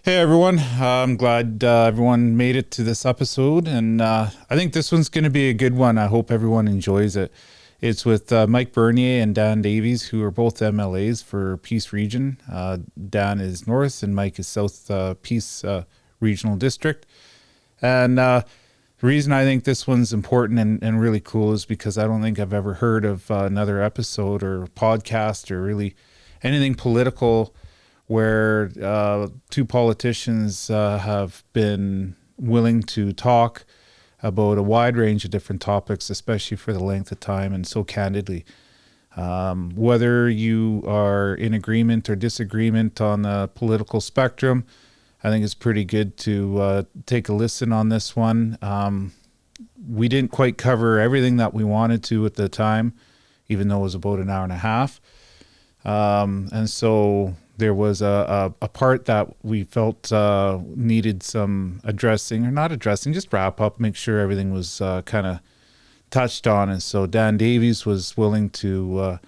Hey everyone, I'm glad everyone made it to this episode, and I think this one's going to be a good one. I hope everyone enjoys it. It's with Mike Bernier and Dan Davies, who are both MLAs for Peace Region. Dan is North and Mike is South Peace Regional District. And the reason I think this one's important and really cool is because I don't think I've ever heard of another episode or podcast or really anything political where two politicians have been willing to talk about a wide range of different topics, especially for the length of time and so candidly. Whether you are in agreement or disagreement on the political spectrum, I think it's pretty good to take a listen on this one. We didn't quite cover everything that we wanted to at the time, even though it was about an hour and a half. And so there was a part that we felt needed some addressing, or not addressing, just wrap up, make sure everything was kind of touched on. And so Dan Davies was willing to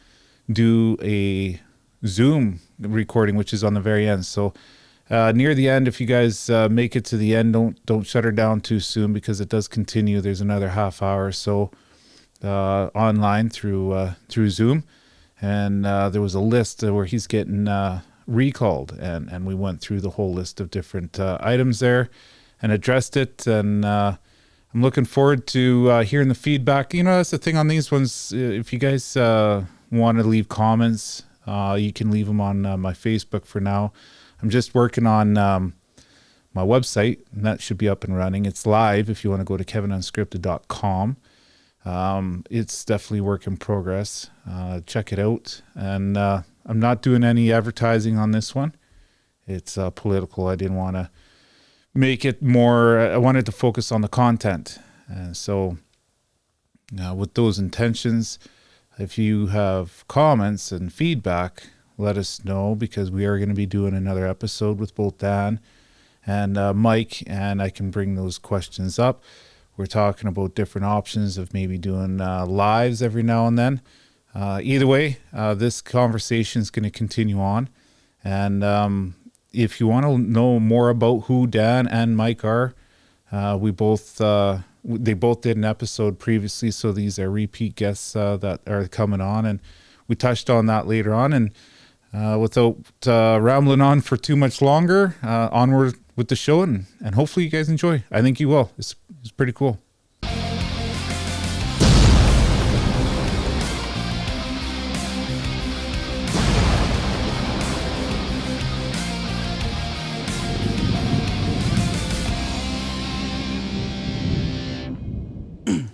do a Zoom recording, which is on the very end. So near the end, if you guys make it to the end, don't shut her down too soon, because it does continue. There's another half hour or so online through Zoom. And there was a list where he's getting recalled, and we went through the whole list of different items there and addressed it. And I'm looking forward to hearing the feedback. You know, that's the thing on these ones. If you guys want to leave comments, you can leave them on my Facebook for now. I'm just working on my website, and that should be up and running. It's live if you want to go to kevinunscripted.com. It's definitely work in progress. Check it out. And I'm not doing any advertising on this one. It's political. I didn't want to make it more, I wanted to focus on the content. And so with those intentions, if you have comments and feedback, let us know, because we are going to be doing another episode with both Dan and Mike, and I can bring those questions up. We're talking about different options of maybe doing lives every now and then. Either way, this conversation is going to continue on. And if you want to know more about who Dan and Mike are, they both did an episode previously, so these are repeat guests that are coming on, and we touched on that later on. And without rambling on for too much longer, onward with the show, and hopefully you guys enjoy. I think you will. It's pretty cool.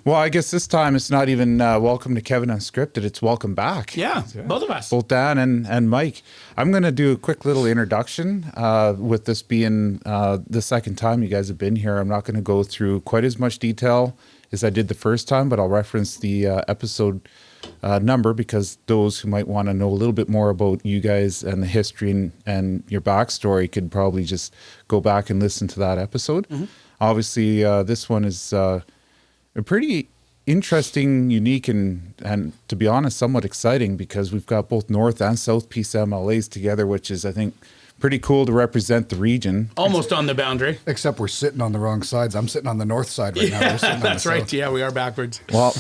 Well, I guess this time it's not even welcome to Kevin Unscripted. It's welcome back. Yeah, both of us. Both Dan and Mike. I'm going to do a quick little introduction with this being the second time you guys have been here. I'm not going to go through quite as much detail as I did the first time, but I'll reference the episode number, because those who might want to know a little bit more about you guys and the history and your backstory could probably just go back and listen to that episode. Mm-hmm. Obviously, this one is a pretty interesting, unique, and to be honest, somewhat exciting, because we've got both North and South Peace MLAs together, which is, I think, pretty cool to represent the region. Almost on the boundary. Except we're sitting on the wrong sides. I'm sitting on the north side right now. We're sitting on That's the right. south. Yeah, we are backwards. Well,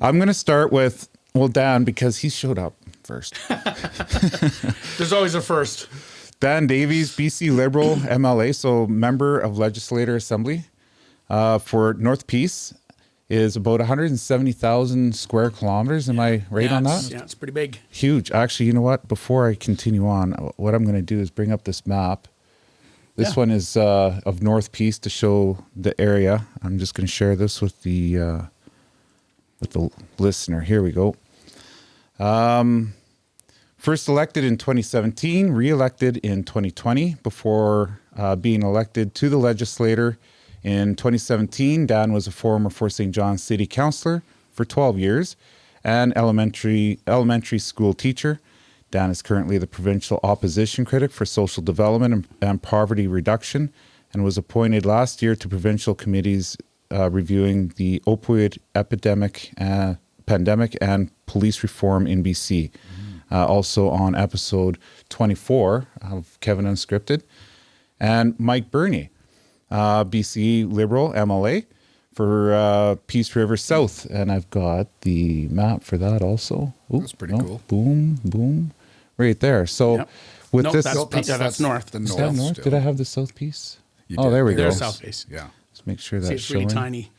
I'm going to start with, Dan, because he showed up first. There's always a first. Dan Davies, BC Liberal MLA, so member of Legislative Assembly for North Peace, is about 170,000 square kilometers. Am I right on that? Yeah, it's pretty big. Huge. Actually, you know what? Before I continue on, what I'm going to do is bring up this map. This one is of North Peace to show the area. I'm just going to share this with the listener. Here we go. First elected in 2017, re-elected in 2020, before being elected to the legislature. In 2017, Dan was a former Fort St. John City Councillor for 12 years and elementary school teacher. Dan is currently the Provincial Opposition Critic for Social Development and Poverty Reduction, and was appointed last year to provincial committees reviewing the opioid epidemic, pandemic, and police reform in BC. Also on episode 24 of Kevin Unscripted. and Mike Bernier, BC Liberal MLA for Peace River South. And I've got the map for that also. Ooh, That's pretty cool. Boom, boom, right there. So Yep. with Nope, this, that's north. The is north. that north? still. Did I have the south piece? You Oh, did. there we go. There's south face. Yeah. Let's make sure See, that's it's really showing. tiny.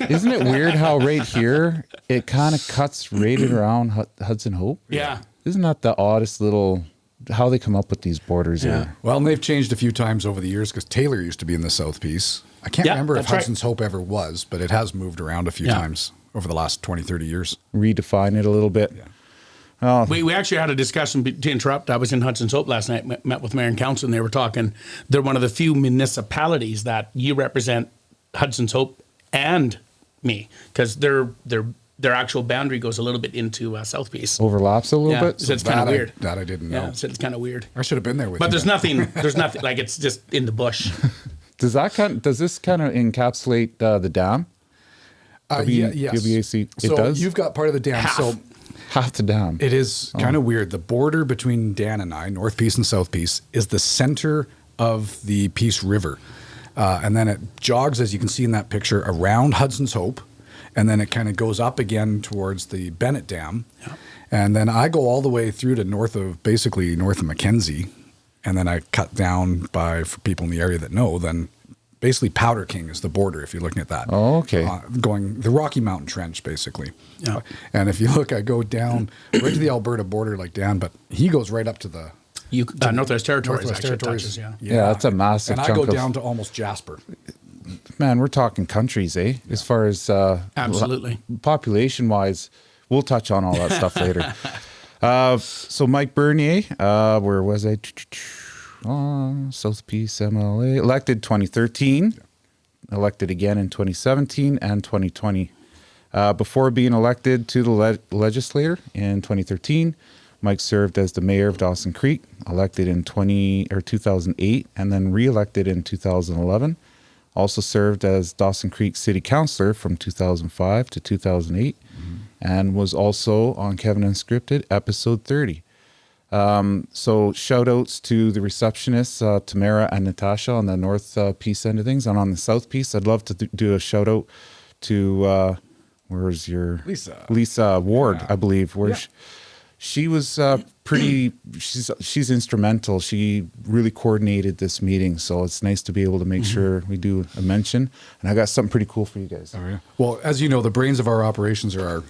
Isn't it weird how right here it kind of cuts right around Hudson Hope? Yeah. Isn't that the oddest little how they come up with these borders Yeah. there? Well, and they've changed a few times over the years because Taylor used to be in the south piece. I can't Yeah, remember if that's right. Hudson's Hope ever was, but it has moved around a few Yeah. times over the last 20, 30 years. Redefine it a little bit. We actually had a discussion to interrupt. I was in Hudson's Hope last night, met with mayor and council, and they were talking. They're one of the few municipalities that you represent Hudson's Hope and me, because their actual boundary goes a little bit into South Piece. Overlaps a little Yeah. bit. So it's kind of That weird. That I didn't know. Yeah, so it's kind of weird. I should have been there with But you. there's then. nothing, like it's just in the bush. Does this kind of encapsulate the dam? Yes. WAC, it so does? you've got part of the dam. Half. So Half the dam. it is kind of weird. The border between Dan and I, North Peace and South Peace, is the center of the Peace River. And then it jogs, as you can see in that picture, around Hudson's Hope. And then it kind of goes up again towards the Bennett Dam. Yeah. And then I go all the way through to north of Mackenzie. And then I cut down for people in the area that know, then basically Powder King is the border if you're looking at that. Oh, okay. Going the Rocky Mountain Trench, basically. Yeah. And if you look, I go down right to the Alberta border like Dan, but he goes right up to the Northwest Territories Northwest actually Territories. touches, yeah. Yeah, that's a massive And I chunk go of- down to almost Jasper. Man, we're talking countries, eh? As far as Absolutely. population-wise, we'll touch on all that stuff later. So Mike Bernier, where was I? South Peace MLA, elected 2013, elected again in 2017 and 2020. Before being elected to the legislature in 2013, Mike served as the mayor of Dawson Creek, elected in 2008, and then re-elected in 2011. Also served as Dawson Creek City Councilor from 2005 to 2008, and was also on Kevin Unscripted, episode 30. So shout outs to the receptionists, Tamara and Natasha on the north piece end of things. And on the south piece, I'd love to do a shout out to, where's your Lisa Ward, I believe, where she was she's instrumental. She really coordinated this meeting. So it's nice to be able to make sure we do a mention. And I got something pretty cool for you guys. Oh, yeah. Well, as you know, the brains of our operations are our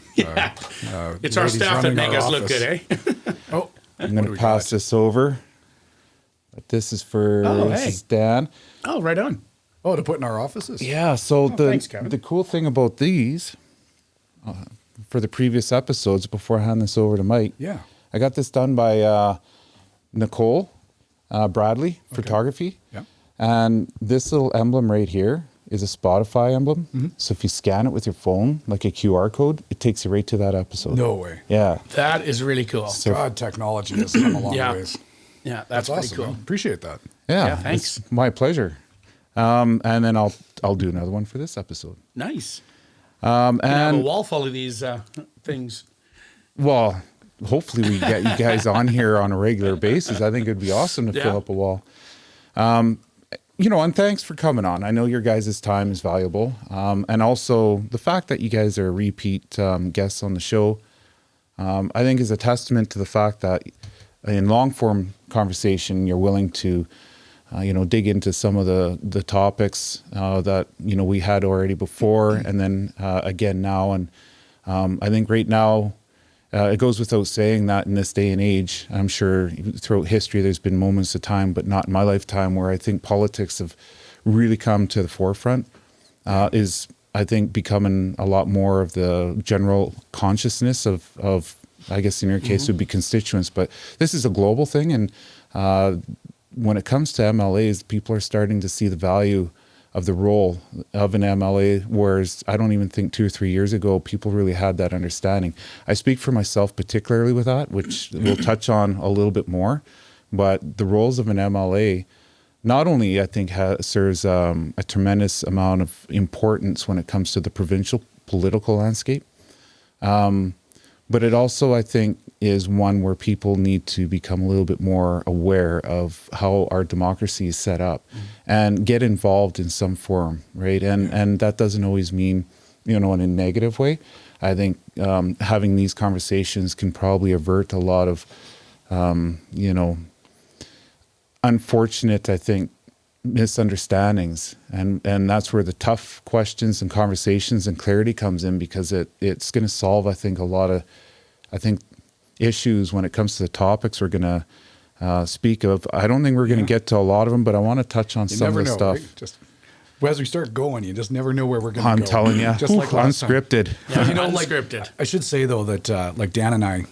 It's our ladies staff that running make our us look office. good, eh? Oh, I'm going to pass this over. But this is for hey. this is Dan. Oh, right on. to put in our offices. Yeah, so thanks, Kevin. the cool thing about these, for the previous episodes, before I hand this over to Mike, Yeah. I got this done by Nicole Bradley Photography. Yeah. And this little emblem right here is a Spotify emblem. So if you scan it with your phone, like a QR code, it takes you right to that episode. No way. Yeah. That is really cool. God, technology has come a long Yeah. ways. Yeah, That's pretty awesome. cool. Man. Appreciate that. Yeah. Yeah, thanks. It's my pleasure. And then I'll do another one for this episode. Nice. And I have a wall full of these things. Well, hopefully we get you guys on here on a regular basis. I think it'd be awesome to Yeah. fill up a wall. And thanks for coming on. I know your guys' time is valuable. And also the fact that you guys are repeat guests on the show, I think is a testament to the fact that in long form conversation, you're willing to, dig into some of the topics that, we had already before and then again now. And I think right now, it goes without saying that in this day and age, I'm sure throughout history, there's been moments of time, but not in my lifetime, where I think politics have really come to the forefront, is, I think, becoming a lot more of the general consciousness of I guess in your case would be constituents, but this is a global thing. And when it comes to MLAs, people are starting to see the value of the role of an MLA, whereas I don't even think 2 or 3 years ago, people really had that understanding. I speak for myself particularly with that, which we'll touch on a little bit more, but the roles of an MLA not only, I think, serves a tremendous amount of importance when it comes to the provincial political landscape, but it also, I think, is one where people need to become a little bit more aware of how our democracy is set up and get involved in some form, right? And that doesn't always mean, in a negative way. I think having these conversations can probably avert a lot of, unfortunate, I think, misunderstandings, and that's where the tough questions and conversations and clarity comes in, because it's going to solve, I think, a lot of, issues when it comes to the topics we're going to speak of. I don't think we're going to get to a lot of them, but I want to touch on some of the stuff. Right? Just as we start going, you just never know where we're going to go. I'm telling you, just like last time. unscripted. Yeah, unscripted. I should say though that like Dan and I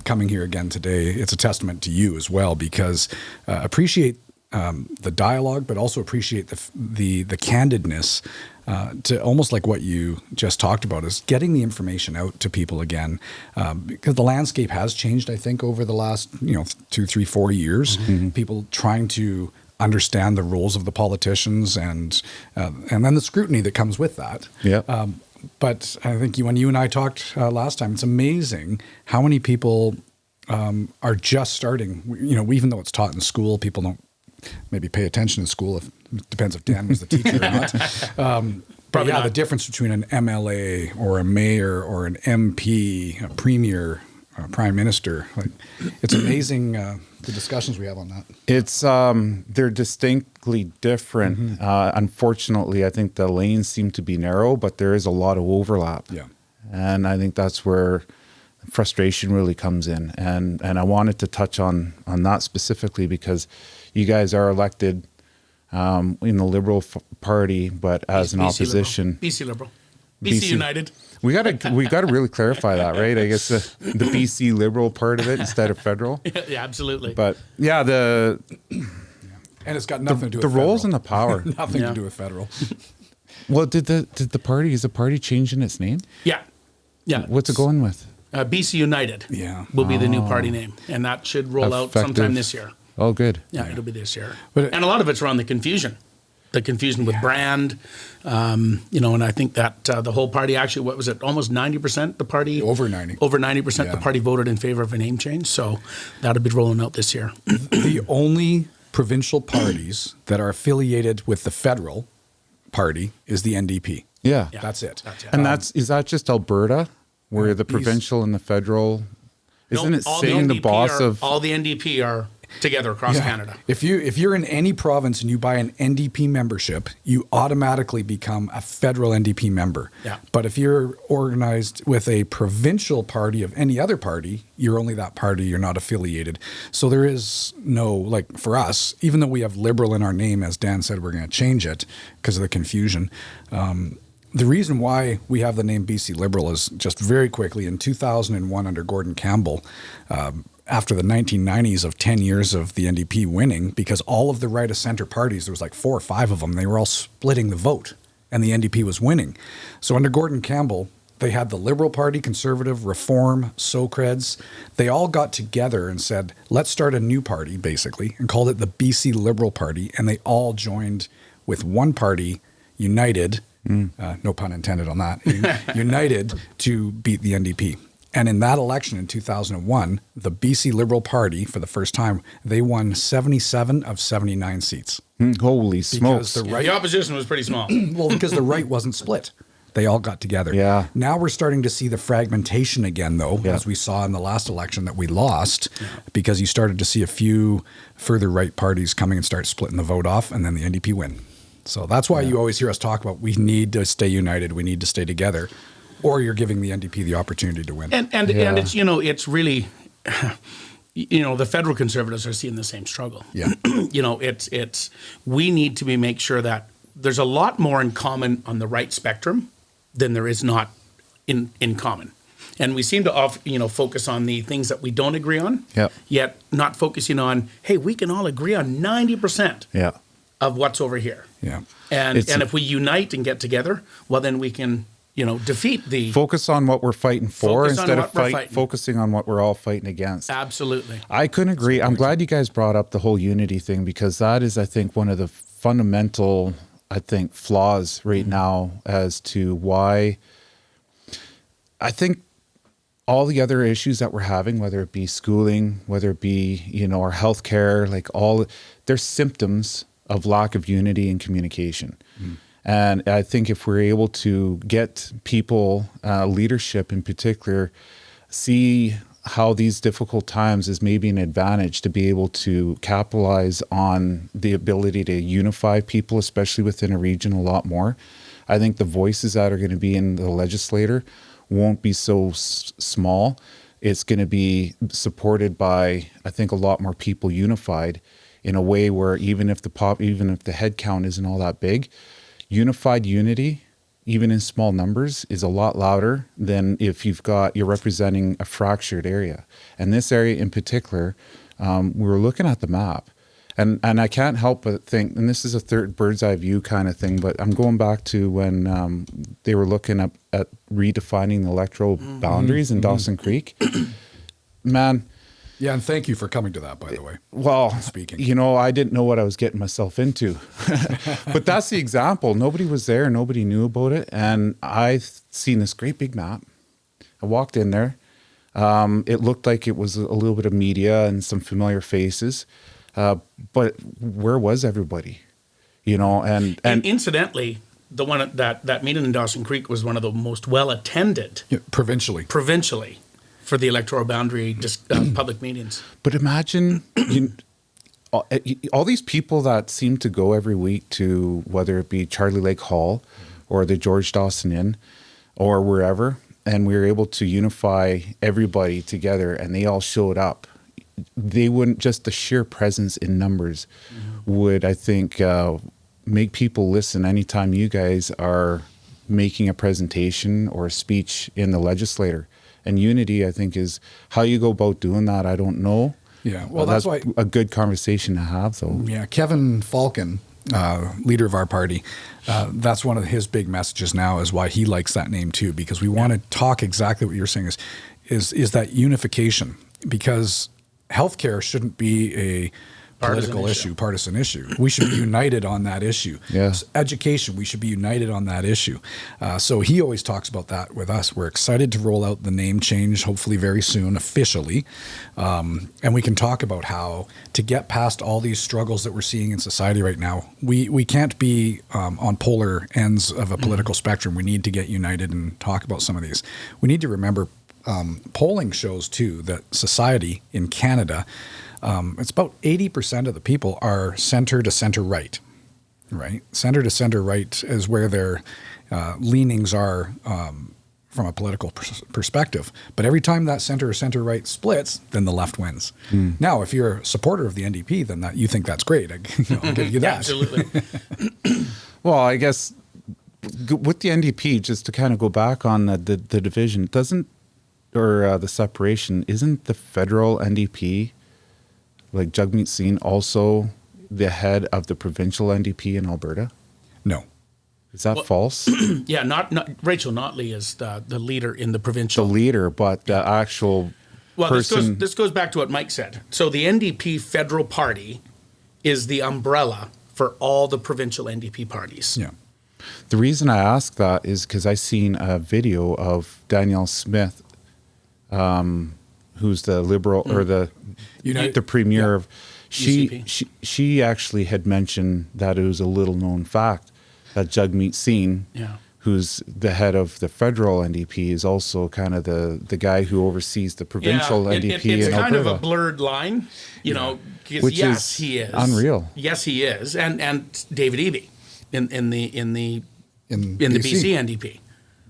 coming here again today, it's a testament to you as well, because appreciate the dialogue, but also appreciate the candidness to almost like what you just talked about, is getting the information out to people again, because the landscape has changed, I think, over the last 2, 3, 4 years. People trying to understand the roles of the politicians and then the scrutiny that comes with that. Yeah. But I think when you and I talked last time, it's amazing how many people are just starting. Even though it's taught in school, people don't maybe pay attention in school. It depends if Dan was the teacher or not. But yeah, not. the difference between an MLA or a mayor or an MP, a premier, a prime minister, it's amazing the discussions we have on that. It's they're distinctly different. Unfortunately, I think the lanes seem to be narrow, but there is a lot of overlap. Yeah. And I think that's where frustration really comes in. And I wanted to touch on that specifically because you guys are elected in the Liberal Party, but as an opposition. BC Liberal. BC United. We gotta really clarify that, right? I guess the BC Liberal part of it instead of federal. Yeah, absolutely. But yeah, And it's got nothing to do with the roles federal. and the power. Nothing Yeah. to do with federal. Well, is the party changing its name? Yeah. What's it going with? BC United. Yeah. Will be the new party name, and that should roll out Effective. sometime this year. Oh, good. Yeah, it'll be this year. But and a lot of it's around the confusion with brand, and I think that the whole party actually, what was it, almost 90%, the party? Over 90. Over 90%, Yeah. the party voted in favor of a name change. So that'll be rolling out this year. The only provincial parties that are affiliated with the federal party is the NDP. Yeah. Yeah. That's it. That's it. And is that just Alberta, where the these- provincial and the federal? Isn't No, it all saying the NDP boss of? all the NDP are together across Canada. If you're in any province and you buy an NDP membership, you automatically become a federal NDP member. Yeah. But if you're organized with a provincial party of any other party, you're only that party, you're not affiliated. So there is no, like for us, even though we have Liberal in our name, as Dan said, we're going to change it because of the confusion. The reason why we have the name BC Liberal is just very quickly in 2001 under Gordon Campbell, after the 1990s of 10 years of the NDP winning, because all of the right of center parties, there was like 4 or 5 of them, they were all splitting the vote and the NDP was winning. So under Gordon Campbell, they had the Liberal Party, Conservative, Reform, Socreds. They all got together and said, let's start a new party, basically, and called it the BC Liberal Party. And they all joined with one party, united, no pun intended on that, united to beat the NDP. And in that election in 2001, the BC Liberal Party, for the first time, they won 77 of 79 seats. Holy smokes! The opposition was pretty small. Well, because the right wasn't split. They all got together. Yeah. Now we're starting to see the fragmentation again, though, Yeah. as we saw in the last election that we lost, because you started to see a few further right parties coming and start splitting the vote off, and then the NDP win. So that's why you always hear us talk about we need to stay united, we need to stay together, or you're giving the NDP the opportunity to win. And it's it's really the federal Conservatives are seeing the same struggle. Yeah. It's we need to make sure that there's a lot more in common on the right spectrum than there is not in common. And we seem to focus on the things that we don't agree on, yet not focusing on, hey, we can all agree on 90% of what's over here. Yeah. And if we unite and get together, well, then we can defeat the... Focus on what we're fighting for Focus on instead what we're fighting. focusing on what we're all fighting against. Absolutely. I couldn't agree. I'm glad you guys brought up the whole unity thing, because that is, I think, one of the fundamental, flaws right now as to why I think all the other issues that we're having, whether it be schooling, whether it be, our healthcare, like they're symptoms of lack of unity and communication. And I think if we're able to get people, leadership in particular, see how these difficult times is maybe an advantage to be able to capitalize on the ability to unify people, especially within a region, a lot more. I think the voices that are going to be in the legislature won't be so small. It's going to be supported by, I think, a lot more people unified in a way where even if the head count isn't all that big, unified unity, even in small numbers, is a lot louder than if you're representing a fractured area. And this area in particular, we were looking at the map, and I can't help but think, and this is a third bird's eye view kind of thing, but I'm going back to when they were looking at redefining the electoral boundaries in Dawson Creek. Man. Yeah, and thank you for coming to that, by the way. Well, speaking. I didn't know what I was getting myself into. But that's the example. Nobody was there. Nobody knew about it. And I seen this great big map. I walked in there. It looked like it was a little bit of media and some familiar faces. But where was everybody? And incidentally, the one that meeting in Dawson Creek was one of the most well attended provincially for the electoral boundary public meetings. But imagine all these people that seem to go every week to whether it be Charlie Lake Hall or the George Dawson Inn or wherever, and we were able to unify everybody together and they all showed up. They wouldn't, just the sheer presence in numbers would, I think, make people listen anytime you guys are making a presentation or a speech in the legislature. And unity, I think, is how you go about doing that. I don't know. Yeah, well, that's why a good conversation to have, though. Yeah, Kevin Falcon, leader of our party, that's one of his big messages now is why he likes that name too, because we want to talk exactly what you're saying is that unification, because healthcare shouldn't be a partisan issue. We should be united on that issue. Yes. Education, we should be united on that issue. So he always talks about that with us. We're excited to roll out the name change, hopefully very soon, officially. And we can talk about how to get past all these struggles that we're seeing in society right now. We can't be on polar ends of a political spectrum. We need to get united and talk about some of these. We need to remember polling shows, too, that society in Canada, it's about 80% of the people are center to center right, right? Center to center right is where their leanings are from a political perspective. But every time that center or center right splits, then the left wins. Now, if you're a supporter of the NDP, then you think that's great. I'll give you that. Absolutely. Well, I guess with the NDP, just to kind of go back on the division, the separation, isn't the federal NDP, like Jagmeet Singh, also the head of the provincial NDP in Alberta? No. Is that false? Yeah, not Rachel Notley is the leader in the provincial. The leader, but the actual person. This goes back to what Mike said. So the NDP federal party is the umbrella for all the provincial NDP parties. Yeah. The reason I ask that is because I seen a video of Danielle Smith, who's the Liberal or the premier of she actually had mentioned that it was a little known fact that Jagmeet Singh, who's the head of the federal NDP, is also kind of the guy who oversees the provincial NDP it's in kind Alberta. of a blurred line, Which yes, is he is unreal. Yes, he is, and David Eby in the BC NDP.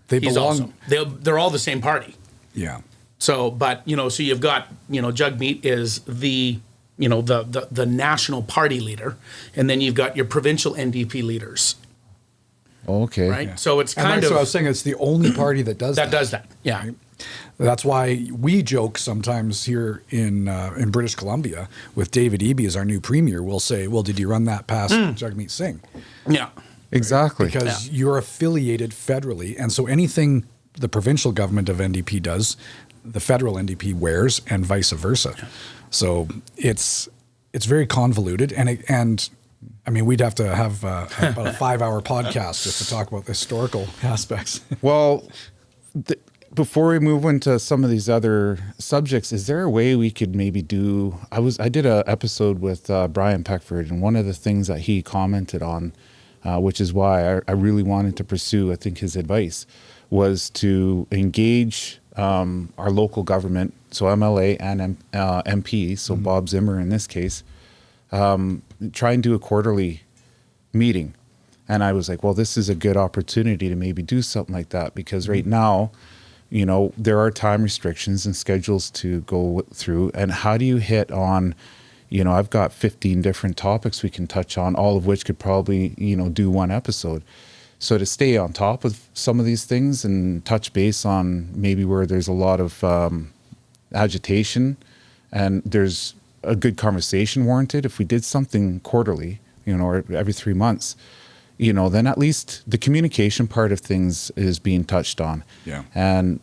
He's also they're all the same party. Yeah. So, but so you've got Jagmeet is the national party leader, and then you've got your provincial NDP leaders. Okay. Right. Yeah. So it's kind of. So I was saying it's the only party that does that. That does that. Yeah. Right? That's why we joke sometimes here in British Columbia with David Eby as our new premier. We'll say, "Well, did you run that past Jagmeet Singh?" Yeah. Exactly. Because you're affiliated federally, and so anything the provincial government of NDP does, the federal NDP wears, and vice versa. Yeah. So it's very convoluted, and I mean, we'd have to have about a 5-hour podcast just to talk about the historical aspects. Well, before we move into some of these other subjects, is there a way we could maybe do? I did a episode with Brian Peckford, and one of the things that he commented on, which is why I really wanted to pursue, I think, his advice, was to engage our local government, so MLA and MP, so Bob Zimmer in this case, try and do a quarterly meeting. And I was like, well, this is a good opportunity to maybe do something like that, because right now, you know, there are time restrictions and schedules to go through. And how do you hit on, you know, I've got 15 different topics we can touch on, all of which could probably, you know, do one episode. So to stay on top of some of these things and touch base on maybe where there's a lot of agitation and there's a good conversation warranted, if we did something quarterly, you know, or every 3 months, you know, then at least the communication part of things is being touched on. Yeah. And,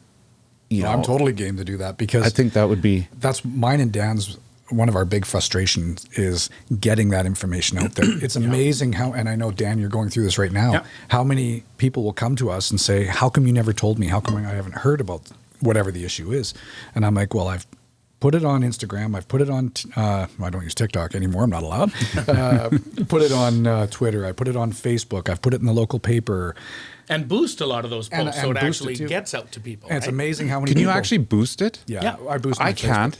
you know, I'm totally game to do that, because I think that would be, that's mine and Dan's, one of our big frustrations is getting that information out there. It's amazing how, and I know, Dan, you're going through this right now, how many people will come to us and say, how come you never told me? How come I haven't heard about whatever the issue is? And I'm like, well, I've put it on Instagram. I've put it on, I don't use TikTok anymore. I'm not allowed. Put it on Twitter. I put it on Facebook. I've put it in the local paper. And boost a lot of those posts so it actually gets out to people. And it's amazing how many can people. You actually boost it? Yeah. I boost my I can't.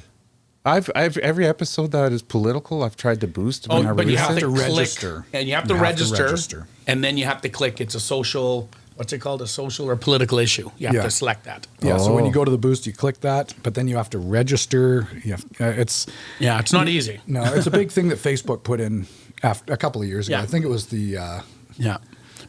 I've every episode that is political, I've tried to boost. When I but you have it. to register. And you have to register. And then you have to click. It's a social, what's it called? A social or political issue. You have to select that. Yeah. So when you go to the boost, you click that, but then you have to register. You have, it's not easy. No, it's a big thing that Facebook put in after a couple of years ago. I think it was the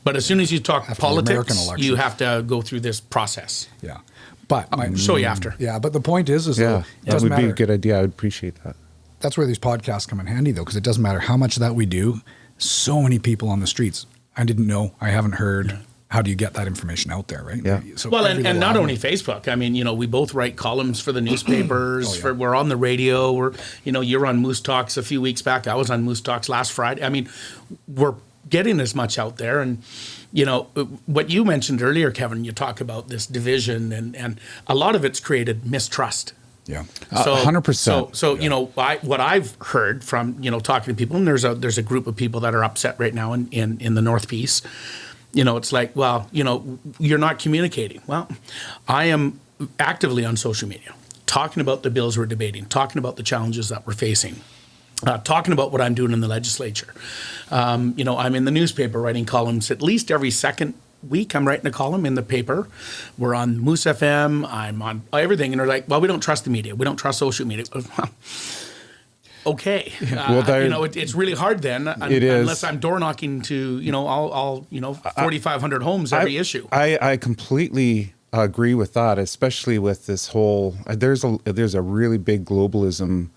But as soon as you talk politics, election, you have to go through this process. Yeah. But I'll show you after. Yeah, but the point is that doesn't would matter. be a good idea. I would appreciate that. That's where these podcasts come in handy, though, because it doesn't matter how much that we do. So many people on the streets. I didn't know. I haven't heard. Yeah. How do you get that information out there, right? Yeah. So well, and not only Facebook. I mean, you know, we both write columns for the newspapers. We're on the radio. We're, you know, you're on Moose Talks a few weeks back. I was on Moose Talks last Friday. I mean, we're getting as much out there. And, you know, what you mentioned earlier, Kevin, you talk about this division, and a lot of it's created mistrust. Yeah, 100%. So you know, what I've heard from, you know, talking to people, and there's a group of people that are upset right now in the North Peace. You know, it's like, well, you know, you're not communicating. Well, I am actively on social media, talking about the bills we're debating, talking about the challenges that we're facing. Talking about what I'm doing in the legislature. You know, I'm in the newspaper writing columns at least every second week. I'm writing a column in the paper. We're on Moose FM. I'm on everything. And they're like, well, we don't trust the media. We don't trust social media. Okay. You know, it's really hard then. Unless I'm door knocking to, you know, all you know, 4,500 homes every issue. I completely agree with that, especially with this whole, there's a really big globalism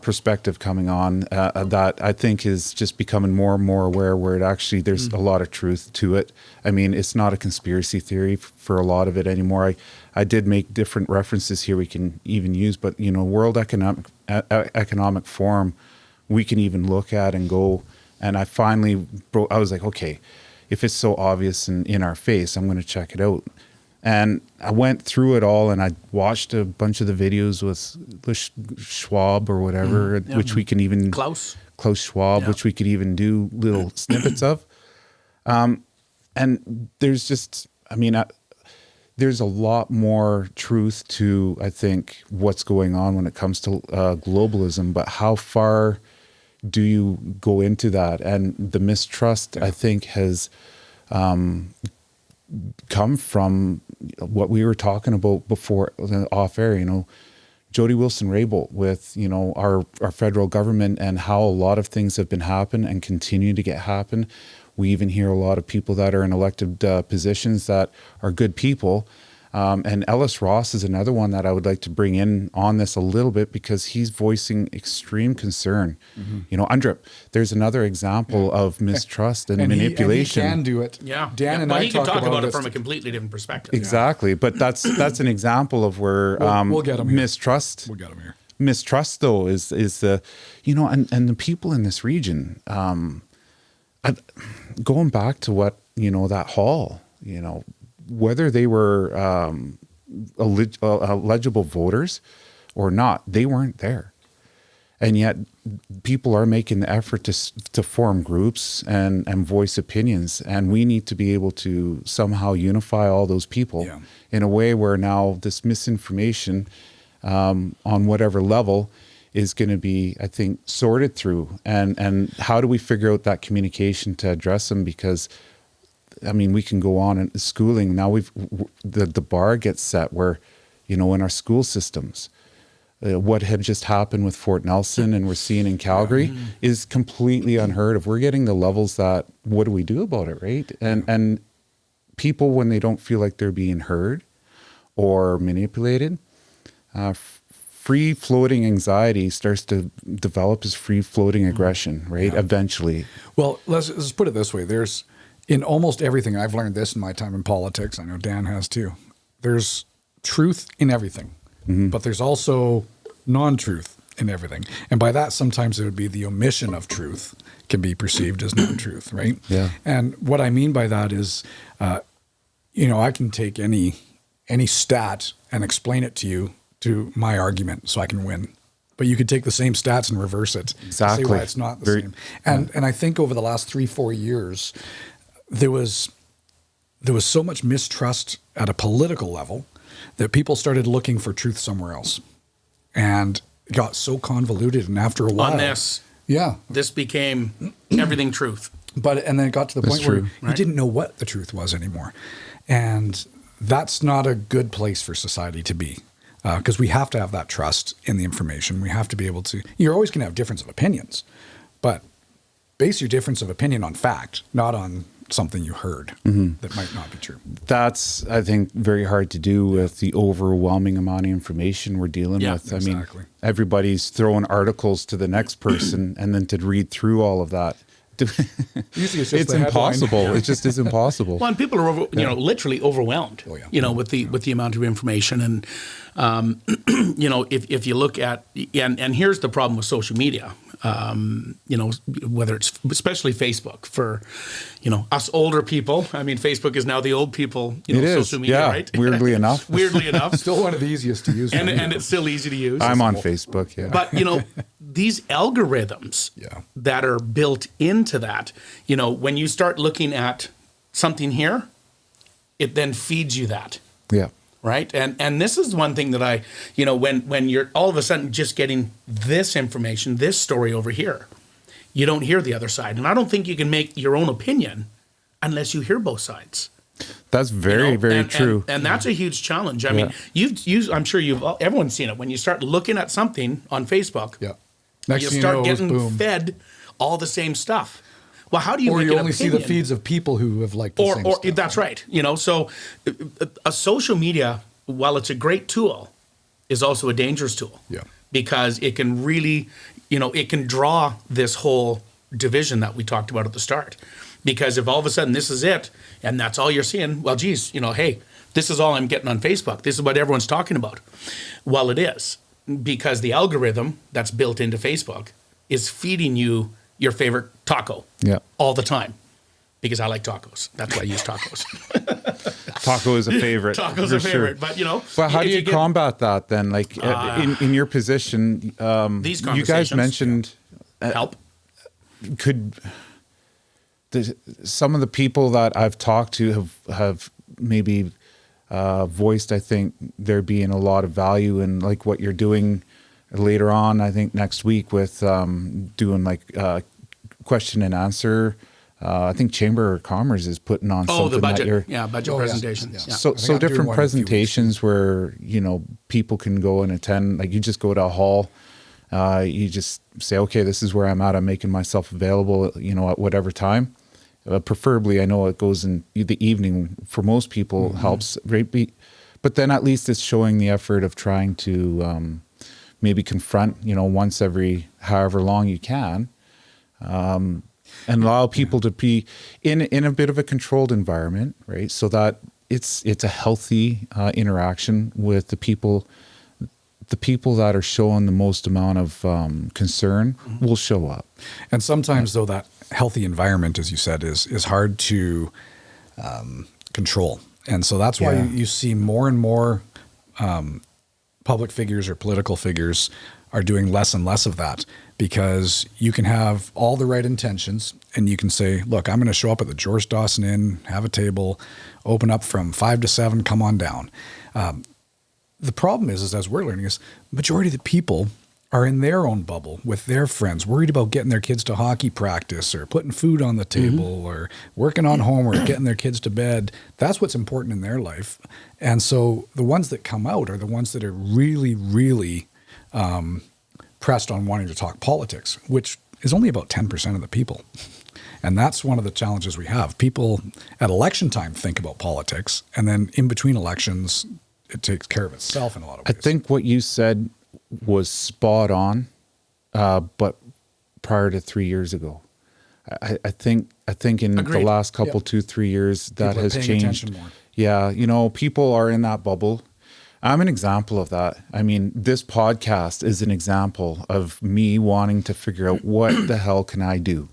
perspective coming on that I think is just becoming more and more aware, where it actually there's a lot of truth to it. I mean, it's not a conspiracy theory for a lot of it anymore. I did make different references here we can even use, but you know, World Economic Forum, we can even look at and go. And I finally I was like, okay, if it's so obvious and in our face, I'm going to check it out. And I went through it all, and I watched a bunch of the videos with Schwab or whatever, which we can even Klaus Schwab, which we could even do little snippets of. And there's just, I mean, there's a lot more truth to, I think, what's going on when it comes to globalism. But how far do you go into that? And the mistrust, I think, has come from what we were talking about before off air, you know, Jody Wilson-Raybould with, you know, our federal government and how a lot of things have been happening and continue to get happen. We even hear a lot of people that are in elected positions that are good people. And Ellis Ross is another one that I would like to bring in on this a little bit, because he's voicing extreme concern. You know, Andrip, there's another example of mistrust and manipulation. He can do it. Yeah. Dan and I he can talk about it this. from a completely different perspective. Exactly. But that's an example of where we'll get him here. mistrust. We'll get him here. Mistrust, though, is the, you know, and the people in this region, going back to what, you know, that hall, you know, whether they were, eligible voters or not, they weren't there. And yet people are making the effort to form groups and voice opinions. And we need to be able to somehow unify all those people in a way where now this misinformation on whatever level is going to be, I think, sorted through. And how do we figure out that communication to address them? Because, I mean, we can go on in schooling. Now the bar gets set where, in our school systems, what had just happened with Fort Nelson and we're seeing in Calgary is completely unheard of. We're getting the levels that, what do we do about it, right? And people, when they don't feel like they're being heard or manipulated, free-floating anxiety starts to develop as free-floating aggression, right? Eventually. Well, let's put it this way. There's, in almost everything, I've learned this in my time in politics, I know Dan has too, there's truth in everything, but there's also non-truth in everything. And by that, sometimes it would be the omission of truth can be perceived as non-truth, right? Yeah. And what I mean by that is, I can take any stat and explain it to you to my argument so I can win. But you could take the same stats and reverse it. Exactly. Say why it's not the same. And I think over the last 3-4 years, there was so much mistrust at a political level that people started looking for truth somewhere else. And it got so convoluted, and after a while, On this, this became everything truth. And then it got to the point where you right? didn't know what the truth was anymore. And that's not a good place for society to be, because we have to have that trust in the information. We have to be able to, you're always going to have difference of opinions, but base your difference of opinion on fact, not on something you heard that might not be true. That's, I think, very hard to do with the overwhelming amount of information we're dealing with. I mean, everybody's throwing articles to the next person and then to read through all of that. Usually it's impossible. It just is impossible. Well, and people are literally overwhelmed. With the amount of information, and if you look at and here's the problem with social media. Whether it's especially Facebook for us older people. I mean, Facebook is now the old people. Social media, right? Weirdly enough. Still one of the easiest to use, and it's still easy to use. I'm on Facebook. Yeah, but these algorithms that are built into that, when you start looking at something here, it then feeds you that. Yeah. Right. And this is one thing that I, when you're all of a sudden just getting this information, this story over here, you don't hear the other side. And I don't think you can make your own opinion unless you hear both sides. That's very true. And that's a huge challenge. I mean, I'm sure everyone's seen it. When you start looking at something on Facebook, you start getting fed all the same stuff. Well, how do you? Or make you only see the feeds of people who have liked the same stuff. That's right. So a social media, while it's a great tool, is also a dangerous tool. Yeah. Because it can really, it can draw this whole division that we talked about at the start. Because if all of a sudden this is it, and that's all you're seeing, well, geez, hey, this is all I'm getting on Facebook. This is what everyone's talking about. Well, it is, because the algorithm that's built into Facebook is feeding you your favorite taco all the time, because I like tacos. That's why I use tacos. Taco is a favorite. Taco's a favorite, sure. But how do you combat that then? Like in your position, these conversations, you guys mentioned help. Some of the people that I've talked to have maybe voiced, I think, there being a lot of value in like what you're doing later on, I think next week with doing like question and answer. I think Chamber of Commerce is putting on something the budget, that budget presentations. Yeah. So different presentations where people can go and attend. Like you just go to a hall, you just say, okay, this is where I'm at. I'm making myself available, at whatever time. Preferably, I know it goes in the evening for most people helps, right? But then at least it's showing the effort of trying to maybe confront, once every however long you can, and allow people to be in a bit of a controlled environment, right? So that it's a healthy interaction with the people that are showing the most amount of concern will show up. And sometimes though that healthy environment, as you said, is hard to control. And so that's why you see more and more public figures or political figures are doing less and less of that, because you can have all the right intentions and you can say, look, I'm going to show up at the George Dawson Inn, have a table, open up from 5 to 7, come on down. The problem is as we're learning, is majority of the people are in their own bubble with their friends, worried about getting their kids to hockey practice or putting food on the table or working on homework, getting their kids to bed. That's what's important in their life. And so the ones that come out are the ones that are really, really pressed on wanting to talk politics, which is only about 10% of the people. And that's one of the challenges we have. People at election time think about politics, and then in between elections, it takes care of itself in a lot of ways. I think what you said was spot on, but prior to 3 years ago. I think in Agreed. the last couple, 2-3 years, that People are has paying changed. attention more. Yeah, people are in that bubble. I'm an example of that. I mean, this podcast is an example of me wanting to figure out what the hell can I do?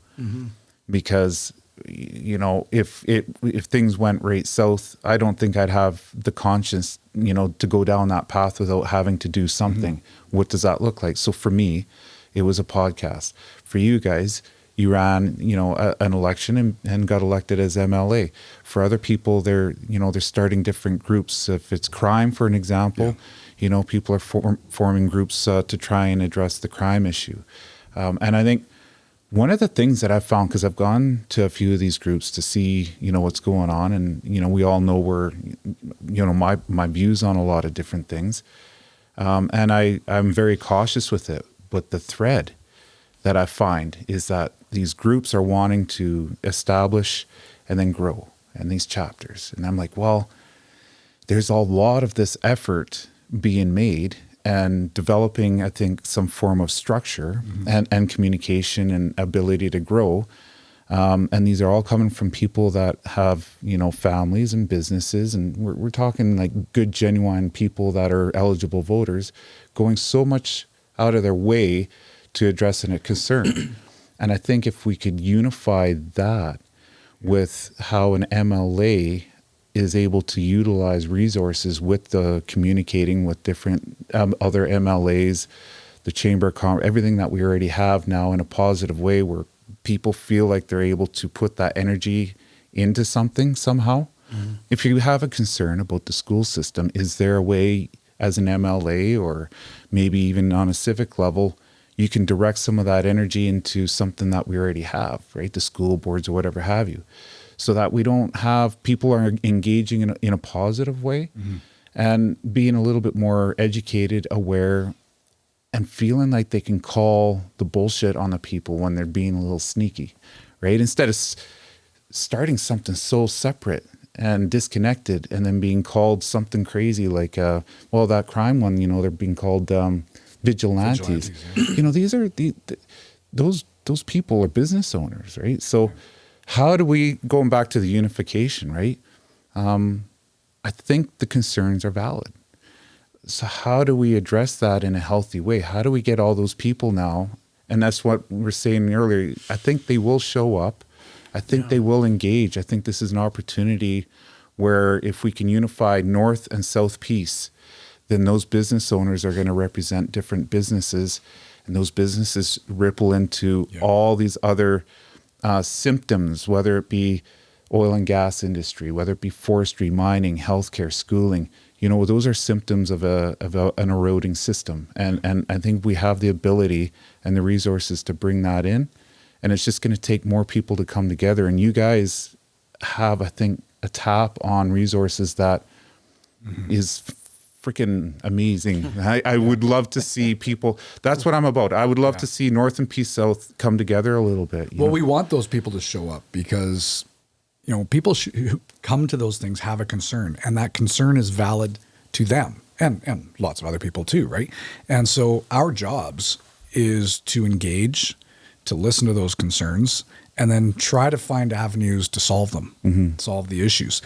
Because, if things went right south, I don't think I'd have the conscience, to go down that path without having to do something. What does that look like? So for me, it was a podcast. For you guys, you ran, an election and got elected as MLA. For other people, they're starting different groups. If it's crime, for an example, people are forming groups to try and address the crime issue. And I think one of the things that I've found, because I've gone to a few of these groups to see, what's going on, and, we all know where, my views on a lot of different things. And I'm very cautious with it. But the thread that I find is that these groups are wanting to establish and then grow, and these chapters. And I'm like, well, there's a lot of this effort being made and developing, I think, some form of structure and communication and ability to grow. And these are all coming from people that have, families and businesses. And we're talking like good, genuine people that are eligible voters going so much out of their way to addressing a concern. And I think if we could unify that with how an MLA is able to utilize resources with the communicating with different other MLAs, the Chamber of Commerce, everything that we already have now in a positive way where people feel like they're able to put that energy into something somehow. If you have a concern about the school system, is there a way as an MLA or maybe even on a civic level, you can direct some of that energy into something that we already have, right? The school boards or whatever have you. So that we don't have people are engaging in a positive way and being a little bit more educated, aware, and feeling like they can call the bullshit on the people when they're being a little sneaky, right? Instead of starting something so separate and disconnected and then being called something crazy like, that crime one, they're being called vigilantes. Yeah. These are those people are business owners, right? So how do we, going back to the unification, right? I think the concerns are valid. So how do we address that in a healthy way? How do we get all those people now? And that's what we were saying earlier. I think they will show up. I think they will engage. I think this is an opportunity where if we can unify North and South Peace, then those business owners are going to represent different businesses, and those businesses ripple into all these other symptoms, whether it be oil and gas industry, whether it be forestry, mining, healthcare, schooling. Those are symptoms of an eroding system. And I think we have the ability and the resources to bring that in. And it's just going to take more people to come together. And you guys have, I think, a tap on resources that is freaking amazing. I would love to see people. That's what I'm about. I would love to see North and Peace South come together a little bit. Well, we want those people to show up because, people who come to those things have a concern, and that concern is valid to them and lots of other people too, right? And so our jobs is to engage, to listen to those concerns, and then try to find avenues to solve them, solve the issues.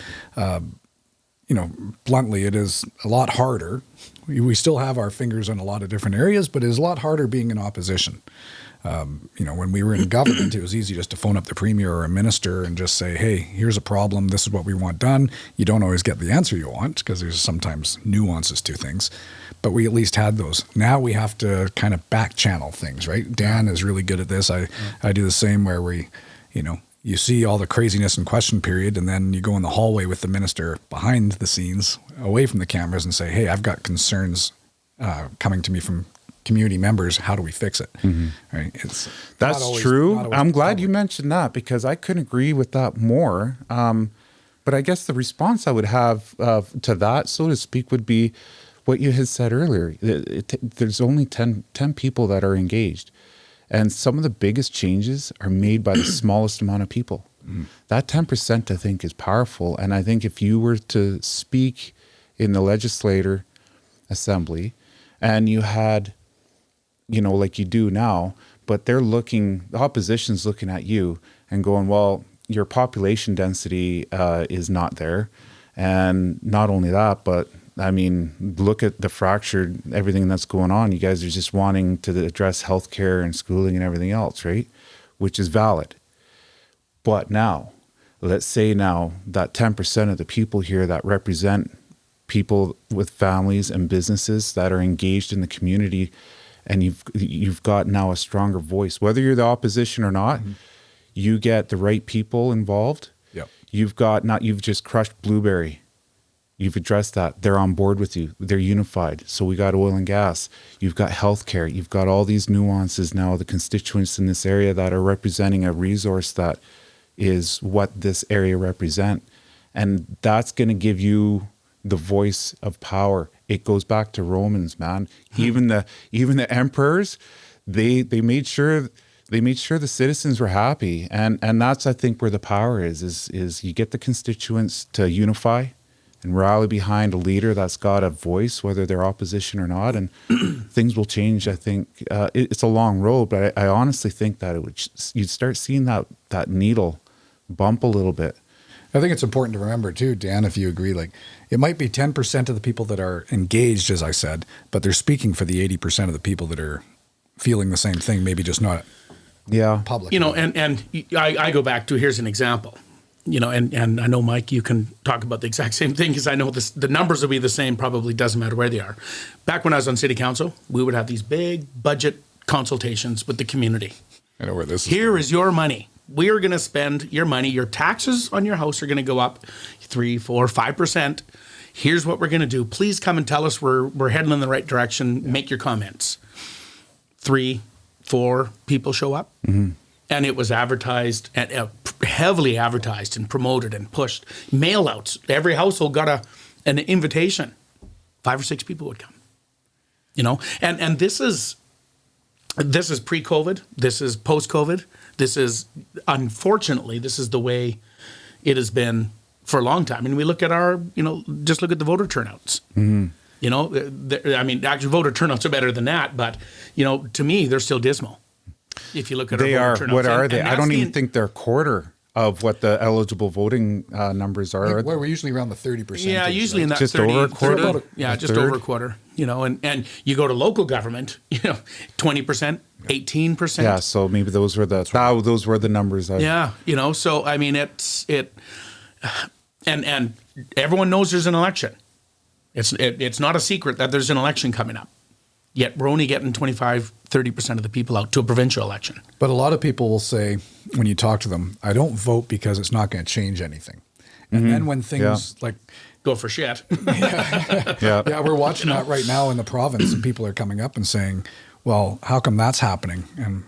Bluntly, it is a lot harder. We still have our fingers in a lot of different areas, but it is a lot harder being in opposition. When we were in government, it was easy just to phone up the premier or a minister and just say, hey, here's a problem. This is what we want done. You don't always get the answer you want because there's sometimes nuances to things, but we at least had those. Now we have to kind of back channel things, right? Dan is really good at this. I do the same where you see all the craziness in question period, and then you go in the hallway with the minister behind the scenes, away from the cameras, and say, hey, I've got concerns coming to me from community members. How do we fix it? Right? That's true. I'm glad you mentioned that because I couldn't agree with that more. But I guess the response I would have to that, so to speak, would be what you had said earlier. There's only 10 people that are engaged. And some of the biggest changes are made by the smallest amount of people. That 10%, I think, is powerful. And I think if you were to speak in the legislature assembly and you had, like you do now, but the opposition's looking at you and going, well, your population density is not there. And not only that, but I mean, look at the fractured, everything that's going on. You guys are just wanting to address healthcare and schooling and everything else, right? Which is valid. But now, let's say now that 10% of the people here that represent people with families and businesses that are engaged in the community, and you've got now a stronger voice, whether you're the opposition or not, you get the right people involved. Yep. You've just crushed Blueberry. You've addressed that. They're on board with you. They're unified. So we got oil and gas. You've got healthcare. You've got all these nuances now, the constituents in this area that are representing a resource that is what this area represent. And that's going to give you the voice of power. It goes back to Romans, man. Even the emperors, they made sure the citizens were happy. And that's, I think, where the power is you get the constituents to unify and rally behind a leader that's got a voice, whether they're opposition or not, and things will change. I think it's a long road, but I honestly think that you'd start seeing that needle bump a little bit. I think it's important to remember too, Dan, if you agree, like it might be 10% of the people that are engaged, as I said, but they're speaking for the 80% of the people that are feeling the same thing, maybe just not public. And I go back to, here's an example. And I know, Mike, you can talk about the exact same thing because I know the numbers will be the same, probably doesn't matter where they are. Back when I was on city council, we would have these big budget consultations with the community. I know where this is. Here is your money. We are going to spend your money. Your taxes on your house are going to go up 3%, 4%, 5%. Here's what we're going to do. Please come and tell us we're heading in the right direction. Yeah. Make your comments. 3, 4 people show up. Mm-hmm. And it was advertised, and heavily advertised and promoted and pushed. Mail outs. Every household got an invitation. 5 or 6 people would come. And this is pre-COVID. This is post-COVID. This is, unfortunately, this is the way it has been for a long time. And we look at just look at the voter turnouts. Mm-hmm. Actually voter turnouts are better than that. But, to me, they're still dismal. If you look at they our are. voter turnouts. What are they? I don't even think they're a quarter of what the eligible voting numbers are. Well, we're usually around the 30%. Yeah, usually in that just 30, over a quarter. 30, yeah, just over a quarter. And you go to local government, 20%, 18%. Yeah, so maybe those were the numbers. So I mean and everyone knows there's an election. It's not a secret that there's an election coming up. Yet we're only getting 25-30% of the people out to a provincial election. But a lot of people will say, when you talk to them, I don't vote because it's not going to change anything. And then when things like go for shit. Yeah, we're watching that right now in the province, and people are coming up and saying, well, how come that's happening? And,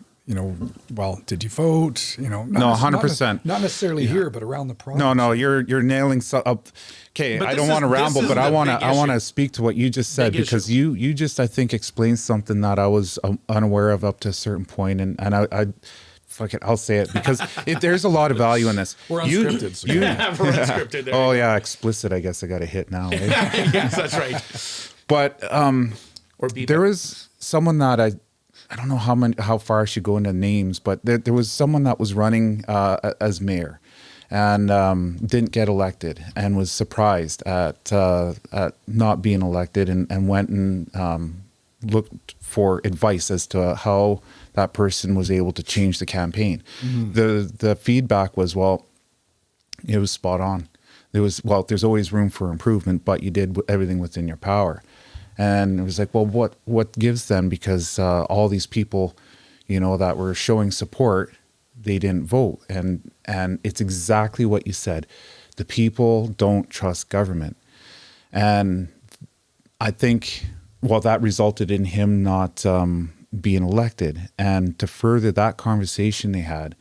well, did you vote? No, 100%. Not necessarily here, but around the province. No, you're nailing up. Okay, I don't want to ramble, but I want to speak to what you just said because you just, I think, explained something that I was unaware of up to a certain point, and I fuck it, I'll say it because there's a lot of value in this. We're unscripted. We're unscripted. There oh yeah, explicit. I guess I got to hit now. Right? Yes, that's right. But there was someone that I don't know how far I should go into names, but there was someone that was running as mayor and didn't get elected and was surprised at not being elected and went and looked for advice as to how that person was able to change the campaign. The feedback was, well, it was spot on. There's always room for improvement, but you did everything within your power. And it was like, well, what gives them? Because all these people, that were showing support, they didn't vote. And it's exactly what you said. The people don't trust government. And I think, that resulted in him not being elected. And to further that conversation they had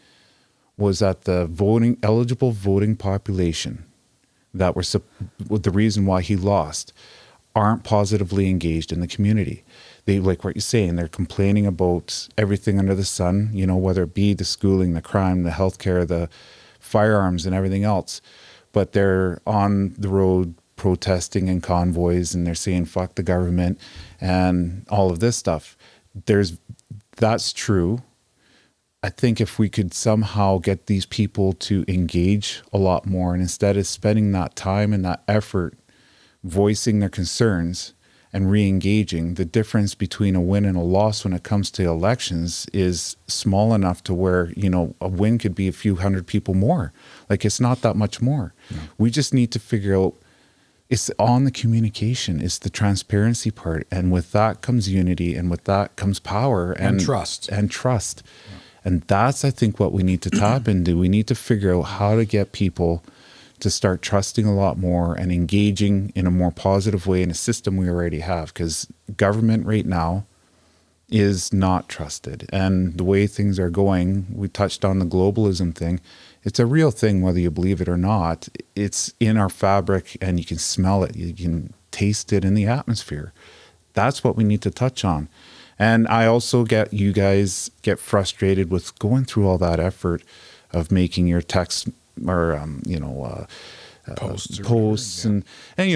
was that the eligible voting population that were the reason why he lost aren't positively engaged in the community. They, like what you're saying, they're complaining about everything under the sun, whether it be the schooling, the crime, the healthcare, the firearms and everything else. But they're on the road protesting in convoys, and they're saying fuck the government and all of this stuff. That's true. I think if we could somehow get these people to engage a lot more, and instead of spending that time and that effort voicing their concerns and re-engaging, the difference between a win and a loss when it comes to elections is small enough to where, a win could be a few hundred people more. Like, it's not that much more. No. We just need to figure out, it's on the communication, it's the transparency part. And with that comes unity, and with that comes power and trust. And trust. Yeah. And that's, I think, what we need to tap into. We need to figure out how to get people to start trusting a lot more and engaging in a more positive way in a system we already have. Because government right now is not trusted. And the way things are going, we touched on the globalism thing. It's a real thing, whether you believe it or not. It's in our fabric, and you can smell it. You can taste it in the atmosphere. That's what we need to touch on. And I also you guys get frustrated with going through all that effort of making your text or, posts and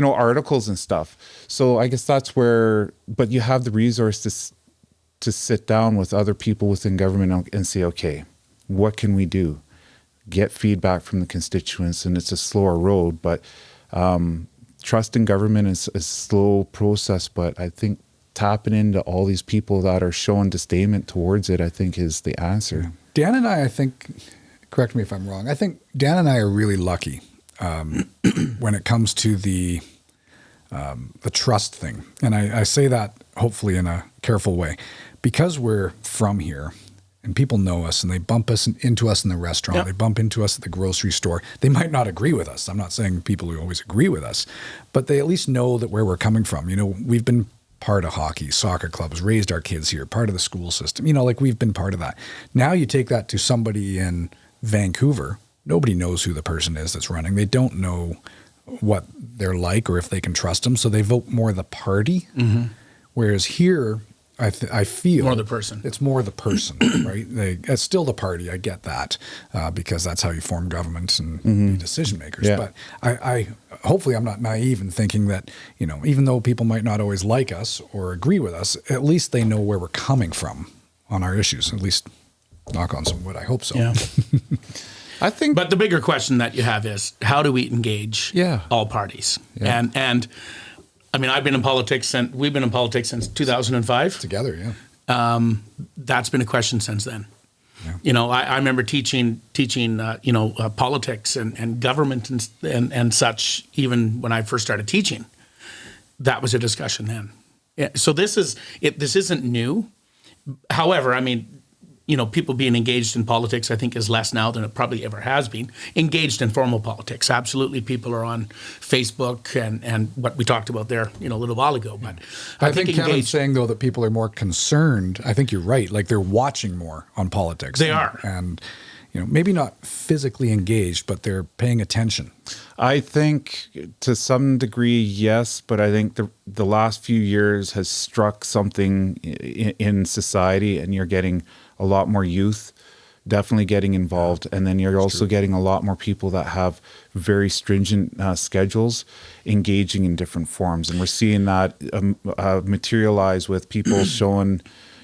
articles and stuff. So I guess that's where, but you have the resource to sit down with other people within government and say, okay, what can we do? Get feedback from the constituents, and it's a slower road, but trust in government is a slow process. But I think tapping into all these people that are showing disdainment towards it, I think, is the answer. Yeah. Dan and I think, correct me if I'm wrong, I think Dan and I are really lucky when it comes to the trust thing. And I say that hopefully in a careful way, because we're from here. And people know us, and they bump into us in the restaurant. Yep. They bump into us at the grocery store. They might not agree with us. I'm not saying people who always agree with us, but they at least know that where we're coming from. We've been part of hockey, soccer clubs, raised our kids here, part of the school system. We've been part of that. Now you take that to somebody in Vancouver. Nobody knows who the person is that's running. They don't know what they're like or if they can trust them, so they vote more the party. Mm-hmm. Whereas here, I feel more the person. It's more the person, right? It's still the party. I get that because that's how you form governments and be decision makers. Yeah. But I hopefully I'm not naive in thinking that even though people might not always like us or agree with us, at least they know where we're coming from on our issues. At least, knock on some wood. I hope so. Yeah. I think. But the bigger question that you have is, how do we engage all parties? Yeah. And I mean, we've been in politics since 2005. Together, yeah. That's been a question since then. Yeah. I remember teaching politics and government and such, even when I first started teaching. That was a discussion then. Yeah, so this isn't new. However, I mean, people being engaged in politics, I think, is less now than it probably ever has been. Engaged in formal politics, absolutely. People are on Facebook and what we talked about there, a little while ago. But I think Kevin's saying, though, that people are more concerned. I think you're right. Like, they're watching more on politics. They are. And, maybe not physically engaged, but they're paying attention. I think to some degree, yes, but I think the last few years has struck something in society, and you're getting a lot more youth definitely getting involved. And then you're also getting a lot more people that have very stringent schedules engaging in different forms. And we're seeing that materialize with people showing,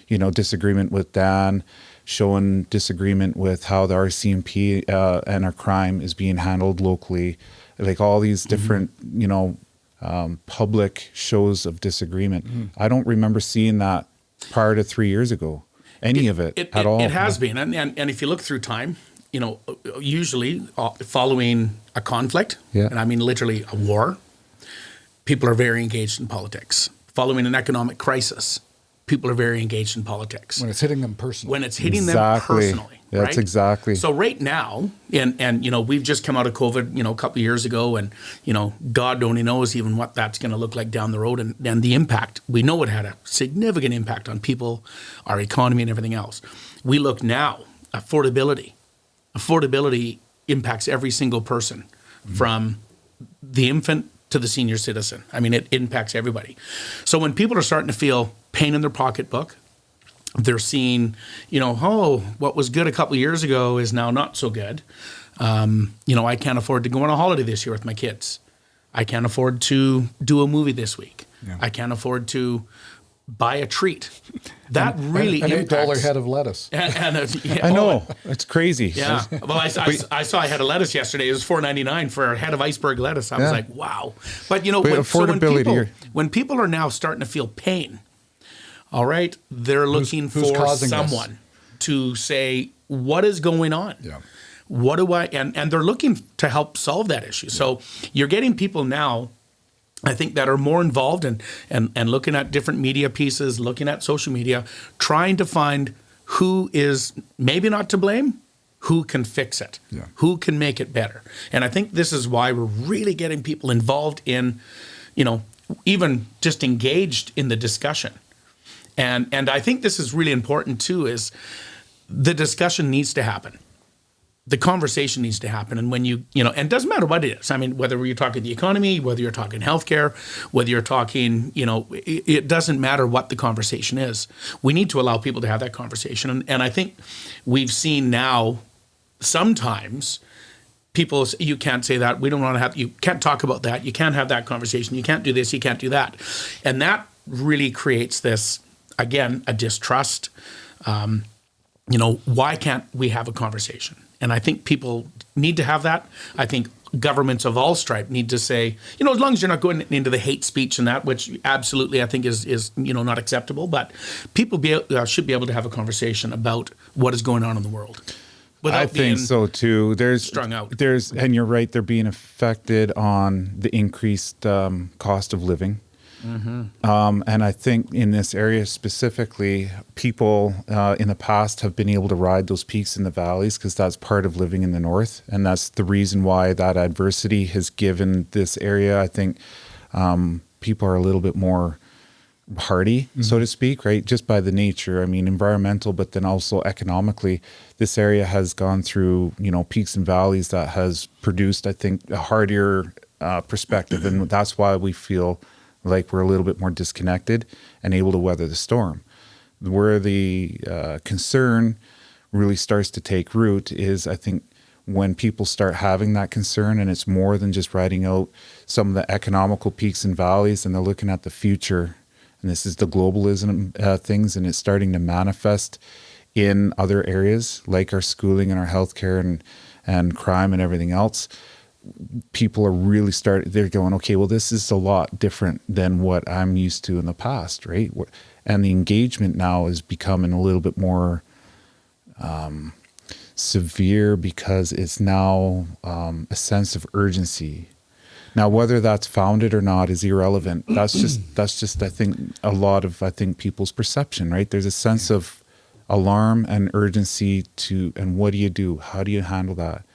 disagreement with Dan, showing disagreement with how the RCMP and our crime is being handled locally. Like all these different, public shows of disagreement. I don't remember seeing that prior to 3 years ago, any of it at all. It has been. And if you look through time, usually following a conflict, and I mean literally a war, people are very engaged in politics. Following an economic crisis, people are very engaged in politics. When it's hitting them personally. When it's hitting them personally. That's right? Exactly. So right now, and we've just come out of COVID, a couple of years ago, and God only knows even what that's going to look like down the road, and the impact. We know it had a significant impact on people, our economy, and everything else. We look now, affordability. Affordability impacts every single person, from the infant to the senior citizen. I mean, it impacts everybody. So when people are starting to feel pain in their pocketbook, they're seeing, what was good a couple of years ago is now not so good. I can't afford to go on a holiday this year with my kids. I can't afford to do a movie this week. Yeah. I can't afford to buy a treat. That really impacts. An $8 head of lettuce. I know. It's crazy. Yeah. Well, I saw I had a lettuce yesterday. It was $4.99 for a head of iceberg lettuce. I was like, wow. But, affordability. When people are now starting to feel pain, all right, they're looking for someone to say, what is going on? Yeah. What do I, and they're looking to help solve that issue. So you're getting people now, I think, that are more involved and looking at different media pieces, looking at social media, trying to find who is maybe not to blame, who can fix it, who can make it better. And I think this is why we're really getting people involved in, even just engaged in the discussion. And I think this is really important too, is the discussion needs to happen. The conversation needs to happen. And when and it doesn't matter what it is. I mean, whether you're talking the economy, whether you're talking healthcare, whether you're talking, it doesn't matter what the conversation is. We need to allow people to have that conversation. And I think we've seen now sometimes people say, you can't say that. We don't want to have, you can't talk about that. You can't have that conversation. You can't do this. You can't do that. And that really creates this, again, a distrust. Why can't we have a conversation? And I think people need to have that. I think governments of all stripe need to say, as long as you're not going into the hate speech and that, which absolutely I think is not acceptable, but people should be able to have a conversation about what is going on in the world. I think so too. There's strung out. And you're right, they're being affected on the increased cost of living. Mm-hmm. And I think in this area specifically, people in the past have been able to ride those peaks in the valleys because that's part of living in the north. And that's the reason why that adversity has given this area, I think, people are a little bit more hardy, so to speak, right? Just by the nature, I mean, environmental, but then also economically, this area has gone through, peaks and valleys that has produced, I think, a hardier perspective. And that's why we feel like we're a little bit more disconnected and able to weather the storm. Where the concern really starts to take root is, I think, when people start having that concern and it's more than just riding out some of the economical peaks and valleys, and they're looking at the future. And this is the globalism things, and it's starting to manifest in other areas like our schooling and our healthcare and crime and everything else. People are really they're going, okay, well, this is a lot different than what I'm used to in the past, right? And the engagement now is becoming a little bit more severe because it's now a sense of urgency. Now, whether that's founded or not is irrelevant. That's just I think a lot of people's perception, right? There's a sense of alarm and urgency and what do you do? How do you handle that?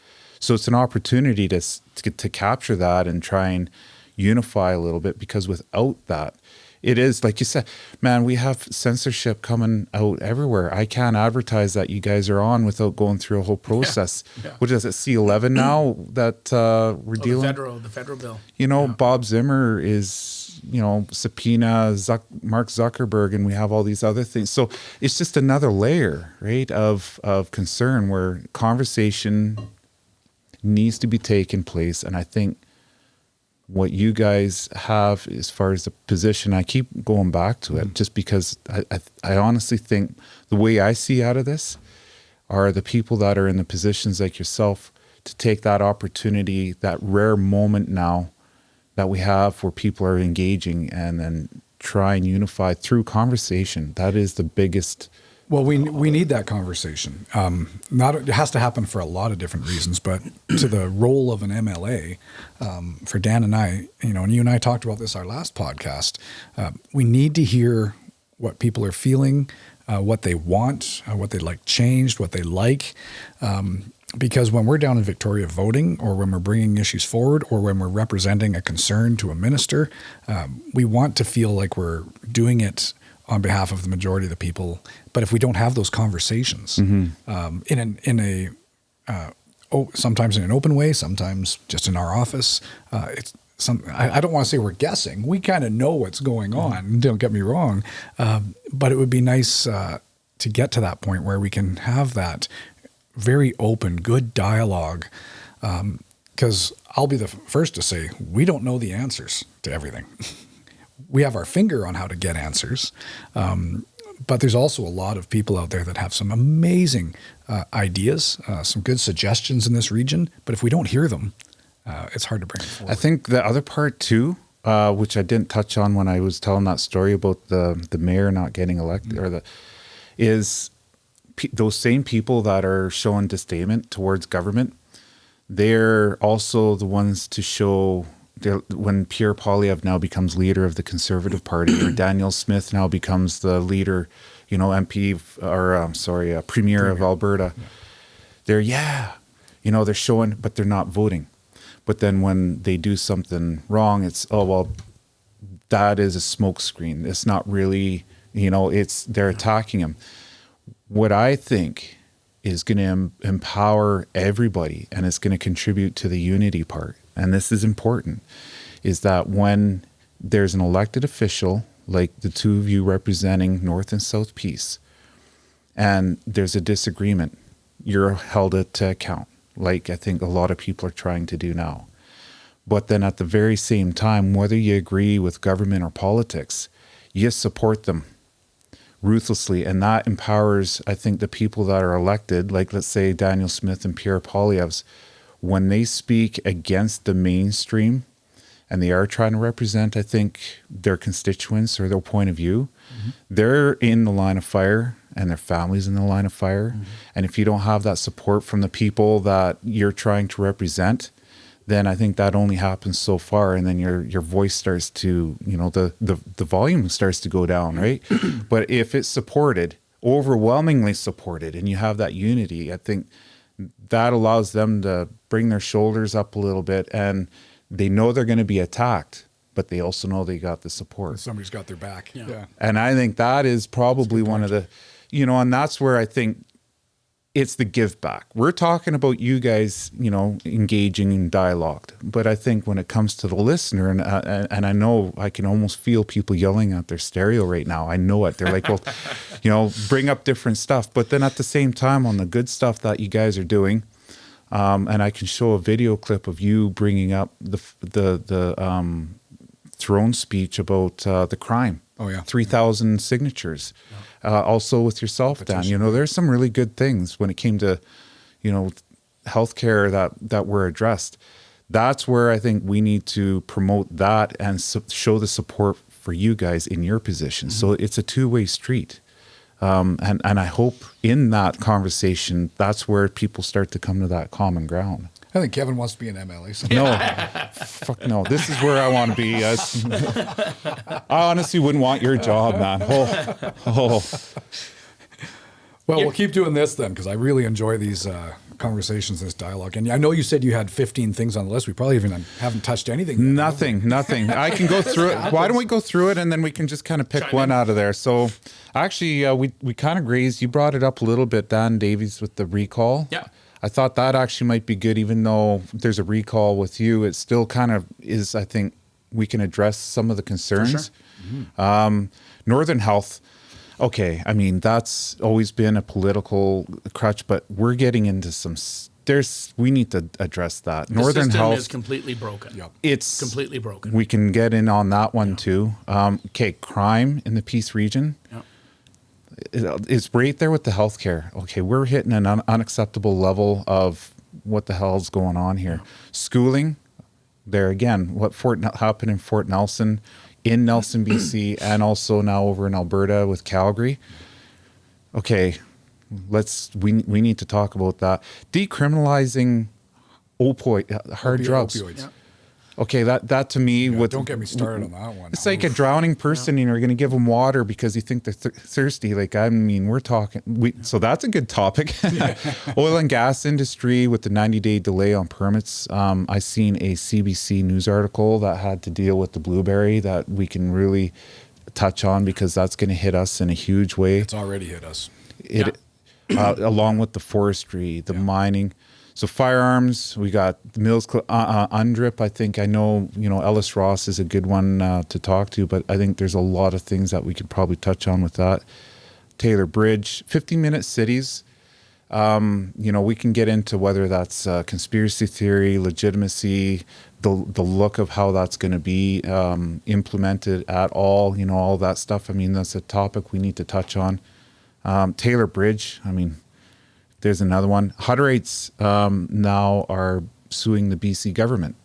So it's an opportunity to capture that and try and unify a little bit, because without that, it is, like you said, man, we have censorship coming out everywhere. I can't advertise that you guys are on without going through a whole process. Yeah. What is it, C11 now that we're dealing? The federal bill. Bob Zimmer is, subpoena Mark Zuckerberg, and we have all these other things. So it's just another layer, right, of concern where conversation needs to be taken place. And I think what you guys have as far as the position, I keep going back to it just because I honestly think the way I see out of this are the people that are in the positions like yourself to take that opportunity, that rare moment now that we have where people are engaging and then try and unify through conversation. That is the biggest. Well, we need that conversation. It has to happen for a lot of different reasons, but to the role of an MLA, for Dan and I, and you and I talked about this our last podcast, we need to hear what people are feeling, what they want, what they'd like changed, what they like. Because when we're down in Victoria voting, or when we're bringing issues forward, or when we're representing a concern to a minister, we want to feel like we're doing it on behalf of the majority of the people. But if we don't have those conversations sometimes in an open way, sometimes just in our office, I don't want to say we're guessing. We kind of know what's going on. Don't get me wrong. But it would be nice to get to that point where we can have that very open, good dialogue. Because I'll be the first to say, we don't know the answers to everything. We have our finger on how to get answers. But there's also a lot of people out there that have some amazing ideas, some good suggestions in this region. But if we don't hear them, it's hard to bring it forward. I think the other part too, which I didn't touch on when I was telling that story about the mayor not getting elected, is those same people that are showing disdainment towards government. They're also the ones to show when Pierre Poilievre now becomes leader of the Conservative Party, or Daniel Smith now becomes the leader, MP or Premier of Alberta. Yeah. They're showing, but they're not voting. But then when they do something wrong, it's, that is a smokescreen. It's not really, they're attacking him. What I think is going to empower everybody, and it's going to contribute to the unity part, and this is important, is that when there's an elected official, like the two of you representing North and South Peace, and there's a disagreement, you're held to account, like I think a lot of people are trying to do now. But then at the very same time, whether you agree with government or politics, you support them ruthlessly, and that empowers, I think, the people that are elected, like let's say Daniel Smith and Pierre Poilievre's, when they speak against the mainstream and they are trying to represent, I think, their constituents or their point of view, they're in the line of fire, and their families in the line of fire. And if you don't have that support from the people that you're trying to represent, then I think that only happens so far, and then your voice starts to, the volume starts to go down, right? But if it's supported, overwhelmingly supported, and you have that unity, I think that allows them to bring their shoulders up a little bit, and they know they're going to be attacked, but they also know they got the support. Somebody's got their back. Yeah. And I think that is probably one of the, and that's where I think it's the give back. We're talking about you guys, engaging in dialogue. But I think when it comes to the listener, and I know I can almost feel people yelling at their stereo right now. I know it. They're like, well, bring up different stuff. But then at the same time, on the good stuff that you guys are doing, and I can show a video clip of you bringing up the throne speech about the crime. Oh, yeah. 3,000 signatures. Also with yourself, Dan, there's some really good things when it came to, healthcare that were addressed. That's where I think we need to promote that and show the support for you guys in your position. So it's a two-way street. And I hope in that conversation, that's where people start to come to that common ground. I think Kevin wants to be an MLA. So. No, fuck no. This is where I want to be. I honestly wouldn't want your job, man. Well, we'll keep doing this then, because I really enjoy these conversations, this dialogue. And I know you said you had 15 things on the list. We probably even haven't touched anything. Nothing. I can go through it. Why don't we go through it, and then we can just kind of pick one out of there. So actually, we kind of grazed. You brought it up a little bit, Dan Davies, with the recall. Yeah. I thought that actually might be good, even though there's a recall with you. It still kind of is, I think, we can address some of the concerns. Sure. Northern Health, okay, I mean, that's always been a political crutch, but we're getting into we need to address that. Northern system Health is completely broken. Yep. It's completely broken. We can get in on that one too. Okay, crime in the Peace Region. Yep. It's right there with the healthcare. Okay, we're hitting an unacceptable level of what the hell's going on here. Schooling, there again, what happened in Fort Nelson, in Nelson, BC, and also now over in Alberta with Calgary. Okay, we need to talk about that. Decriminalizing hard drugs. Opioids. Okay, that to me, Don't get me started on that one. It's like a drowning person, and you're going to give them water because you think they're thirsty. Like, I mean, so that's a good topic. Oil and gas industry with the 90-day delay on permits. I seen a CBC news article that had to deal with the blueberry that we can really touch on because that's going to hit us in a huge way. It's already hit us. Along with the forestry, the mining. So firearms, we got the Mills UNDRIP. I know Ellis Ross is a good one to talk to, but I think there's a lot of things that we could probably touch on with that. Taylor Bridge, 15-minute cities. We can get into whether that's conspiracy theory, legitimacy, the look of how that's going to be implemented at all. All that stuff. I mean, that's a topic we need to touch on. Taylor Bridge. I mean, there's another one. Hutterites now are suing the BC government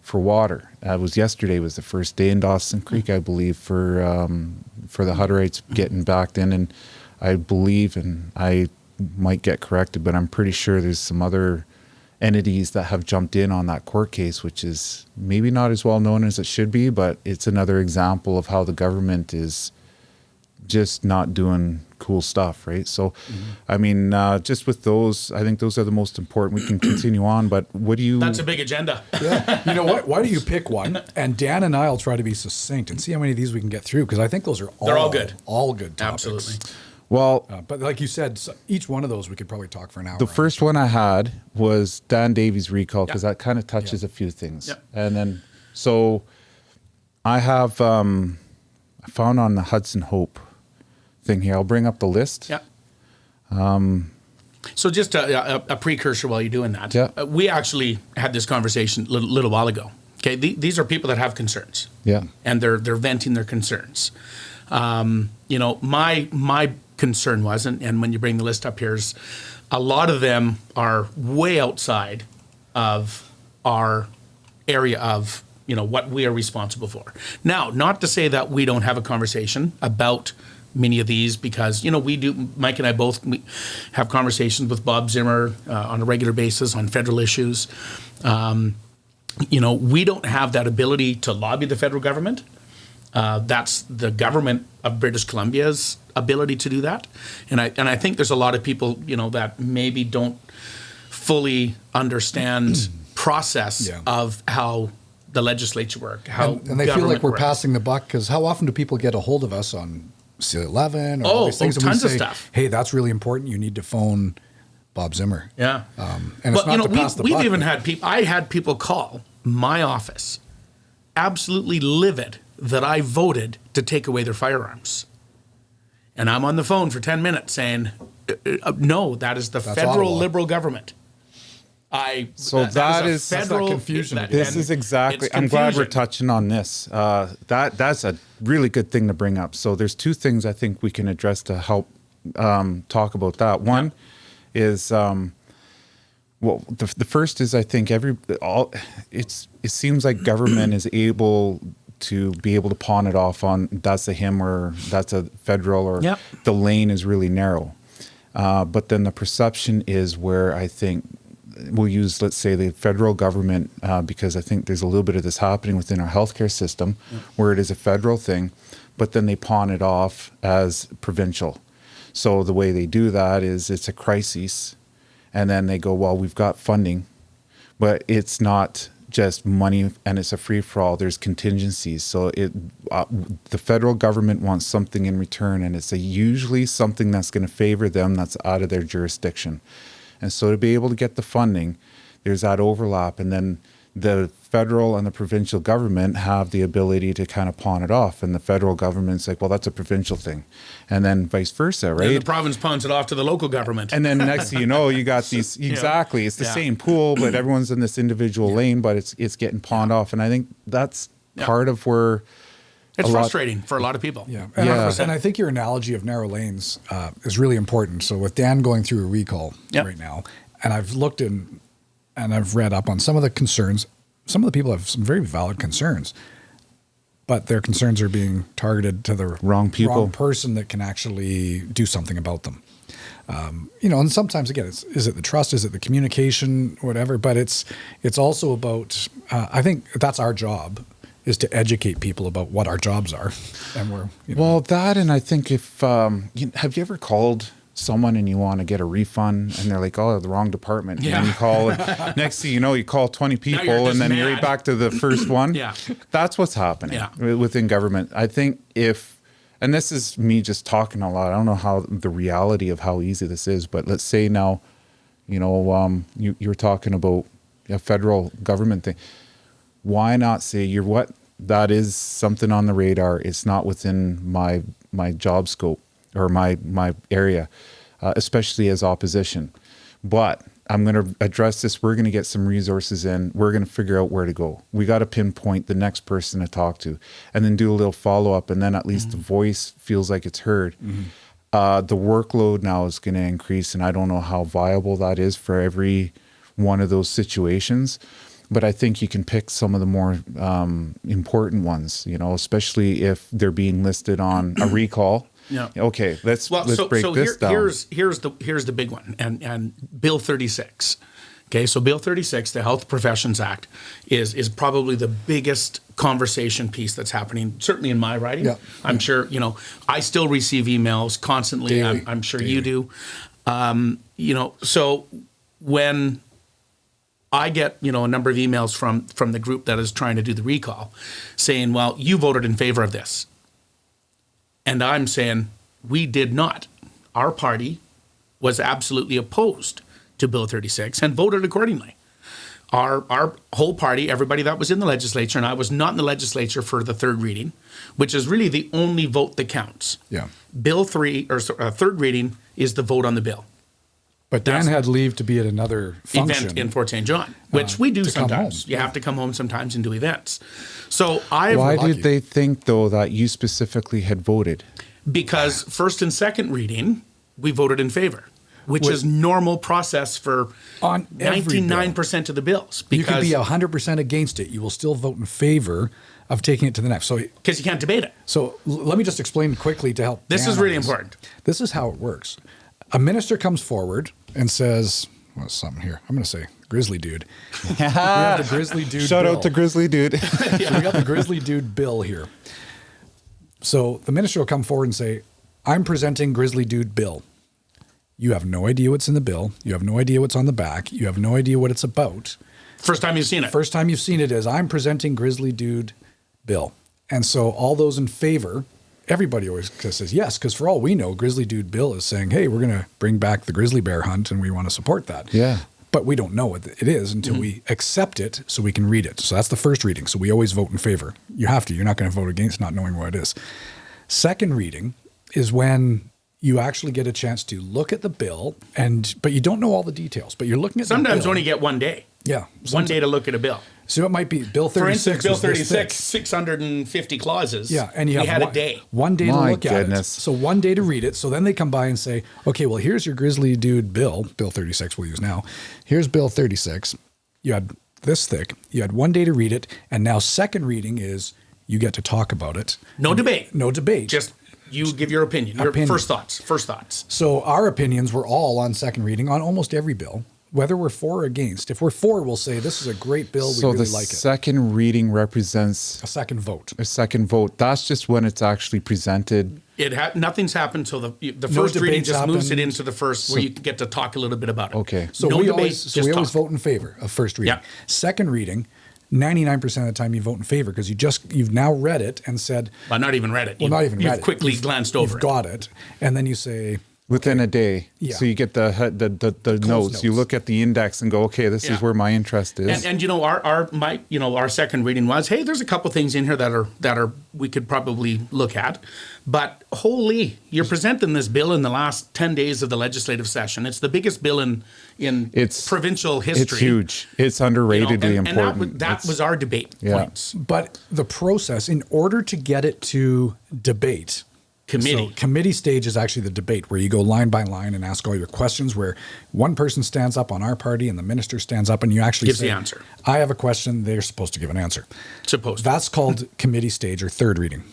for water. Yesterday was the first day in Dawson Creek, I believe, for the Hutterites getting backed in, and I believe, and I might get corrected, but I'm pretty sure there's some other entities that have jumped in on that court case, which is maybe not as well known as it should be, but it's another example of how the government is just not doing cool stuff, right? So, I mean, just with those, I think those are the most important. We can continue on, but what do you... That's a big agenda. Yeah. You know what? Why do you pick one? And Dan and I will try to be succinct and see how many of these we can get through, because I think they're all good. All good topics. Absolutely. Well, but like you said, each one of those we could probably talk for an hour. The first one I had was Dan Davies recall, because that kind of touches a few things. Yep. And then, so I have I found on the Hudson Hope thing here. I'll bring up the list. Yeah. So just a precursor while you're doing that. Yeah. We actually had this conversation a little while ago. Okay, these are people that have concerns. Yeah. And they're venting their concerns. My concern was, and when you bring the list up here, is a lot of them are way outside of our area of what we are responsible for. Now, not to say that we don't have a conversation about many of these, because we do. Mike and I both have conversations with Bob Zimmer on a regular basis on federal issues. We don't have that ability to lobby the federal government. That's the government of British Columbia's ability to do that, and I think there's a lot of people that maybe don't fully understand process of how the legislature work, how and they feel like we're works. passing the buck, because how often do people get a hold of us on C11 or all these things, and tons we say, of stuff. Hey, that's really important. You need to phone Bob Zimmer. Yeah, and it's not to pass the buck. We've even had people. I had people call my office, absolutely livid that I voted to take away their firearms, and I'm on the phone for 10 minutes saying, "No, that's federal Ottawa. Liberal government." That's federal confusion. This is exactly. I'm glad we're touching on this. That's a really good thing to bring up. So there's two things I think we can address to help talk about that. One is the first is, I think it seems like government is able to pawn it off on that's a him or that's a federal, or the lane is really narrow. But then the perception is where I think we'll use, let's say, the federal government, because I think there's a little bit of this happening within our healthcare system where it is a federal thing, but then they pawn it off as provincial. So the way they do that is it's a crisis, and then they go, well, we've got funding, but it's not just money and it's a free-for-all. There's contingencies. So the federal government wants something in return, and it's usually something that's going to favor them that's out of their jurisdiction. And so to be able to get the funding, there's that overlap. And then the federal and the provincial government have the ability to kind of pawn it off. And the federal government's like, well, that's a provincial thing. And then vice versa, right? And the province pawns it off to the local government. And then next thing you know, you got these, exactly, it's the same pool, but everyone's in this individual lane, but it's getting pawned off. And I think that's part of where... It's frustrating for a lot of people. Yeah. And I think your analogy of narrow lanes is really important. So with Dan going through a recall right now, and I've looked in and I've read up on some of the concerns, some of the people have some very valid concerns, but their concerns are being targeted to the Wrong people. wrong person that can actually do something about them. And sometimes again, is it the trust? Is it the communication? Whatever. But it's also about. I think that's our job, is to educate people about what our jobs are, and Well, that, and I think if have you ever called someone and you want to get a refund and they're like, oh, the wrong department. Yeah. And you call, and next thing you know, you call 20 people just and then you're mad. right back to the first one. Yeah. That's what's happening within government. I think and this is me just talking a lot. I don't know how the reality of how easy this is, but let's say now, you're talking about a federal government thing. Why not say, that is something on the radar. It's not within my job scope or my area, especially as opposition. But I'm going to address this. We're going to get some resources in. We're going to figure out where to go. We got to pinpoint the next person to talk to, and then do a little follow-up, and then at least the voice feels like it's heard. The workload now is going to increase, and I don't know how viable that is for every one of those situations. But I think you can pick some of the more important ones, especially if they're being listed on a recall. Yeah. Okay, let's break this down. Here's the big one, and Bill 36. Okay, so Bill 36, the Health Professions Act, is probably the biggest conversation piece that's happening, certainly in my writing. Yeah. I'm sure, I still receive emails constantly. Daily. I'm sure you do. So when I get, a number of emails from the group that is trying to do the recall saying, well, you voted in favor of this. And I'm saying, we did not. Our party was absolutely opposed to Bill 36 and voted accordingly. Our whole party, everybody that was in the legislature, and I was not in the legislature for the third reading, which is really the only vote that counts. Yeah. Bill 3, or third reading, is the vote on the bill. But Dan had leave to be at another function. Event in Fort St. John, which we do sometimes. You have to come home sometimes and do events. So Why did they think, though, that you specifically had voted? Because first and second reading, we voted in favor, which is normal process for on 99% of the bills. You could be 100% against it. You will still vote in favor of taking it to the next. So because you can't debate it. So let me just explain quickly to help. This is really important. This is how it works. A minister comes forward and says, what's something here? I'm going to say Grizzly Dude. We have the Grizzly Dude Shout bill. out to Grizzly Dude. So we got the Grizzly Dude bill here. So the minister will come forward and say, I'm presenting Grizzly Dude bill. You have no idea what's in the bill. You have no idea what's on the back. You have no idea what it's about. First time you've seen it. First time you've seen it is, I'm presenting Grizzly Dude bill. And so all those in favor, everybody always says yes, because for all we know, Grizzly Dude Bill is saying, hey, we're going to bring back the grizzly bear hunt and we want to support that. Yeah. But we don't know what it is until we accept it so we can read it. So that's the first reading. So we always vote in favor. You have to. You're not going to vote against not knowing what it is. Second reading is when you actually get a chance to look at the bill, but you don't know all the details, but you're looking at Sometimes the bill. only get 1 day. Yeah. One day to look at a bill. So it might be Bill 36. For instance, Bill was this 36, thick. 650 clauses. Yeah, and you we have had a day. 1 day to My look at it. goodness. So 1 day to read it. So then they come by and say, okay, well, here's your Grizzly Dude bill. Bill 36 we'll use now. Here's Bill 36. You had this thick. You had 1 day to read it. And now second reading is you get to talk about it. No debate. No debate. Just you give your opinion. Your first thoughts. So our opinions were all on second reading on almost every bill, whether we're for or against. If we're for, we'll say this is a great bill. We really like it. So the second reading represents A second vote. a second vote. That's just when it's actually presented. Nothing's happened till the No first reading debates just moves it happened. into the first where you get to talk a little bit about it. Okay. So no we debate, always, just we always talk. vote in favor of first reading. Yeah. Second reading, 99% of the time you vote in favor because you've now read it and said, But not even read it. well, not even read You've it. quickly glanced over You've got it. And then you say, Within a day. Yeah. So you get the notes. You notes. look at the index and go, okay, this Yeah. is where my interest is. And our second reading was, hey, there's a couple things in here that are we could probably look at, but holy, you're presenting this bill in the last 10 days of the legislative session. It's the biggest bill in provincial history. It's huge. It's underratedly important. And that was our debate Yeah. points. but the process, in order to get it to debate, Committee. So committee stage is actually the debate where you go line by line and ask all your questions, where one person stands up on our party and the minister stands up and you actually Gives say, the answer. I have a question. They're supposed to give an answer. Supposed. That's called committee stage or third reading.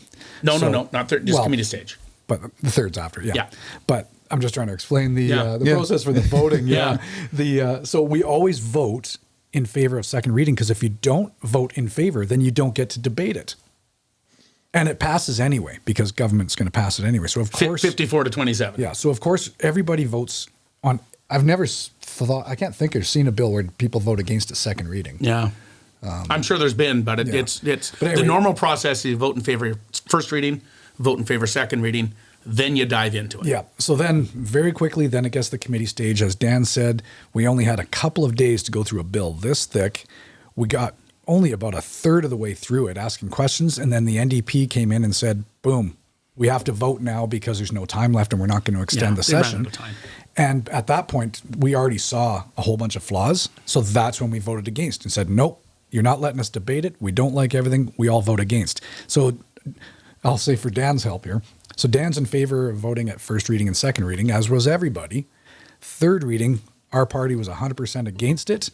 No, So- not third, just committee stage. But the third's after, yeah. Yeah. But I'm just trying to explain the Yeah. process for the voting. Yeah. So we always vote in favor of second reading, because if you don't vote in favor, then you don't get to debate it. And it passes anyway, because government's going to pass it anyway. So of course, 54 to 27. yeah. So of course, everybody votes on. I've never thought. I can't think or seen a bill where people vote against a second reading. Yeah. I'm sure there's been, but it's But the anyway- normal process is you vote in favor of first reading, vote in favor second reading, then you dive into it. Yeah. So then, very quickly, then it gets the committee stage. As Dan said, we only had a couple of days to go through a bill this thick. We got only about a third of the way through it, asking questions, and then the NDP came in and said, "Boom, we have to vote now because there's no time left, and we're not going to extend the they ran session." out of time. And at that point, we already saw a whole bunch of flaws. So that's when we voted against and said, "Nope, you're not letting us debate it. We don't like everything. We all vote against." So I'll say for Dan's help here. So Dan's in favor of voting at first reading and second reading, as was everybody. Third reading, our party was 100% against it.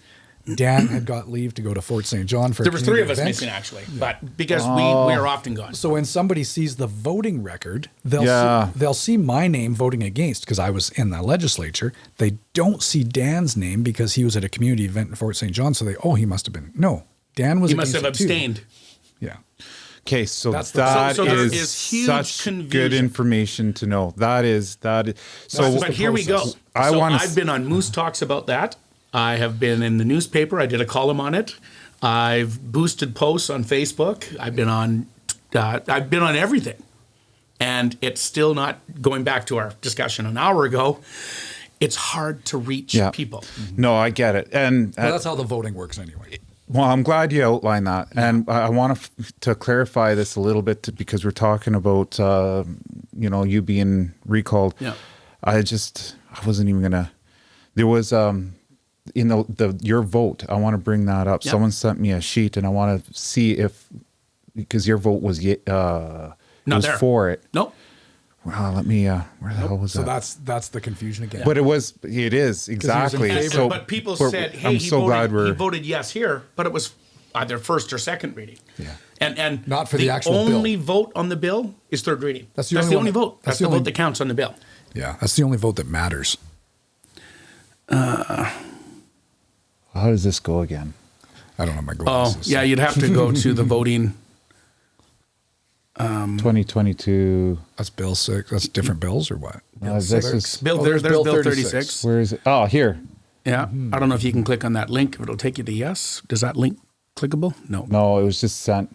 Dan had got leave to go to Fort St. John for There a was 3 of community us event. missing actually, but because we are often gone. So when somebody sees the voting record, they'll Yeah. they'll see my name voting against because I was in the legislature. They don't see Dan's name because he was at a community event in Fort St. John. So he must have been. No, Dan was. You must have against it too. abstained. Yeah. Okay, so That's the- that So there is is huge such confusion. good information to know. That is. So But here we go. process. I've been on Moose Talks about that. I have been in the newspaper. I did a column on it. I've boosted posts on Facebook. I've been on everything, and it's still not going back to our discussion an hour ago. It's hard to reach people. No, I get it, and Well, that's how the voting works anyway. well, I'm glad you outlined that, and I want to clarify this a little bit because we're talking about you being recalled. Yeah. I wasn't even gonna. There was in the your vote. I want to bring that up. Yep. Someone sent me a sheet, and I want to see if because your vote was was there. for it. Nope. Wow, let me. Where the hell was So that? that's the confusion again. But it is exactly. favor. So, But people we're- said, "Hey, I'm he so glad voted, he we're. voted yes here," but it was either first or second reading. Yeah. And Not for the actual bill. only vote on the bill is third reading. That's the only one that- vote. that's That's the the only- vote that counts on the bill. Yeah, that's the only vote that matters. How does this go again? I don't know my Oh, glasses. yeah, you'd have to go to the voting. 2022. That's Bill 6. That's different bills or what? This is Bill, Oh, there's there's Bill Bill 36. where is it? Oh, here. Yeah. I don't know if you can click on that link. If it'll take you to yes. Does that link clickable? No. No, it was just sent.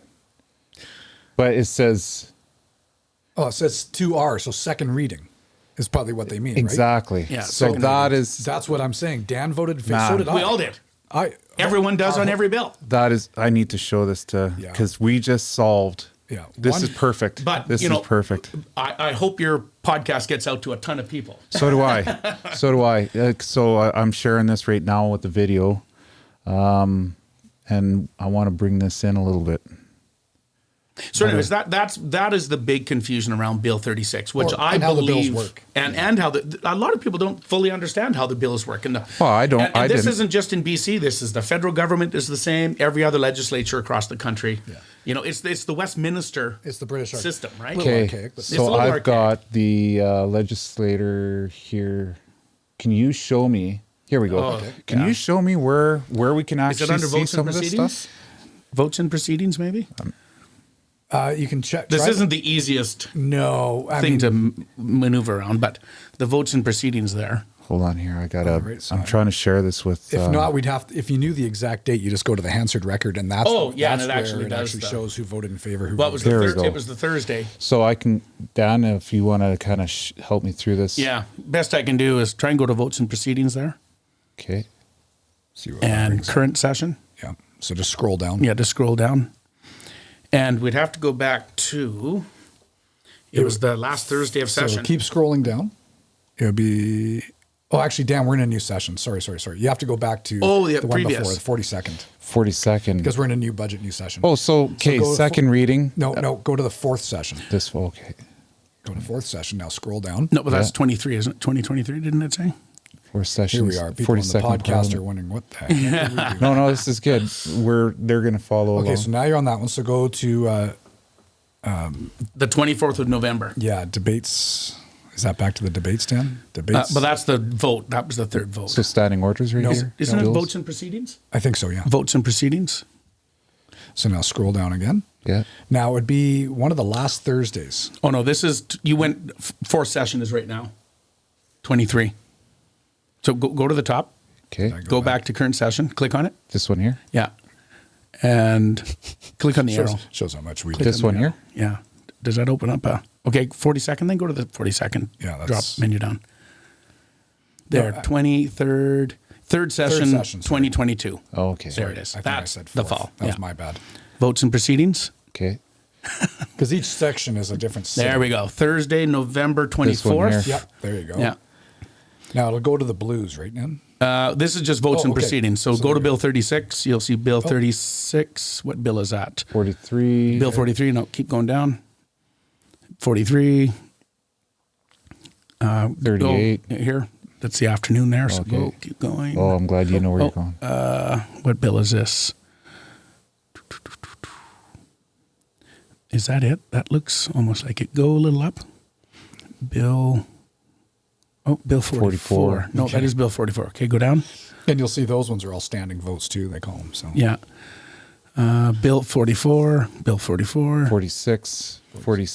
But it says Oh, it says 2R, so second reading is probably what they mean, right? exactly. Yeah, So second that reading. is That's what I'm saying. Dan voted for Nah. So did I. We all did. Everyone does on every bill. that is. I need to show this to Yeah. because we just solved. Yeah. This One- is perfect. But this you know, is perfect. I hope your podcast gets out to a ton of people. So do I. So do I. I'm sharing this right now with the video, and I want to bring this in a little bit. So, anyways, that is the big confusion around Bill 36, which Or- I and how the believe, bills work. and how a lot of people don't fully understand how the bills work. And Well, I don't- And I this didn't. isn't just in BC. This is the federal government is the same. Every other legislature across the country. Yeah. You know, it's the Westminster. It's the British system, right? Little Okay. archaic, but- It's a So little I've archaic. got the legislator here. Can you show me? Here we go. Oh, okay. Can you show me where we can Is it actually under see votes and some of this proceedings? stuff? Votes and proceedings, maybe. You can check. This try- isn't the easiest No, I thing mean, to maneuver around, but the votes and proceedings there. Hold on here. I gotta. right I'm side. trying to share this with. if not, we'd have. If you knew the exact date, you just go to the Hansard record, and that's Oh, yeah, and that's it where actually it does actually the- shows who voted in favor. Who Well, it was voted. There we go. it was the Thursday. So I can, Dan, if you want to kind of help me through this. Yeah, best I can do is try and go to votes and proceedings there Okay. See what that and brings up. current session. Yeah. So just scroll down. Yeah, just scroll down, and we'd have to go back to. It was the last Thursday of So session. keep scrolling down. It would be. Oh, actually, Dan, we're in a new session. Sorry. You have to go back to Oh, yeah, the one previous. before, the 42nd, 42nd. because we're in a new budget, new session. Oh, so okay. go to Second reading. No, go to the fourth session. This okay. Go to fourth session. Now scroll down. No, but that's 23, isn't it? 2023, didn't it say? Fourth session. Here we are. People on the podcast are wondering what the heck did we do? No, this is good. They're going to follow Okay, along. so now you're on that one. So go to The 24th of November. debates. Is that back to the debates, Dan? Debates. But that's the vote. That was the third vote. So standing orders right here? Isn't it Bills? votes and proceedings? I think so. Yeah. Votes and proceedings. So now scroll down again. Yeah. Now it would be one of the last Thursdays. Oh, no, this is, you went, fourth session is right now. 23. So go to the top. Okay. Go back to current session. Click on it. This one here? Yeah. And click on the arrow. Shows how much we This one here? Yeah. Does that open up? Okay, 42nd, then go to the 42nd. Yeah, Drop that's- menu down. There, 23rd, third session, session, sorry. 2022. Oh, okay. There it is. I think I That's said the fourth. fall. That was Yeah. my bad. Votes and proceedings. Okay. Because each section is a different city. There we go. Thursday, November This one 24th. here. Yep, there you go. Yeah. Now it'll go to the blues, right, Nan? This is just votes Oh, and okay. proceedings. So So go to there- Bill 36. You'll see Bill 36. What bill is that? 43. Bill 43. No, keep going down. 43. 38. Go here. That's the afternoon there. So Okay. go. Keep going. Oh, I'm glad you know where you're going. What bill is this? Is that it? That looks almost like it. Go a little up. Bill 44. 44. No, that is Bill 44. Okay, go down. And you'll see those ones are all standing votes too, they call them. So Yeah. Bill 44. Bill 44. 46. 40.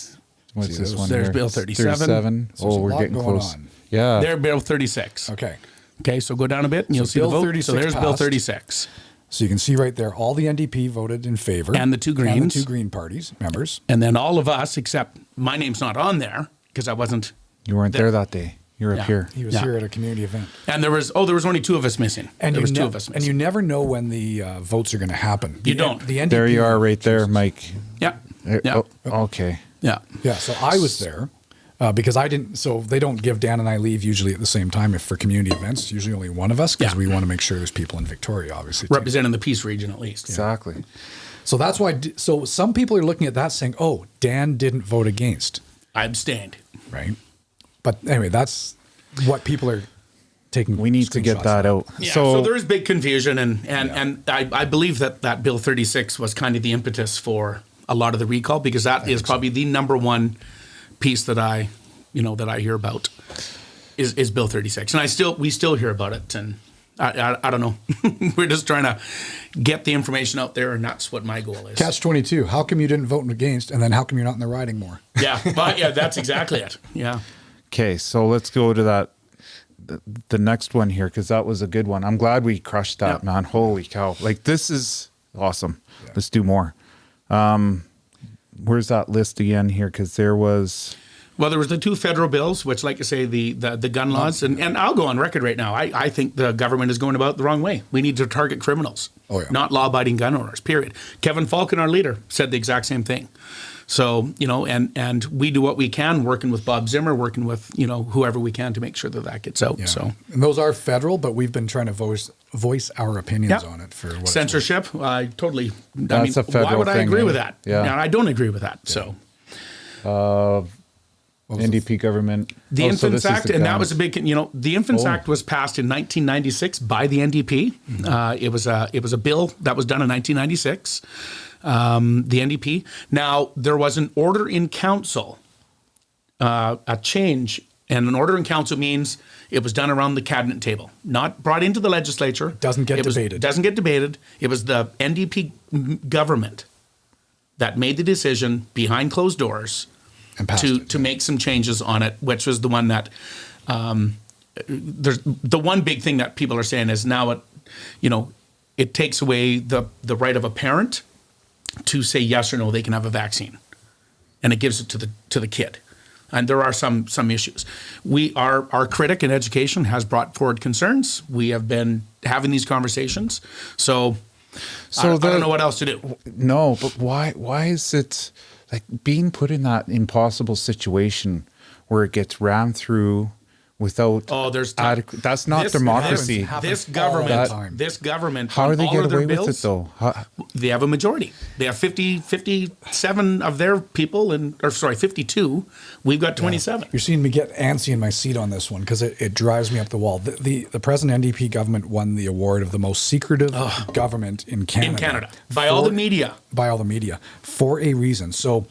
What's See, this those- one there's here? Bill 37. 37. So there's Oh, a we're lot getting going close. on. Yeah. There, Bill 36. Okay. Okay, so go down a bit and you'll see Bill the vote. 36 So there's Bill passed. 36. So you can see right there, all the NDP voted in favor. And the two And the Greens. two Green parties, members. And then all of us, except my name's not on there because I wasn't. You weren't there that day. You were Yeah. up here. He was Yeah. here at a community event. And there was only two of us missing. And there you was two ne- of us And missing. you never know when the votes are going to happen. You don't. The NDP, There you are right there, Mike. Yeah. Eh, Yeah. oh, okay. Yeah. Yeah, so I was there because I didn't. So they don't give Dan and I leave usually at the same time if for community events. Usually only one of us because Yeah. we want to make sure there's people in Victoria, obviously. too. Representing the Peace Region at least. Exactly. So that's why. So some people are looking at that saying, "Oh, Dan didn't vote against," I abstained. right? But anyway, that's what people are taking. We need to get screenshots that of. out. Yeah, So, so there is big confusion, and I believe that Bill 36 was kind of the impetus for a lot of the recall because that is probably the number one piece that I hear about is Bill 36, and we still hear about it, and I don't know. We're just trying to get the information out there, and that's what my goal is. Catch-22. How come you didn't vote against, and then how come you're not in the riding more? Yeah, but yeah, that's exactly it. Yeah. okay, so let's go to that. The next one here, because that was a good one. I'm glad we crushed that, Yeah. man. Holy cow. Like, this is awesome. Let's do more. Where's that list again here? Because there was... Well, there was the two federal bills, which, like I say, the gun laws, and I'll go on record right now. I think the government is going about it the wrong way. We need to target criminals, not law-abiding gun owners, period. Kevin Falcon, our leader, said the exact same thing. So, and we do what we can, working with Bob Zimmer, working with, whoever we can to make sure that gets out. Yeah. So And those are federal, but we've been trying to voice our opinions on it for what it's worth. censorship, I totally, That's a federal why would I thing, agree eh? with that? Yeah. And I don't agree with that. So NDP government. the Oh, so Infants this is Act, the and that guns. was a big, the Infants Act was passed in 1996 by the NDP. It was a bill that was done in 1996. The NDP. Now there was an order in council, a change, and an order in council means it was done around the cabinet table, not brought into the legislature. Doesn't get It was- debated. Doesn't get debated. It was the NDP government that made the decision behind closed doors And passed to it. to make some changes on it, which was the one that there's the one big thing that people are saying is now it takes away the right of a parent to say yes or no they can have a vaccine, and it gives it to the kid. And there are some issues. Our critic in education has brought forward concerns. We have been having these conversations. So I don't know what else to do. No, but why is it like being put in that impossible situation where it gets rammed through without there's time. adequate. That's not democracy. This government. How are they all get of their away bills, with it though? They have a majority. They have 57 of their people, 52. We've got 27. You're seeing me get antsy in my seat on this one because it drives me up the wall. The present NDP government won the award of the most secretive government in Canada. In Canada. By all the media. By all the media. For a reason. So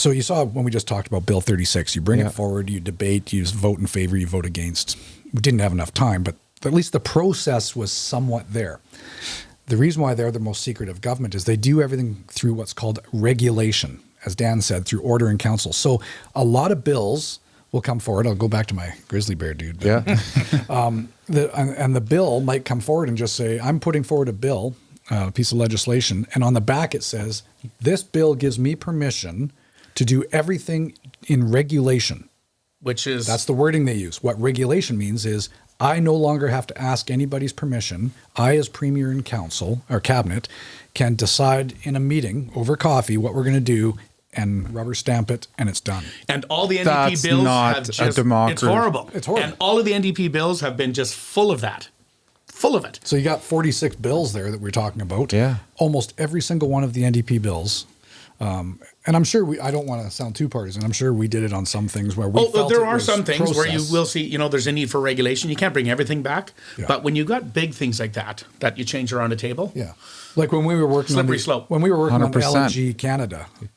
you saw when we just talked about Bill 36, you bring it forward, you debate, you vote in favor, you vote against. We didn't have enough time, but at least the process was somewhat there. The reason why they're the most secretive government is they do everything through what's called regulation, as Dan said, through order in council. So a lot of bills will come forward. I'll go back to my grizzly bear dude. Yeah. And the bill might come forward and just say, I'm putting forward a bill, a piece of legislation, and on the back it says, this bill gives me permission to do everything in regulation. That's the wording they use. What regulation means is I no longer have to ask anybody's permission. I, as Premier and Council or Cabinet, can decide in a meeting over coffee what we're going to do and rubber stamp it, and it's done. And all the NDP bills have just, it's horrible. It's horrible. And all of the NDP bills have been just full of that. Full of it. So you got 46 bills there that we're talking about. Yeah. Almost every single one of the NDP bills. And I'm sure I don't want to sound too partisan. I'm sure we did it on some things where we felt there it are was some things where you process. will see, there's a need for regulation. You can't bring everything back. Yeah. But when you got big things like that you change around the table. Yeah. Like when we were working slippery slope. When we were working 100%. on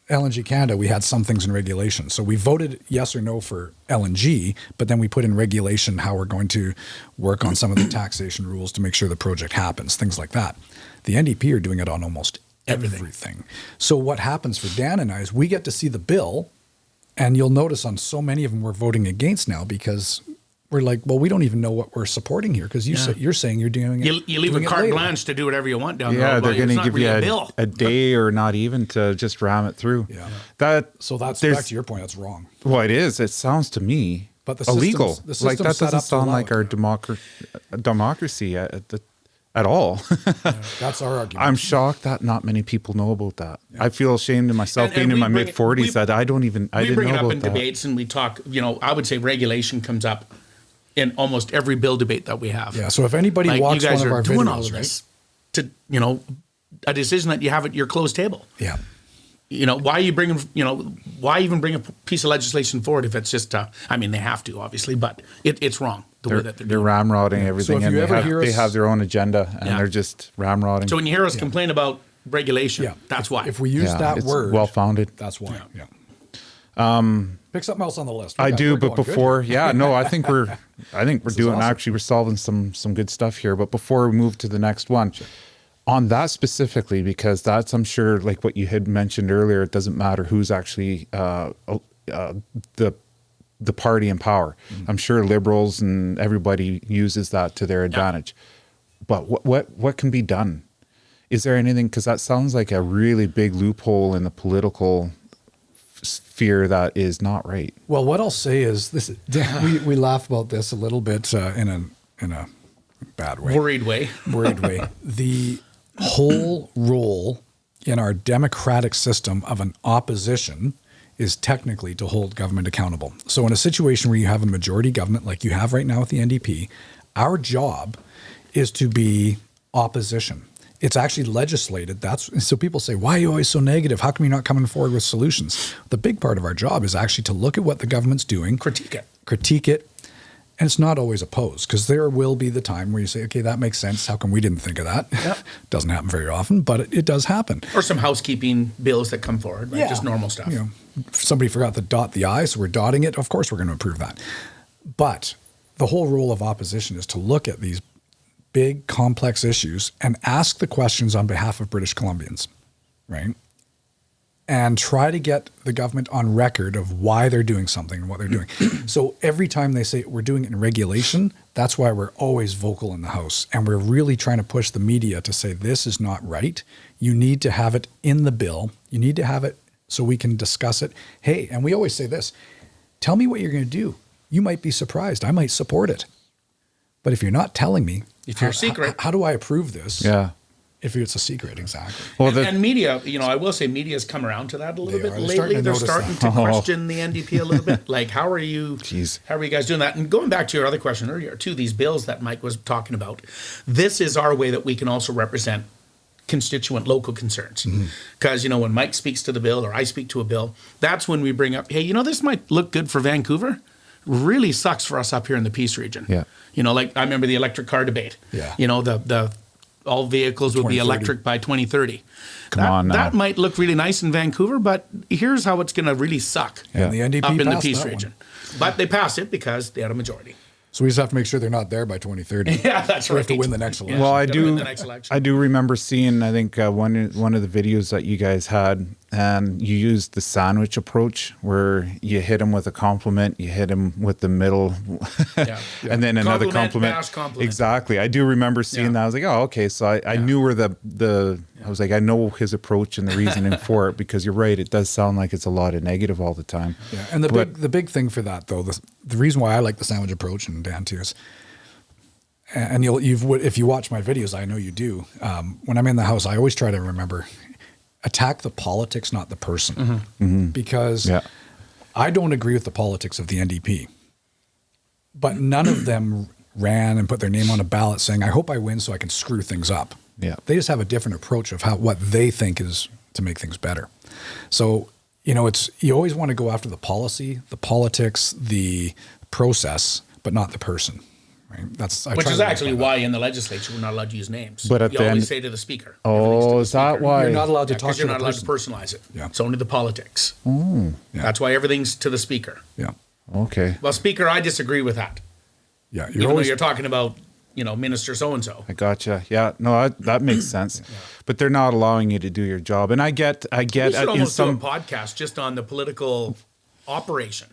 LNG Canada, we had some things in regulation. So we voted yes or no for LNG, but then we put in regulation how we're going to work on some of the taxation rules to make sure the project happens, things like that. The NDP are doing it on almost everything. So what happens for Dan and I is we get to see the bill, and you'll notice on so many of them we're voting against now because we're like, well, we don't even know what we're supporting here because you're saying you're doing it. You leave a carte blanche to do whatever you want down the road. Yeah, they're going to give really you a day or not even to just ram it through. Yeah. So that's back to your point. That's wrong. Well, it is. It sounds to me illegal. Like that doesn't sound like our democracy at all. That's our argument. I'm shocked that not many people know about that. Yeah. I feel ashamed of myself being in my mid 40s that I didn't know about that. We bring it up in debates and we talk, I would say regulation comes up in almost every bill debate that we have. Yeah, so if anybody watched one of our videos, doing all this to, a decision that you have at your closed table. Yeah. Why even bring a piece of legislation forward if it's just, they have to, obviously, but it's wrong the way that they're ramrodding everything, so if and they have their own agenda, and they're just ramrodding. So when you hear us complain about regulation, that's why. If we use that word, well-founded. That's why. Yeah. Pick something else on the list. I do, but before, I think we're doing awesome. Actually, we're solving some good stuff here. But before we move to the next one, on that specifically, because that's, I'm sure, like what you had mentioned earlier, it doesn't matter who's actually the party in power. Mm-hmm. I'm sure Liberals and everybody uses that to their advantage. But what can be done? Is there anything? Because that sounds like a really big loophole in the political sphere that is not right. Well, what I'll say is this: we laugh about this a little bit in a bad way, worried way. The whole role in our democratic system of an opposition is technically to hold government accountable. So in a situation where you have a majority government like you have right now with the NDP, our job is to be opposition. It's actually legislated. So people say, why are you always so negative? How come you're not coming forward with solutions? The big part of our job is actually to look at what the government's doing, critique it, and it's not always opposed, because there will be the time where you say, okay, that makes sense. How come we didn't think of that? Yep. Doesn't happen very often, but it does happen. Or some housekeeping bills that come forward, right? Just normal stuff. Somebody forgot to dot the I, so we're dotting it. Of course we're going to approve that. But the whole role of opposition is to look at these big, complex issues and ask the questions on behalf of British Columbians, right? And try to get the government on record of why they're doing something and what they're doing. So every time they say we're doing it in regulation, that's why we're always vocal in the House. And we're really trying to push the media to say, this is not right. You need to have it in the bill. You need to have it so we can discuss it. Hey, and we always say this, tell me what you're going to do. You might be surprised. I might support it. But if you're not telling me, if you're secret, how do I approve this? Yeah. if it's a secret, exactly. Well, and media, I will say media's come around to that a little They bit are. They're lately. They're starting starting to to question the NDP a little bit. Like, how are you guys doing that? And going back to your other question earlier, too, these bills that Mike was talking about, this is our way that we can also represent constituent local concerns. Because, when Mike speaks to the bill or I speak to a bill, that's when we bring up, hey, this might look good for Vancouver. Really sucks for us up here in the Peace Region. Yeah. Like I remember the electric car debate. Yeah. The all vehicles will be 2030. electric by 2030. Come on now. That might look really nice in Vancouver, but here's how it's going to really suck And the NDP up in the passed Peace that one. Region. But they passed it because they had a majority. So we just have to make sure they're not there by 2030. Yeah, that's We right. have to win the next election. Well, I Gotta win do. the next election. I do remember seeing. I think one of the videos that you guys had, and you used the sandwich approach, where you hit him with a compliment, you hit him with the middle, and then another compliment. Bash, compliment. Exactly. I do remember seeing that. I was like, oh, okay. So I knew where the. I was like, I know his approach and the reasoning for it, because you're right. It does sound like it's a lot of negative all the time. Yeah, and the big thing for that, though, the reason why I like the sandwich approach, and Dan too, is, and if you watch my videos, I know you do. When I'm in the House, I always try to remember, attack the politics, not the person, because I don't agree with the politics of the NDP, but none of them ran and put their name on a ballot saying, "I hope I win so I can screw things up." Yeah, they just have a different approach of what they think is to make things better. So you always want to go after the policy, the politics, the process, but not the person. Right? Which is actually why in the legislature we're not allowed to use names. But at you the always end, say to the speaker. Oh, is that why? You're not allowed to talk to the person. You're not allowed to personalize it. Yeah. It's only the politics. Yeah. That's why everything's to the speaker. Yeah. Okay. Well, Speaker, I disagree with that. Yeah. Even though you're talking about, Minister so-and-so. I gotcha. Yeah. No, that makes sense. But they're not allowing you to do your job. And I get We should almost do a podcast just on the political operation.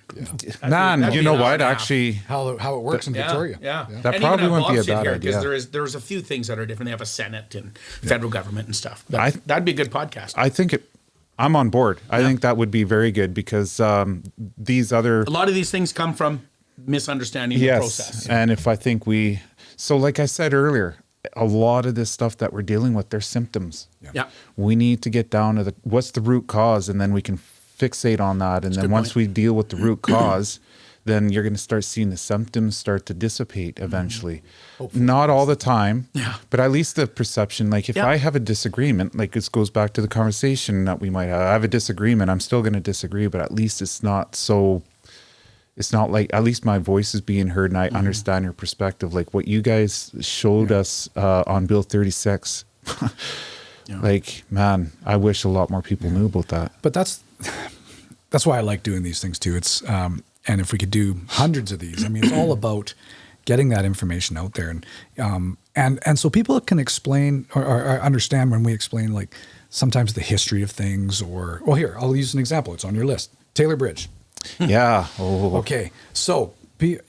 Man, you know what? Actually, how it works in Victoria. Yeah. That and probably even wouldn't be a Bob sit bad here, idea. Because there's a few things that are different. They have a Senate and federal government and stuff. But that'd be a good podcast. I think I'm on board. I think that would be very good, because these other. A lot of these things come from misunderstanding the process. And if I think so like I said earlier, a lot of this stuff that we're dealing with, they're symptoms. Yeah. We need to get down to what's the root cause, and then we can fixate on that. And then once we deal with the root cause, then you're going to start seeing the symptoms start to dissipate eventually. Not all the time, but at least the perception. Like if I have a disagreement, like this goes back to the conversation that we might have. I have a disagreement. I'm still going to disagree, but at least it's not like, at least my voice is being heard, and I understand your perspective. Like what you guys showed us on Bill 36. Like, man, I wish a lot more people knew about that. But that's why I like doing these things too. It's and if we could do hundreds of these, I mean, it's all about getting that information out there, and so people can explain or understand when we explain, like sometimes the history of things. Or here, I'll use an example. It's on your list, Taylor Bridge. Yeah. Oh. Okay. So we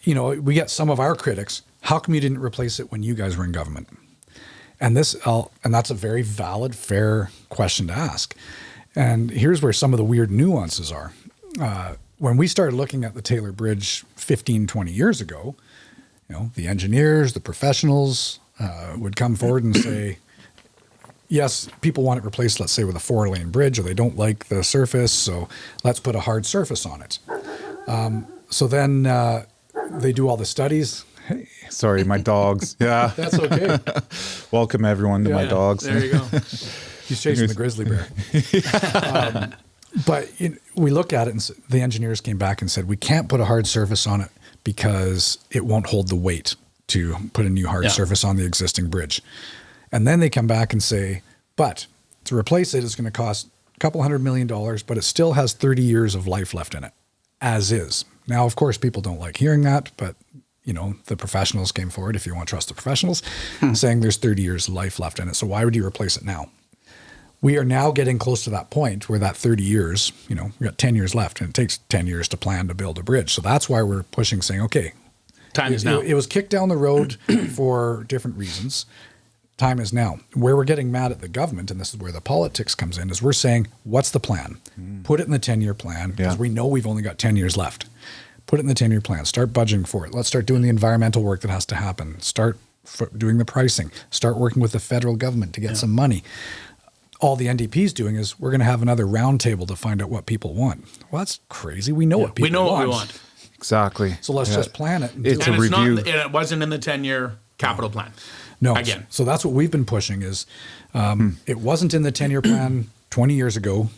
get some of our critics. How come you didn't replace it when you guys were in government? And that's a very valid, fair question to ask. And here's where some of the weird nuances are. When we started looking at the Taylor Bridge 15, 20 years ago, the engineers, the professionals would come forward and say, yes, people want it replaced, let's say, with a 4-lane bridge, or they don't like the surface, so let's put a hard surface on it. So then they do all the studies. Hey. Sorry, my dogs. Yeah. That's okay. Welcome everyone to my dogs. There you go. He's chasing the grizzly bear. But we look at it, and the engineers came back and said, we can't put a hard surface on it because it won't hold the weight to put a new hard surface on the existing bridge. And then they come back and say, but to replace it is going to cost a couple $100 million, but it still has 30 years of life left in it, as is. Now, of course, people don't like hearing that, but the professionals came forward, if you want to trust the professionals, saying there's 30 years of life left in it. So why would you replace it now? We are now getting close to that point where that 30 years, we got 10 years left, and it takes 10 years to plan to build a bridge. So that's why we're pushing, saying, okay, time is now. It was kicked down the road for different reasons. Time is now. Where we're getting mad at the government, and this is where the politics comes in, is we're saying, what's the plan? Put it in the 10-year plan, because we know we've only got 10 years left. Put it in the 10-year plan. Start budgeting for it. Let's start doing the environmental work that has to happen. Start doing the pricing, start working with the federal government to get some money. All the NDP's doing is we're going to have another roundtable to find out what people want. Well, that's crazy. We know what people want. What we want. Exactly. So let's just plan it. And It's do a it. review. And it wasn't in the 10-year capital plan. No. Again. So that's what we've been pushing is it wasn't in the 10-year plan 20 years ago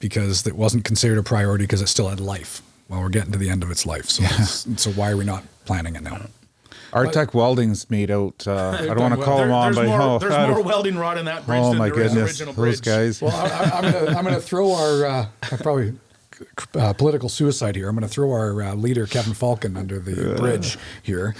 because it wasn't considered a priority because it still had life. Well, we're getting to the end of its life. So, so why are we not planning it now? Artec Welding's made out. I don't want to call them on, but there's more welding rod in that bridge oh than my there is goodness, original those bridge. guys. Well, I'm going to throw our probably political suicide here. I'm going to throw our leader Kevin Falcon under the bridge here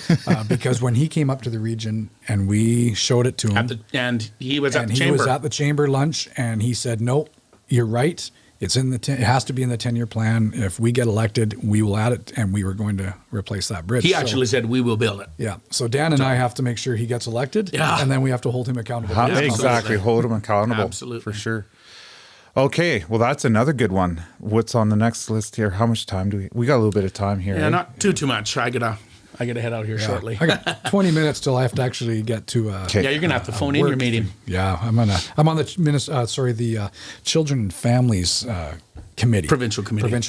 because when he came up to the region and we showed it to him, And he was at the he chamber. was at the chamber lunch and he said, "Nope, you're right. It's in the it has to be in the 10-year plan. If we get elected, we will add it, and we were going to replace that bridge." He actually said, we will build it. Yeah. So Dan and I have to make sure he gets elected, Yeah. and then we have to hold him accountable. for his Exactly. Absolutely. Hold them accountable. Absolutely. For sure. Okay. Well, that's another good one. What's on the next list here? How much time do we got a little bit of time here. Yeah, eh? not too much. I gotta head out here shortly. I got 20 minutes till I have to actually get to. Okay. Yeah, you're gonna have to phone in your meeting. Yeah, I'm on the Children and Families Committee, Provincial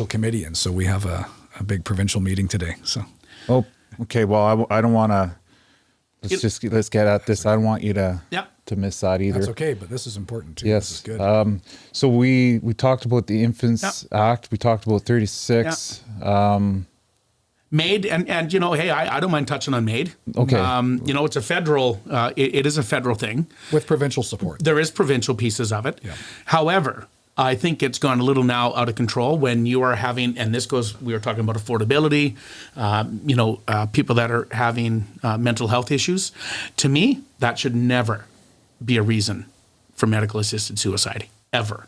committee. and so we have a big provincial meeting today. So Oh, okay. Well, I don't want to. Let's get at this. I don't want you to Yeah. to miss that either. that's okay, but this is important too. Yes. This is good. So we talked about the Infants Act. We talked about 36. MAID, and you know, hey, I don't mind touching on MAID. Okay. You know, it's a federal. It is a federal thing. With provincial support. There is provincial pieces of it. Yeah. However, I think it's gone a little now out of control when you are having, and this goes, we were talking about affordability, people that are having mental health issues. To me, that should never be a reason for medical assisted suicide, ever.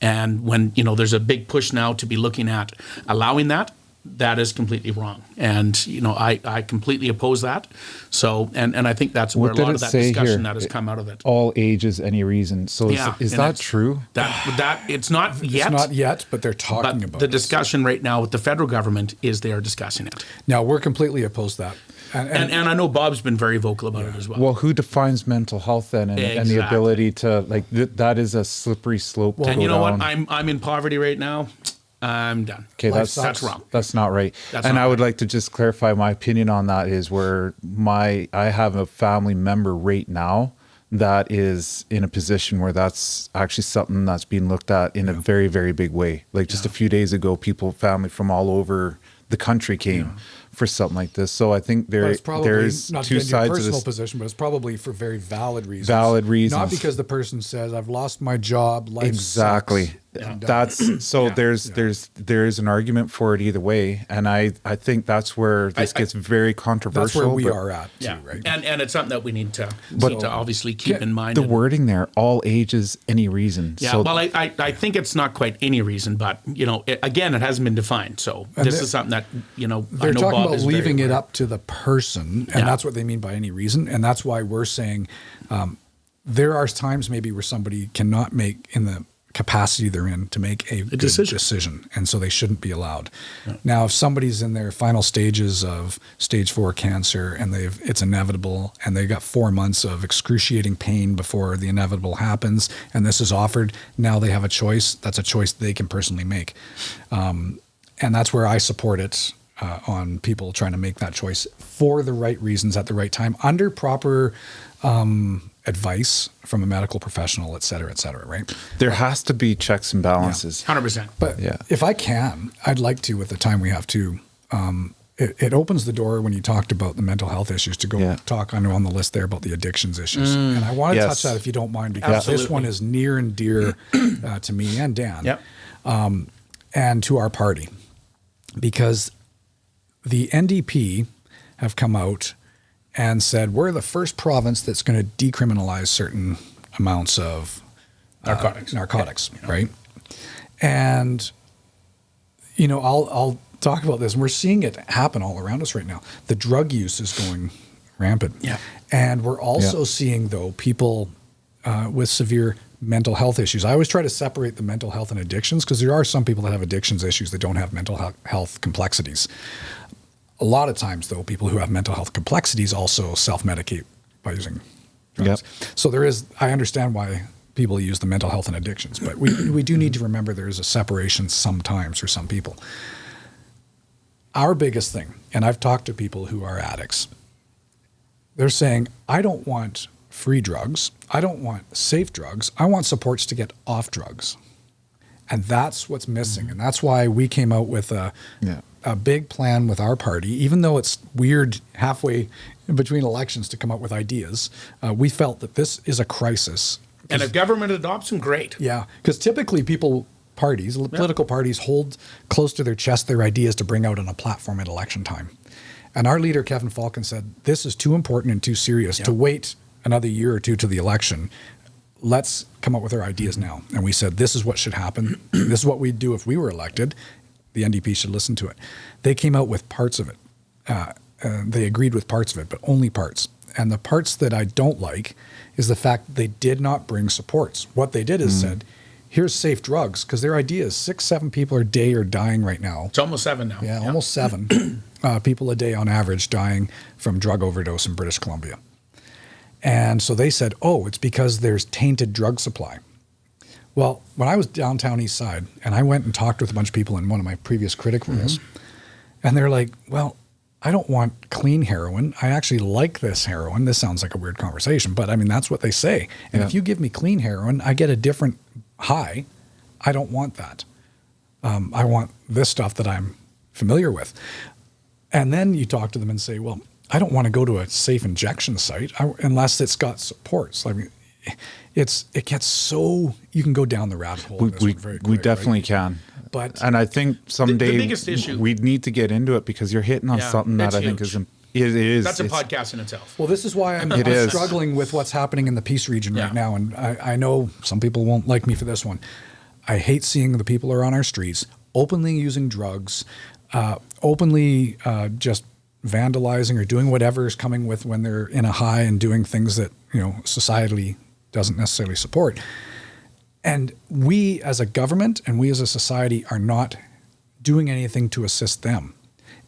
And when, you know, there's a big push now to be looking at allowing that, that is completely wrong. And, you know, I completely oppose that. So, and I think that's where a What did lot it of that say discussion here? that has come out of it. All ages, any reason. So is and that it's- true? That it's not yet. It's not yet, but they're talking But about the it. discussion right now with the federal government is they are discussing it. Now we're completely opposed to that. And I know Bob's been very vocal about it as well. Well, who defines mental health then, and the Exactly. ability to that is a slippery slope. to And go you know down. what? I'm in poverty right now. I'm done. Okay, Life that's sucks. wrong. That's not right. That's and not I would right. like to just clarify my opinion on that is where I have a family member right now that is in a position where that's actually something that's being looked at in a very, very big way. Like just a few days ago, family from all over the country came for something like this. So I think But it's probably there's not to two get into your sides of personal this. position, but it's probably for very valid reasons. Valid reasons. Not because the person says, "I've lost my job." Life Exactly. sucks," and, That's so there is an argument for it either way, and I think that's where this gets very controversial. that's where we but are at, too, Yeah. right? And it's something that we need to obviously keep in mind. The And- wording there, all ages, any reason. Yeah, So well, I think it's not quite any reason, but, you know, it hasn't been defined. So this is something that, you know, I They're know talking Bob about is very leaving it aware. up to the person, and Yeah. that's what they mean by any reason. And that's why we're saying there are times maybe where somebody cannot make in the capacity they're in to make a good decision, and so they shouldn't be allowed. Now, if somebody's in their final stages of stage 4 cancer and it's inevitable, and they've got 4 months of excruciating pain before the inevitable happens, and this is offered, now they have a choice. That's a choice they can personally make, and that's where I support it. On people trying to make that choice for the right reasons at the right time under proper advice from a medical professional, et cetera, right? there has to be checks and balances. 100%. But Yeah. if I can, I'd like to, with the time we have to, it opens the door when you talked about the mental health issues to go talk on the list there about the addictions issues. And I want to touch that if you don't mind, because this one is near and dear to me and Dan Yep. and to our party, because the NDP have come out and said, we're the first province that's going to decriminalize certain amounts of narcotics, right? And, you know, I'll talk about this. And we're seeing it happen all around us right now. The drug use is going rampant. Yeah. And we're also seeing, though, people with severe mental health issues. I always try to separate the mental health and addictions, because there are some people that have addictions issues that don't have mental health complexities. A lot of times, though, people who have mental health complexities also self-medicate by using drugs. Yep. So I understand why people use the mental health and addictions, but we do need to remember there is a separation sometimes for some people. Our biggest thing, and I've talked to people who are addicts, they're saying, I don't want free drugs. I don't want safe drugs. I want supports to get off drugs. And that's what's missing. And that's why we came out with a big plan with our party, even though it's weird halfway in between elections to come up with ideas. We felt that this is a crisis. And if government adopts them, great. Yeah, because typically political parties hold close to their chest their ideas to bring out on a platform at election time. And our leader, Kevin Falcon, said, this is too important and too serious to wait another year or two to the election. Let's come up with our ideas now. And we said, this is what should happen. This is what we'd do if we were elected. The NDP should listen to it. They came out with parts of it. They agreed with parts of it, but only parts. And the parts that I don't like is the fact that they did not bring supports. What they did is said, here's safe drugs, because their idea is 6-7 people a day are dying right now. It's almost 7 now. Yeah, almost 7 people a day on average dying from drug overdose in British Columbia. And so they said, it's because there's tainted drug supply. Well, when I was downtown East Side, and I went and talked with a bunch of people in one of my previous critic roles, and they're like, well, I don't want clean heroin. I actually like this heroin. This sounds like a weird conversation, but I mean, that's what they say. And if you give me clean heroin, I get a different high. I don't want that. I want this stuff that I'm familiar with. And then you talk to them and say, well, I don't want to go to a safe injection site unless it's got supports. I mean, it gets so, you can go down the rabbit hole. We definitely can. And I think someday the biggest issue, we'd need to get into it, because you're hitting on something that I think is it is. That's a podcast in itself. Well, this is why I'm struggling with what's happening in the Peace Region right now. And I know some people won't like me for this one. I hate seeing the people who are on our streets openly using drugs, openly just vandalizing or doing whatever is coming with when they're in a high and doing things that, society doesn't necessarily support. And we as a government and we as a society are not doing anything to assist them.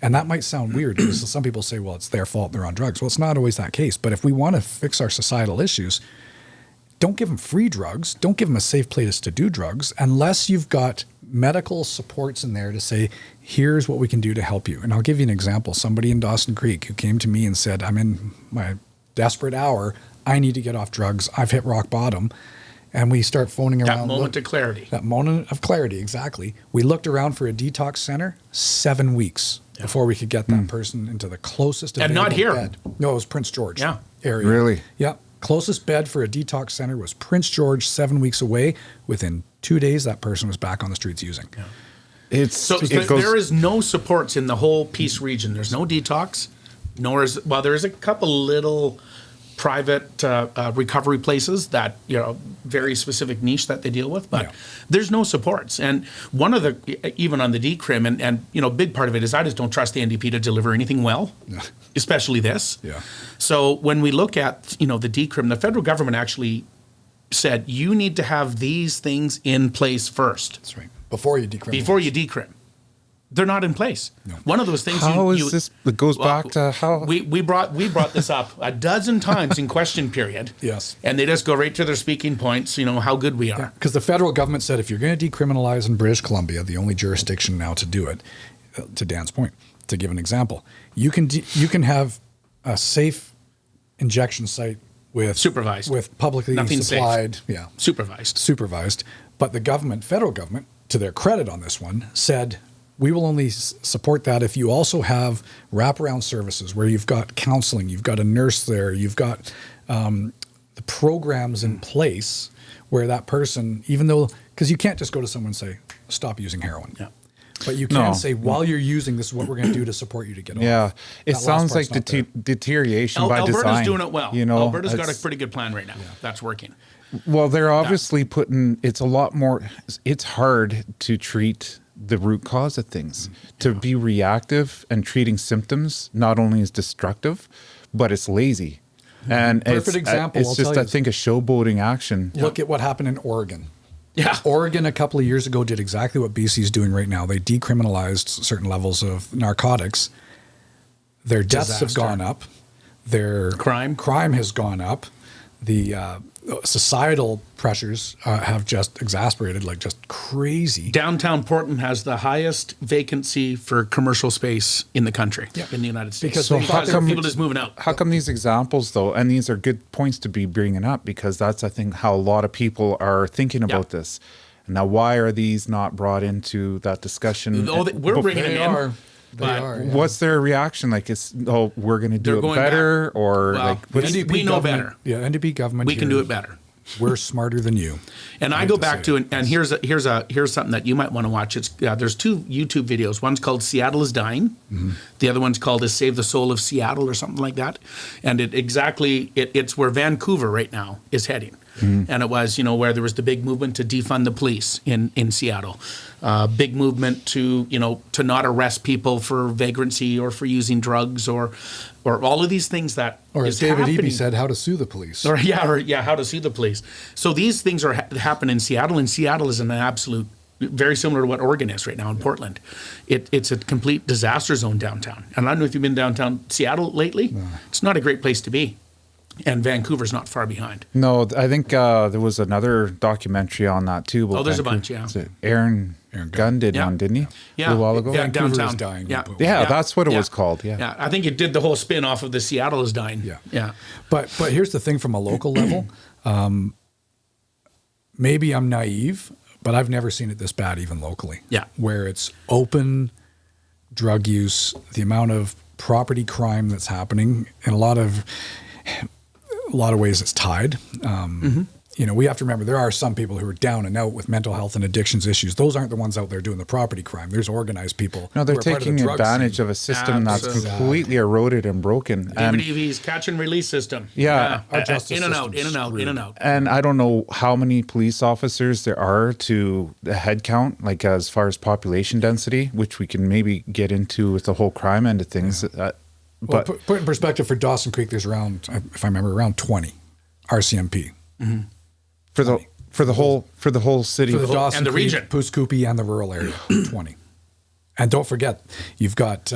And that might sound weird, because some people say, well, it's their fault they're on drugs. Well, it's not always that case. But if we want to fix our societal issues, don't give them free drugs. Don't give them a safe place to do drugs unless you've got medical supports in there to say, here's what we can do to help you. And I'll give you an example. Somebody in Dawson Creek who came to me and said, I'm in my desperate hour. I need to get off drugs. I've hit rock bottom. And we start phoning around. That moment of clarity. That moment of clarity, exactly. We looked around for a detox center, 7 weeks before we could get that person into the closest available not here. bed. No, it was Prince George area. Really? Yeah. Closest bed for a detox center was Prince George, 7 weeks away. Within 2 days, that person was back on the streets using. Yeah. There is no supports in the whole Peace Region. There's no detox, there is a couple little private recovery places that, very specific niche that they deal with, but there's no supports. And one of the, even on the decrim, and big part of it is I just don't trust the NDP to deliver anything well, especially this. Yeah. So when we look at, the decrim, the federal government actually said, you need to have these things in place first. That's right. Before you decrim. They're not in place. No. One of those things. How is this? It goes back to how we brought this up a dozen times in question period. Yes, and they just go right to their speaking points. How good we are. Because the federal government said if you're going to decriminalize in British Columbia, the only jurisdiction now to do it, to Dan's point, to give an example, you can have a safe injection site with supervised, with publicly supplied, safe. Supervised. But the federal government, to their credit on this one, said, we will only support that if you also have wraparound services where you've got counseling, you've got a nurse there, you've got the programs in place where that person, even though, because you can't just go to someone and say, stop using heroin. Yeah. But you can say, while you're using, this is what we're going to do to support you to get off. Yeah. It sounds like deterioration by design. Alberta's doing it well. Alberta's got a pretty good plan right now. Yeah. That's working. Well, they're obviously it's a lot more, it's hard to treat the root cause of things. To be reactive and treating symptoms not only is destructive, but it's lazy. And perfect example. It's just, I think, a showboating action. Look at what happened in Oregon. Yeah. Oregon a couple of years ago did exactly what BC is doing right now. They decriminalized certain levels of narcotics. Their deaths have Disaster. gone up. Their crime has gone up. The societal pressures have just exacerbated, like just crazy. Downtown Portland has the highest vacancy for commercial space in the country, in the United States. Because People just moving out. How come these examples, though, and these are good points to be bringing up, because that's, I think, how a lot of people are thinking about this. Now, why are these not brought into that discussion? We're bringing them in. They are. Yeah. What's their reaction? Like, we're going to do it better, or like we know better. Yeah, NDP government. We can do it better. We're smarter than you. And I go back to and here's something that you might want to watch. It's there's 2 YouTube videos. One's called "Seattle is Dying." Mm-hmm. The other one's called "Save the Soul of Seattle" or something like that. And it's where Vancouver right now is heading. Mm-hmm. And it was, where there was the big movement to defund the police in Seattle. Big movement to not arrest people for vagrancy or for using drugs or all of these things that or as is David happening. Eby said, how to sue the police. How to sue the police. So these things are happen in Seattle, and Seattle is an absolute, very similar to what Oregon is right now in Portland. It's a complete disaster zone downtown. And I don't know if you've been downtown Seattle lately. No. It's not a great place to be. And Vancouver's not far behind. No, I think there was another documentary on that too. There's Vancouver. A bunch, yeah. Aaron Gunn did one, didn't he? Yeah. A little while ago? Yeah, downtown. Dying. Yeah, that's what it was called. Yeah. I think it did the whole spin off of the Seattle is Dying. Yeah. But here's the thing from a local level. Maybe I'm naive, but I've never seen it this bad even locally. Yeah. Where it's open drug use, the amount of property crime that's happening, in a lot of ways it's tied. We have to remember there are some people who are down and out with mental health and addictions issues. Those aren't the ones out there doing the property crime. There's organized people. No, they're taking advantage of a system that's completely eroded and broken. David Evy's catch and release system. Yeah. Our justice in and out. And I don't know how many police officers there are to the head count, like as far as population density, which we can maybe get into with the whole crime end of things. Yeah. But put in perspective, for Dawson Creek, there's around, if I remember, around 20 RCMP. Mm-hmm. For the whole city, for the Dawson and the Creek, region, Pooskoopi, and the rural area, 20. And don't forget, you've got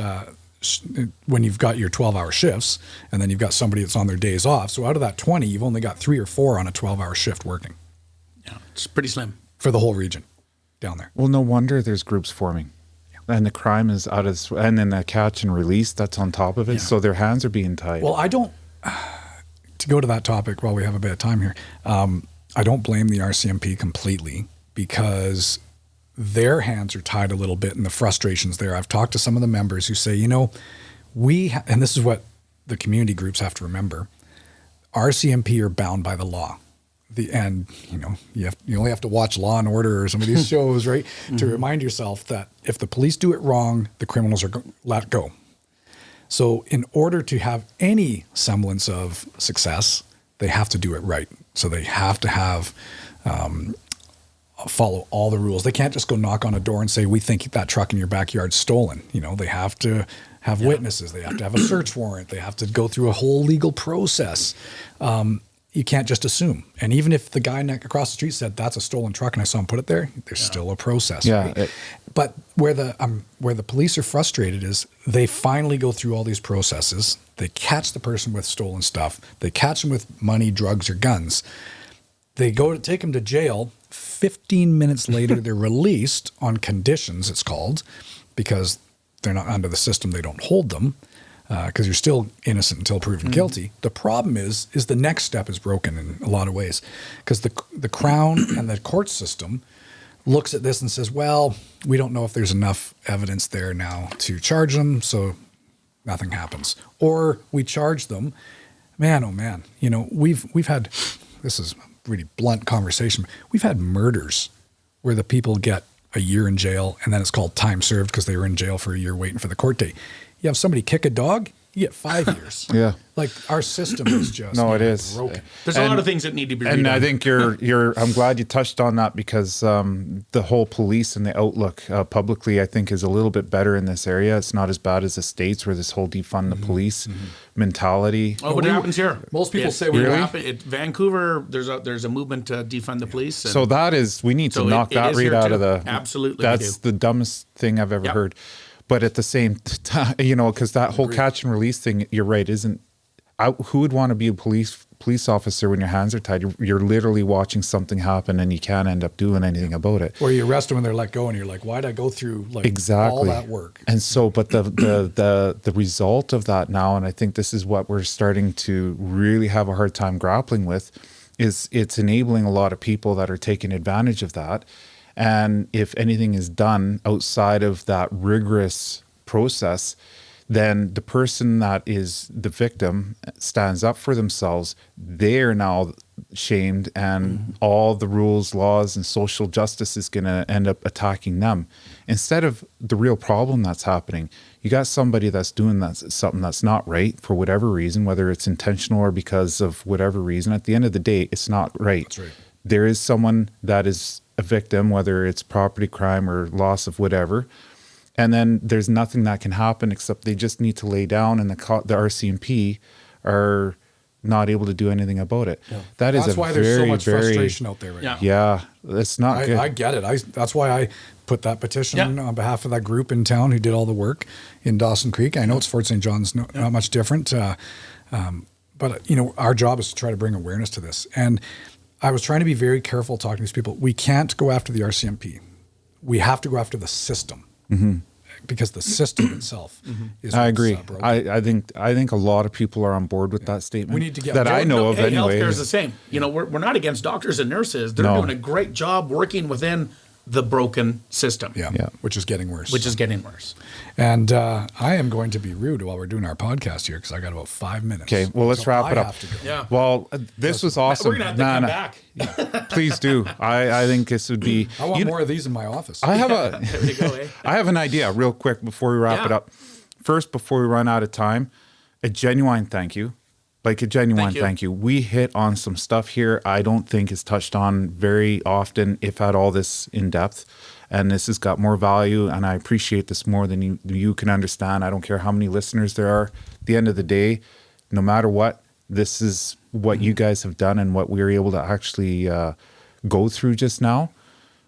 when you've got your 12-hour shifts, and then you've got somebody that's on their days off. So out of that 20, you've only got 3 or 4 on a 12-hour shift working. Yeah, it's pretty slim for the whole region down there. Well, no wonder there's groups forming. And the crime is out of, and then the catch and release that's on top of it. Yeah. So their hands are being tied. Well, I don't, to go to that topic while we have a bit of time here, I don't blame the RCMP completely, because their hands are tied a little bit and the frustrations there. I've talked to some of the members who say, and this is what the community groups have to remember, RCMP are bound by the law. You only have to watch Law and Order or some of these shows, right, to remind yourself that if the police do it wrong, the criminals are let go. So in order to have any semblance of success, they have to do it right. So they have to have follow all the rules. They can't just go knock on a door and say, we think that truck in your backyard's stolen. They have to have witnesses. They have to have a search warrant. They have to go through a whole legal process. You can't just assume. And even if the guy across the street said that's a stolen truck and I saw him put it there, there's still a process. Yeah. Right? But where the police are frustrated is they finally go through all these processes. They catch the person with stolen stuff. They catch them with money, drugs, or guns. They go to take them to jail. 15 minutes later, they're released on conditions, it's called, because they're not under the system. They don't hold them. Because you're still innocent until proven guilty. The problem is the next step is broken in a lot of ways, because the Crown and the court system looks at this and says, well, we don't know if there's enough evidence there now to charge them, so nothing happens. Or we charge them. Man, oh man, we've had, this is a really blunt conversation, we've had murders where the people get a year in jail and then it's called time served because they were in jail for a year waiting for the court date. You have somebody kick a dog, you get 5 years. Yeah. Like our system is just it is broken. There's a lot of things that need to be redone. And I think I'm glad you touched on that, because the whole police and the outlook publicly, I think, is a little bit better in this area. It's not as bad as the States, where this whole defund the police mentality. Oh, what happens here? Most people say Vancouver, there's a movement to defund the police. So we need to knock that right out of the. Absolutely. That's the dumbest thing I've ever heard. But at the same time, because that whole catch and release thing, you're right, who would want to be a police officer when your hands are tied? You're literally watching something happen and you can't end up doing anything about it. Or you arrest them when they're let go and you're like, why'd I go through all that work? And so, but the result of that now, and I think this is what we're starting to really have a hard time grappling with, is it's enabling a lot of people that are taking advantage of that. And if anything is done outside of that rigorous process, then the person that is the victim stands up for themselves. They are now shamed, and all the rules, laws, and social justice is going to end up attacking them instead of the real problem that's happening. You got somebody that's doing something that's not right for whatever reason, whether it's intentional or because of whatever reason. At the end of the day, it's not right. That's right. There is someone that is a victim, whether it's property crime or loss of whatever. And then there's nothing that can happen except they just need to lay down, and the RCMP are not able to do anything about it. Yeah. That's why there's so much frustration out there right now. Yeah, it's not good. I get it. That's why I put that petition on behalf of that group in town who did all the work in Dawson Creek. I know it's Fort St. John's, not much different. But our job is to try to bring awareness to this. And I was trying to be very careful talking to these people. We can't go after the RCMP. We have to go after the system. Because the system itself is. I agree. I think a lot of people are on board with that statement. We need to get that. I know of anyway. Healthcare is the same. We're not against doctors and nurses. They're doing a great job working within the broken system. Yeah. Which is getting worse. And I am going to be rude while we're doing our podcast here because I got about 5 minutes. Okay, well, let's wrap it up. Yeah. Well, this was awesome. We're going to have to come back. Please do. I think this would be... I want more of these in my office. I have there you go, eh? I have an idea real quick before we wrap it up. First, before we run out of time, a genuine thank you. Like a genuine thank you. We hit on some stuff here I don't think is touched on very often, if at all, this in depth. And this has got more value, and I appreciate this more than you can understand. I don't care how many listeners there are. At the end of the day, no matter what, this is what you guys have done and what we were able to actually go through just now.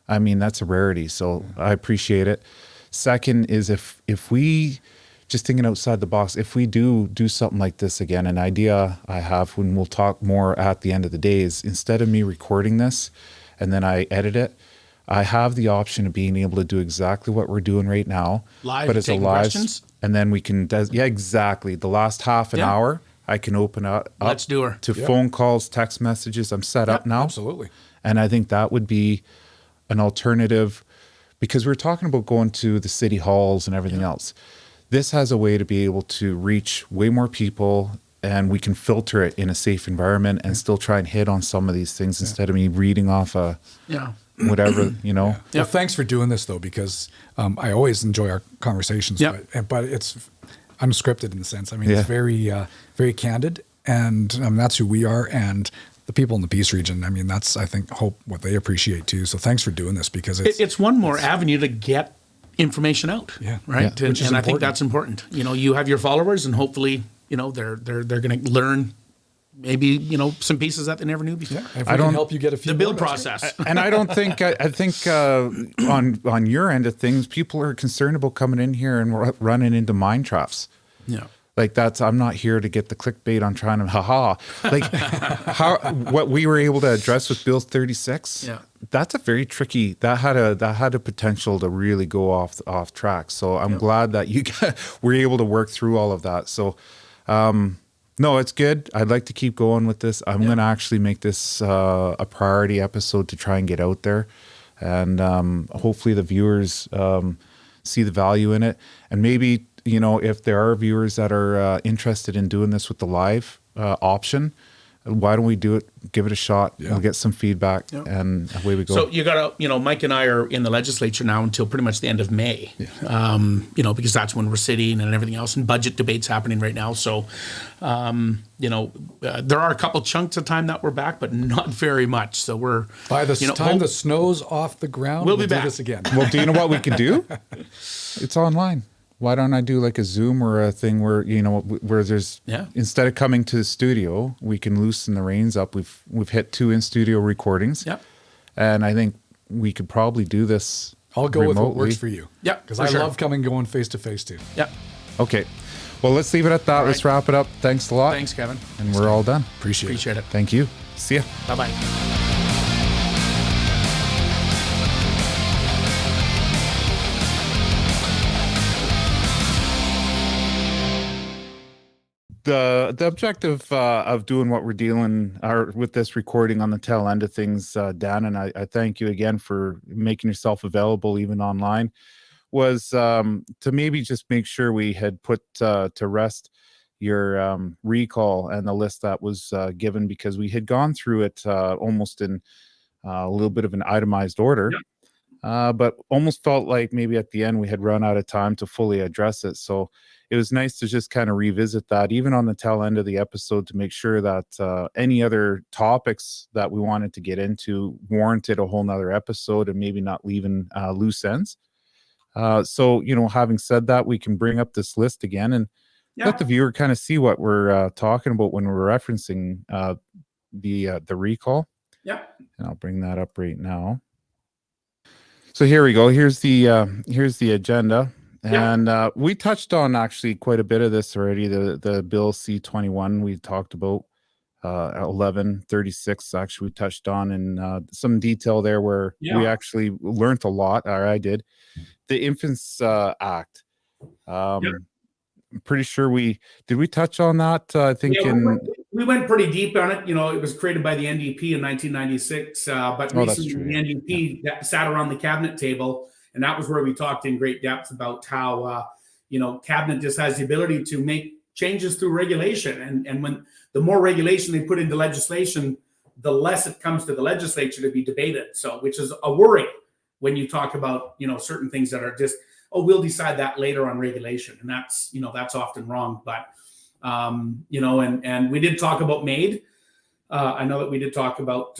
I mean, that's a rarity, so I appreciate it. Second is if we... just thinking outside the box, if we do something like this again, an idea I have when we'll talk more at the end of the day is instead of me recording this and then I edit it, I have the option of being able to do exactly what we're doing right now. Live, but it's a live questions? And then we can, exactly. The last half an hour, I can open up Let's do her. to phone calls, text messages. I'm set up now. Absolutely. And I think that would be an alternative because we're talking about going to the city halls and everything else. This has a way to be able to reach way more people, and we can filter it in a safe environment and still try and hit on some of these things instead of me reading off whatever, Well, thanks for doing this though, because I always enjoy our conversations, but it's unscripted in the sense. I mean, it's very, very candid, and that's who we are. And the people in the Peace Region, I mean, that's, I think, what they appreciate too. So thanks for doing this because it's one more avenue to get information out, right? Yeah. And I think that's important. You have your followers, and hopefully, they're going to learn maybe some pieces that they never knew before. Yeah, if we can help you get a few the build process. And I don't think I think on your end of things, people are concerned about coming in here and running into mine traps. Yeah. Like I'm not here to get the clickbait on trying to like what we were able to address with Bill 36. Yeah. That's a very tricky, that had a potential to really go off track. So I'm glad that you were able to work through all of that. So, no, it's good. I'd like to keep going with this. I'm going to actually make this a priority episode to try and get out there. And hopefully the viewers see the value in it. And maybe, if there are viewers that are interested in doing this with the live option, why don't we do it? Give it a shot. We'll get some feedback, and away we go. So you got to, Mike and I are in the legislature now until pretty much the end of May, because that's when we're sitting and everything else, and budget debates happening right now. So, there are a couple chunks of time that we're back, but not very much. So we're by the time the snow's off the ground, we'll be back. Do this again. Well, do you know what we can do? It's online. Why don't I do like a Zoom or a thing where where there's instead of coming to the studio, we can loosen the reins up. We've hit 2 in studio recordings, and I think we could probably do this I'll go with what remotely. works for you. Yeah, Because for I sure. love going face to face too. Yeah. Okay. Well, let's leave it at that. All Let's right. wrap it up. Thanks a lot. Thanks, Kevin. And we're all done. Appreciate it. Thank you. See ya. Bye-bye. The objective of doing what we're doing with this recording on the tail end of things, Dan, and I thank you again for making yourself available even online, was to maybe just make sure we had put to rest your recall and the list that was given, because we had gone through it almost in a little bit of an itemized order. But almost felt like maybe at the end we had run out of time to fully address it. So it was nice to just kind of revisit that, even on the tail end of the episode, to make sure that any other topics that we wanted to get into warranted a whole nother episode and maybe not leaving loose ends. So, having said that, we can bring up this list again and let the viewer kind of see what we're talking about when we're referencing the recall. Yeah. And I'll bring that up right now. So here we go. Here's the agenda, and we touched on actually quite a bit of this already. The Bill C-21 we talked about, 1136 actually we touched on in some detail there where we actually learned a lot. Or I did. The Infants Act. I'm pretty sure we touch on that. I think we went pretty deep on it. It was created by the NDP in 1996, but recently the NDP sat around the cabinet table, and that was where we talked in great depth about how cabinet just has the ability to make changes through regulation, and when the more regulation they put into legislation, the less it comes to the legislature to be debated. So, which is a worry when you talk about certain things that are just, we'll decide that later on regulation, and that's often wrong. But and we did talk about MAID. I know that we did talk about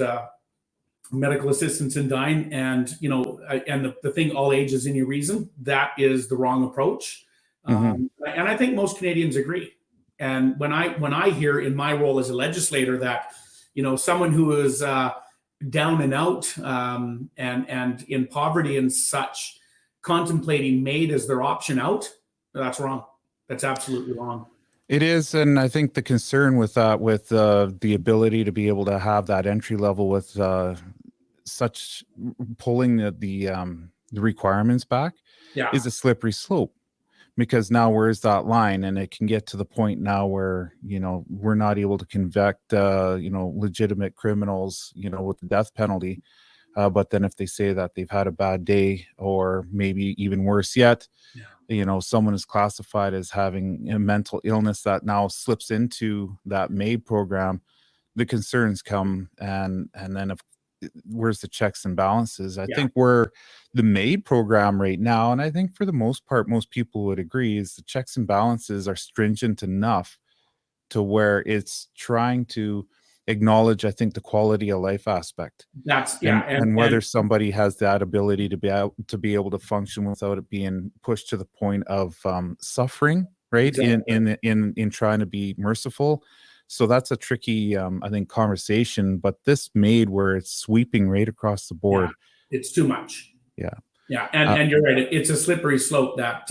medical assistance in dying, and and the thing, all ages in your reason, that is the wrong approach. And I think most Canadians agree. And when I hear in my role as a legislator that someone who is down and out and in poverty and such, contemplating MAID as their option out, that's wrong. That's absolutely wrong. It is, and I think the concern with that, with the ability to be able to have that entry level with such pulling the requirements back, is a slippery slope, because now where's that line, and it can get to the point now where we're not able to convict legitimate criminals with the death penalty. But then if they say that they've had a bad day, or maybe even worse yet, someone is classified as having a mental illness that now slips into that MAID program, the concerns come, and then where's the checks and balances? I think where the MAID program right now, and I think for the most part, most people would agree, is the checks and balances are stringent enough to where it's trying to acknowledge, I think, the quality of life aspect. And whether somebody has that ability to be able to function without it being pushed to the point of suffering, right? Exactly. In trying to be merciful. So that's a tricky, I think, conversation. But this MAID, where it's sweeping right across the board, it's too much. Yeah, and you're right. It's a slippery slope that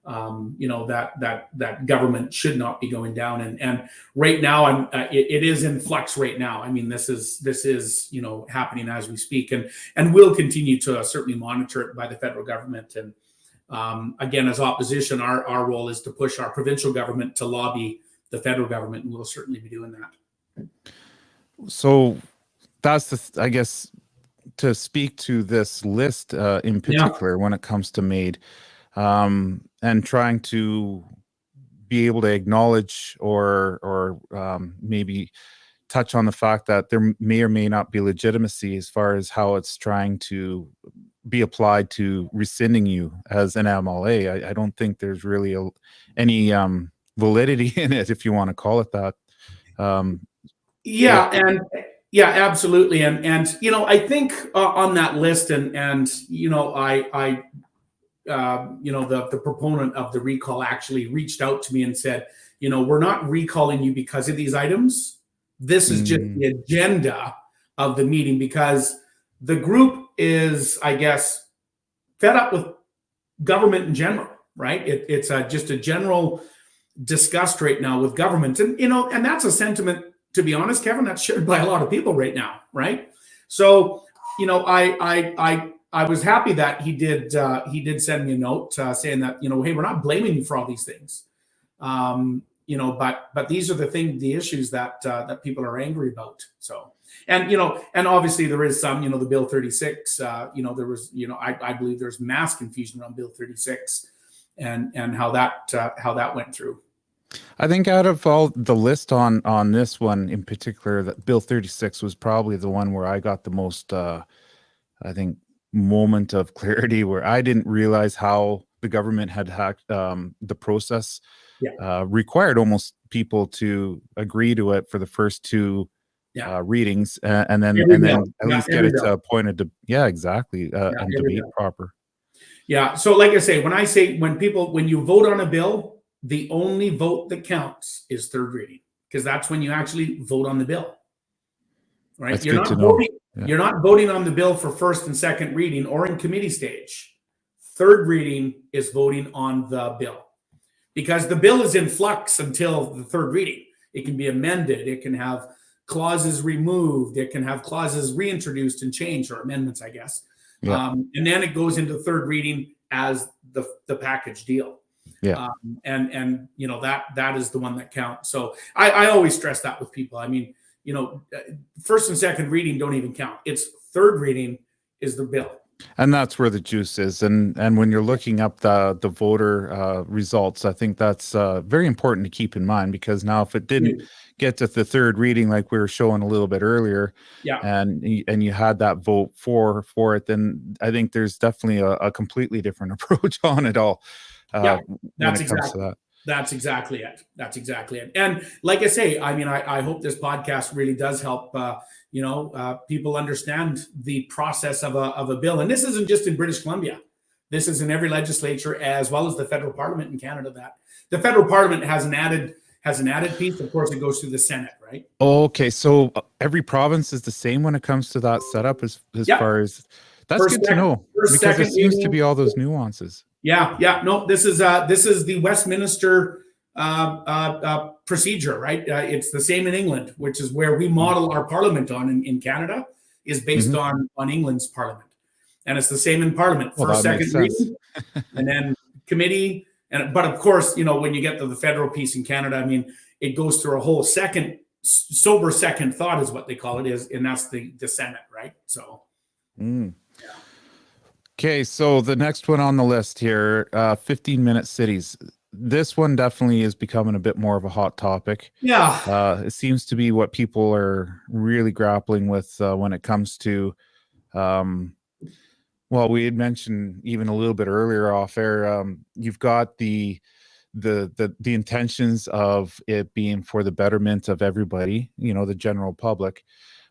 that government should not be going down. And right now, it is in flux right now. I mean, this is happening as we speak, and we'll continue to certainly monitor it by the federal government. And again, as opposition, our role is to push our provincial government to lobby the federal government, and we'll certainly be doing that. So that's I guess, to speak to this list in particular, when it comes to MAID, and trying to be able to acknowledge or maybe touch on the fact that there may or may not be legitimacy as far as how it's trying to be applied to rescinding you as an MLA. I don't think there's really any validity in it, if you want to call it that. Absolutely. And I think on that list, and the proponent of the recall actually reached out to me and said, we're not recalling you because of these items. This is just the agenda of the meeting, because the group is, I guess, fed up with government in general, right? It's just a general disgust right now with government, and and that's a sentiment, to be honest, Kevin, that's shared by a lot of people right now, right? So, I was happy that he did send me a note saying that, hey, we're not blaming you for all these things, but these are the issues that people are angry about. So, and obviously there is some, the Bill 36, there was, I believe there's mass confusion around Bill 36 and how that went through. I think out of all the list on this one in particular, that Bill 36 was probably the one where I got the most, I think, moment of clarity, where I didn't realize how the government had hacked the process. Required almost people to agree to it for the first two readings, and then at least get it appointed to exactly and debate proper. Yeah. So like I say, when you vote on a bill, the only vote that counts is third reading, because that's when you actually vote on the bill. Right? That's good to know. You're not voting on the bill for first and second reading or in committee stage. Third reading is voting on the bill, because the bill is in flux until the third reading. It can be amended. It can have clauses removed. It can have clauses reintroduced and changed, or amendments, I guess. Yeah. And then it goes into third reading as the package deal. Yeah. And that is the one that counts. So I always stress that with people. I mean, first and second reading don't even count. It's third reading is the bill. And that's where the juice is. And when you're looking up the voter results, I think that's very important to keep in mind, because now if it didn't get to the third reading, like we were showing a little bit earlier, and you had that vote for it, then I think there's definitely a completely different approach on it all. That's exactly it. And like I say, I mean, I hope this podcast really does help, people understand the process of a bill. And this isn't just in British Columbia. This is in every legislature, as well as the federal parliament in Canada. That the federal parliament has an added piece. Of course, it goes through the Senate, right? Okay, so every province is the same when it comes to that setup, as far as that's good to know, because there seems to be all those nuances. Yeah. No, this is the Westminster procedure, right? It's the same in England, which is where we model our parliament on in Canada, is based on England's parliament. And it's the same in parliament. First, second reading, and then committee. But of course, when you get to the federal piece in Canada, I mean, it goes through a whole sober second thought is what they call it, and that's the Senate, right? So. Okay, so the next one on the list here, 15-minute cities. This one definitely is becoming a bit more of a hot topic. Yeah. It seems to be what people are really grappling with when it comes to, well, we had mentioned even a little bit earlier off air, you've got the intentions of it being for the betterment of everybody, the general public.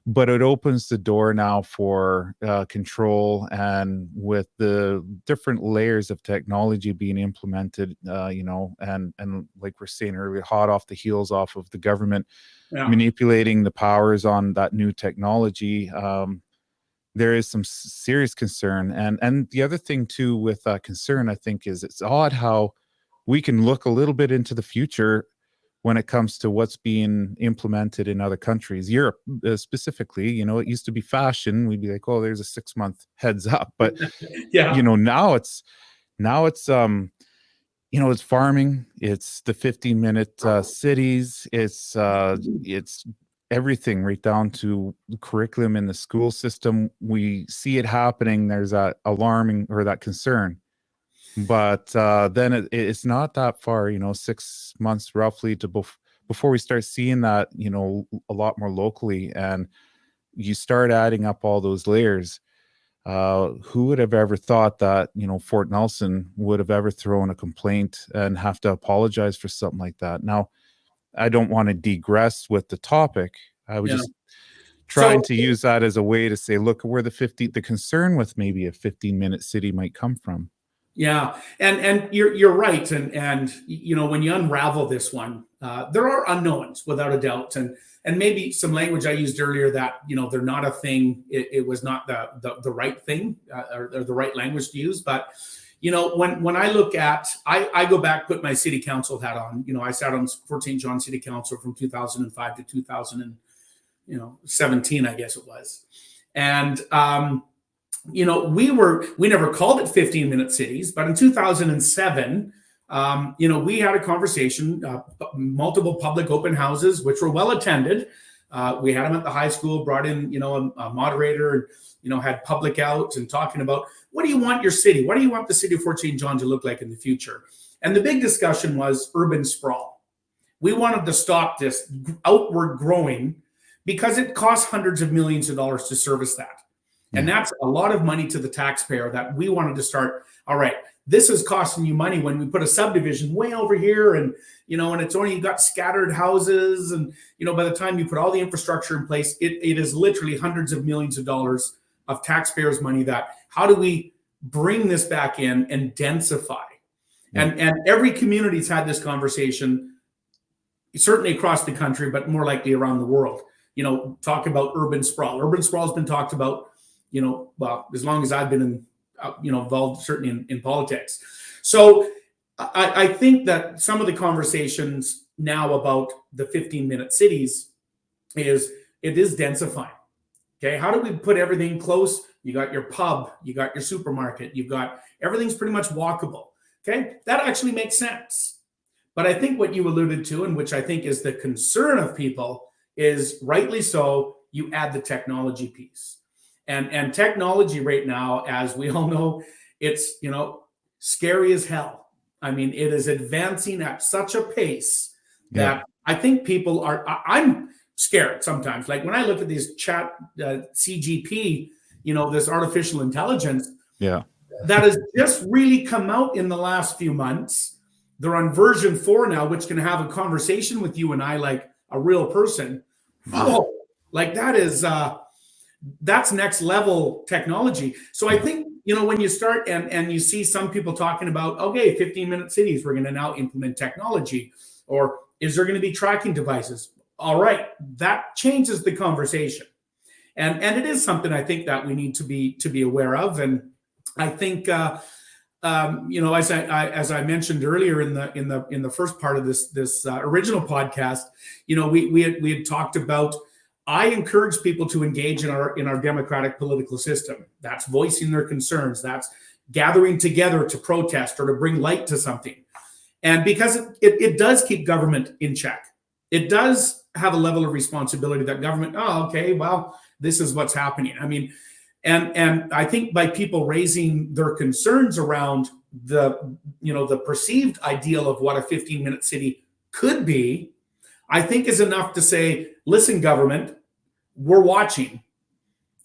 But it opens the door now for control, and with the different layers of technology being implemented, and like we're saying earlier, hot off the heels off of the government manipulating the powers on that new technology, there is some serious concern. And the other thing too with concern, I think, is it's odd how we can look a little bit into the future when it comes to what's being implemented in other countries. Europe specifically, it used to be fashion. We'd be like, oh, there's a 6-month heads up. But, now it's it's farming. It's the 15-minute cities. It's everything right down to the curriculum in the school system. We see it happening. There's that alarming, or that concern. But then it's not that far, 6 months roughly before we start seeing that, a lot more locally, and you start adding up all those layers. Who would have ever thought that, Fort Nelson would have ever thrown a complaint and have to apologize for something like that? Now, I don't want to digress with the topic. I was just trying to use that as a way to say, look where the concern with maybe a 15-minute city might come from. Yeah, and you're right, and when you unravel this one, there are unknowns without a doubt, and maybe some language I used earlier that they're not a thing. It was not the right thing or the right language to use, but when I look at, I go back, put my city council hat on. I sat on Fort St. John City Council from 2005 to 2017, I guess it was, and we never called it 15-minute cities, but in 2007, we had a conversation, multiple public open houses, which were well attended. We had them at the high school, brought in, a moderator, and, had public out and talking about, what do you want your city? What do you want the city of Fort St. John to look like in the future? And the big discussion was urban sprawl. We wanted to stop this outward growing because it costs hundreds of millions of dollars to service that. And that's a lot of money to the taxpayer that we wanted to start. All right, this is costing you money when we put a subdivision way over here, and and it's only got scattered houses, and by the time you put all the infrastructure in place, it is literally hundreds of millions of dollars of taxpayers' money. That how do we bring this back in and densify? And every community's had this conversation, certainly across the country, but more likely around the world. Talk about urban sprawl. Urban sprawl has been talked about, well, as long as I've been involved, certainly in politics. So I think that some of the conversations now about the 15-minute cities is densifying. Okay, how do we put everything close? You got your pub, you got your supermarket, you've got everything's pretty much walkable. Okay, that actually makes sense. But I think what you alluded to, and which I think is the concern of people, is rightly so, you add the technology piece. And technology right now, as we all know, it's scary as hell. I mean, it is advancing at such a pace that I think people are. I'm scared sometimes. Like when I look at these chat CGP, this artificial intelligence, that has just really come out in the last few months. They're on version 4 now, which can have a conversation with you and I like a real person. Whoa, like that is. That's next level technology. So I think, when you start and you see some people talking about, okay, 15-minute cities, we're going to now implement technology, or is there going to be tracking devices? All right, that changes the conversation. And it is something I think that we need to be aware of. And I think, as I mentioned earlier in the first part of this original podcast, we had talked about, I encourage people to engage in our democratic political system. That's voicing their concerns. That's gathering together to protest or to bring light to something. And because it does keep government in check. It does have a level of responsibility that government, okay, well, this is what's happening. I mean, and I think by people raising their concerns around the perceived ideal of what a 15-minute city could be, I think is enough to say, listen, government, we're watching.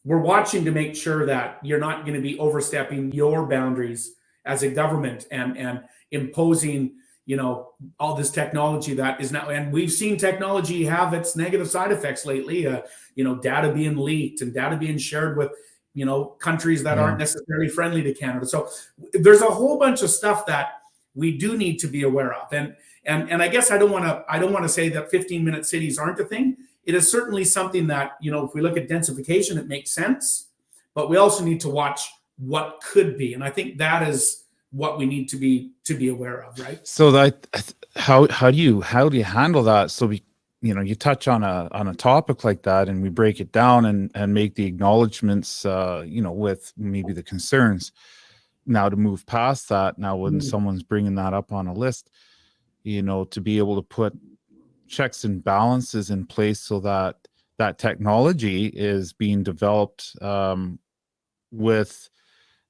We're watching to make sure that you're not going to be overstepping your boundaries as a government and imposing, all this technology that is now. And we've seen technology have its negative side effects lately. Data being leaked and data being shared with, countries that aren't necessarily friendly to Canada. So there's a whole bunch of stuff that we do need to be aware of. And I guess I don't want to say that 15-minute cities aren't a thing. It is certainly something that, if we look at densification, it makes sense, but we also need to watch what could be. And I think that is what we need to be aware of, right? So how do you handle that? So you touch on a topic like that, and we break it down and make the acknowledgments, with maybe the concerns. Now to move past that, now when someone's bringing that up on a list, to be able to put checks and balances in place so that that technology is being developed with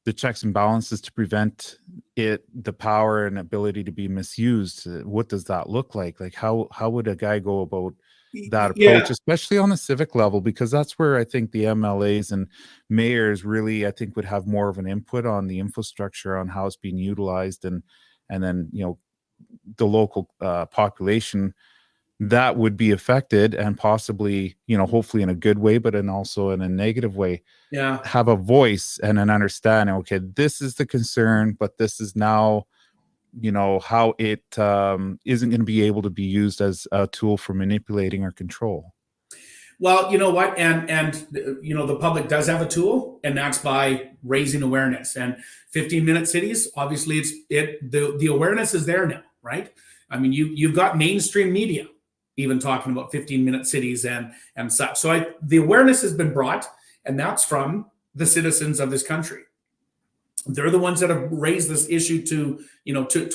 the checks and balances to prevent the power and ability to be misused. What does that look like? Like how would a guy go about that approach, especially on a civic level? Because that's where I think the MLAs and mayors really, I think, would have more of an input on the infrastructure, on how it's being utilized, and then the local population that would be affected, and possibly, hopefully in a good way, but also in a negative way, Yeah. have a voice and an understanding. Okay, this is the concern, but this is now, how it isn't going to be able to be used as a tool for manipulating or control. Well, you know what, and the public does have a tool, and that's by raising awareness. And 15-minute cities, obviously, the awareness is there now, right? I mean, you've got mainstream media even talking about 15-minute cities and such. So the awareness has been brought, and that's from the citizens of this country. They're the ones that have raised this issue to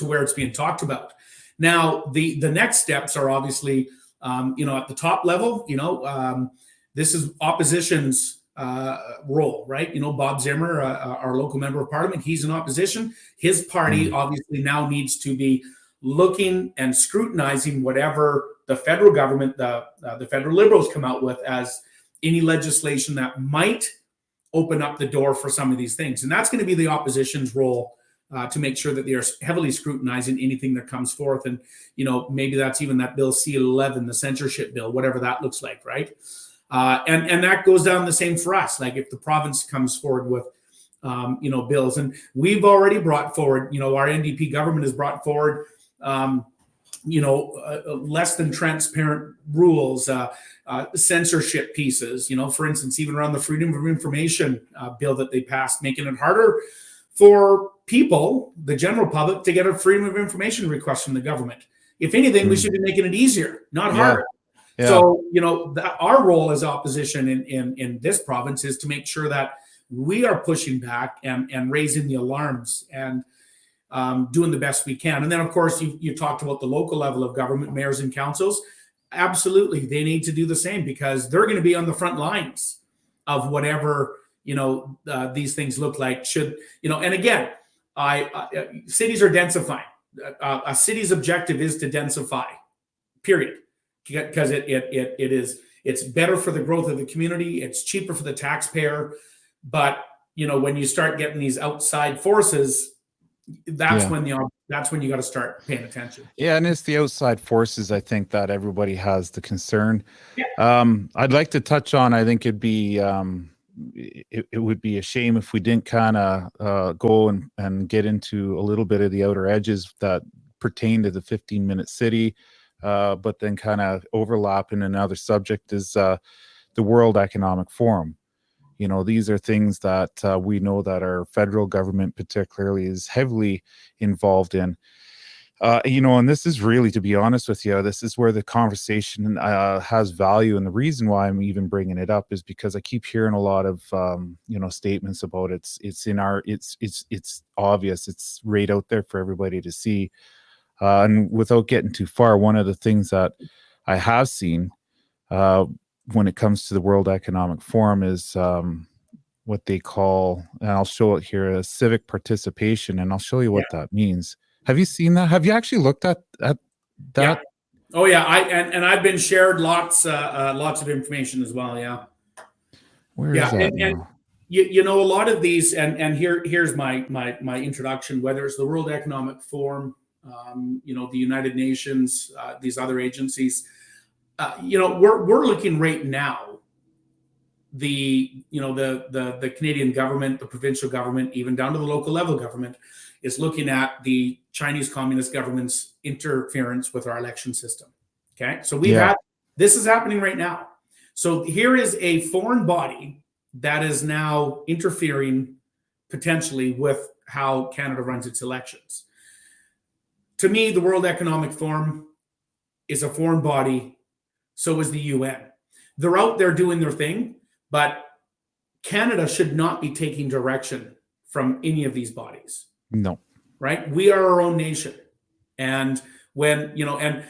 where it's being talked about. Now, the next steps are obviously, at the top level, this is opposition's role, right? Bob Zimmer, our local member of parliament, he's in opposition. His party obviously now needs to be looking and scrutinizing whatever the federal government, the federal Liberals come out with as any legislation that might open up the door for some of these things. And that's going to be the opposition's role, to make sure that they are heavily scrutinizing anything that comes forth. And, maybe that's even that Bill C-11, the censorship bill, whatever that looks like, right? And that goes down the same for us. Like if the province comes forward with, bills, and we've already brought forward, our NDP government has brought forward, less than transparent rules, censorship pieces, for instance, even around the Freedom of Information bill that they passed, making it harder for people, the general public, to get a Freedom of Information request from the government. If anything, we should be making it easier, not harder. Yeah. So, our role as opposition in this province is to make sure that we are pushing back and raising the alarms and doing the best we can. And then, of course, you talked about the local level of government, mayors and councils. Absolutely, they need to do the same, because they're going to be on the front lines of whatever these things look like. And again, cities are densifying. A city's objective is to densify, period, because it's better for the growth of the community. It's cheaper for the taxpayer. But when you start getting these outside forces, that's when you got to start paying attention. Yeah, and it's the outside forces, I think, that everybody has the concern. Yeah. I'd like to touch on, I think it'd be it would be a shame if we didn't kind of go and get into a little bit of the outer edges that pertain to the 15-minute city, but then kind of overlap in another subject is the World Economic Forum. These are things that we know that our federal government particularly is heavily involved in. And this is really, to be honest with you, this is where the conversation has value. And the reason why I'm even bringing it up is because I keep hearing a lot of, statements about it's obvious, it's right out there for everybody to see. And without getting too far, one of the things that I have seen when it comes to the World Economic Forum is what they call, and I'll show it here, a civic participation, and I'll show you what that means. Have you seen that? Have you actually looked at that? Yeah. Oh yeah, I've been shared lots of information as well. Yeah. Where is that? And a lot of these, and here's my introduction. Whether it's the World Economic Forum, the United Nations, these other agencies. We're looking right now, the Canadian government, the provincial government, even down to the local level government, is looking at the Chinese Communist government's interference with our election system. Okay, so this is happening right now. So here is a foreign body that is now interfering potentially with how Canada runs its elections. To me, the World Economic Forum is a foreign body. So is the UN. They're out there doing their thing, but Canada should not be taking direction from any of these bodies. No. Right? We are our own nation. And when, and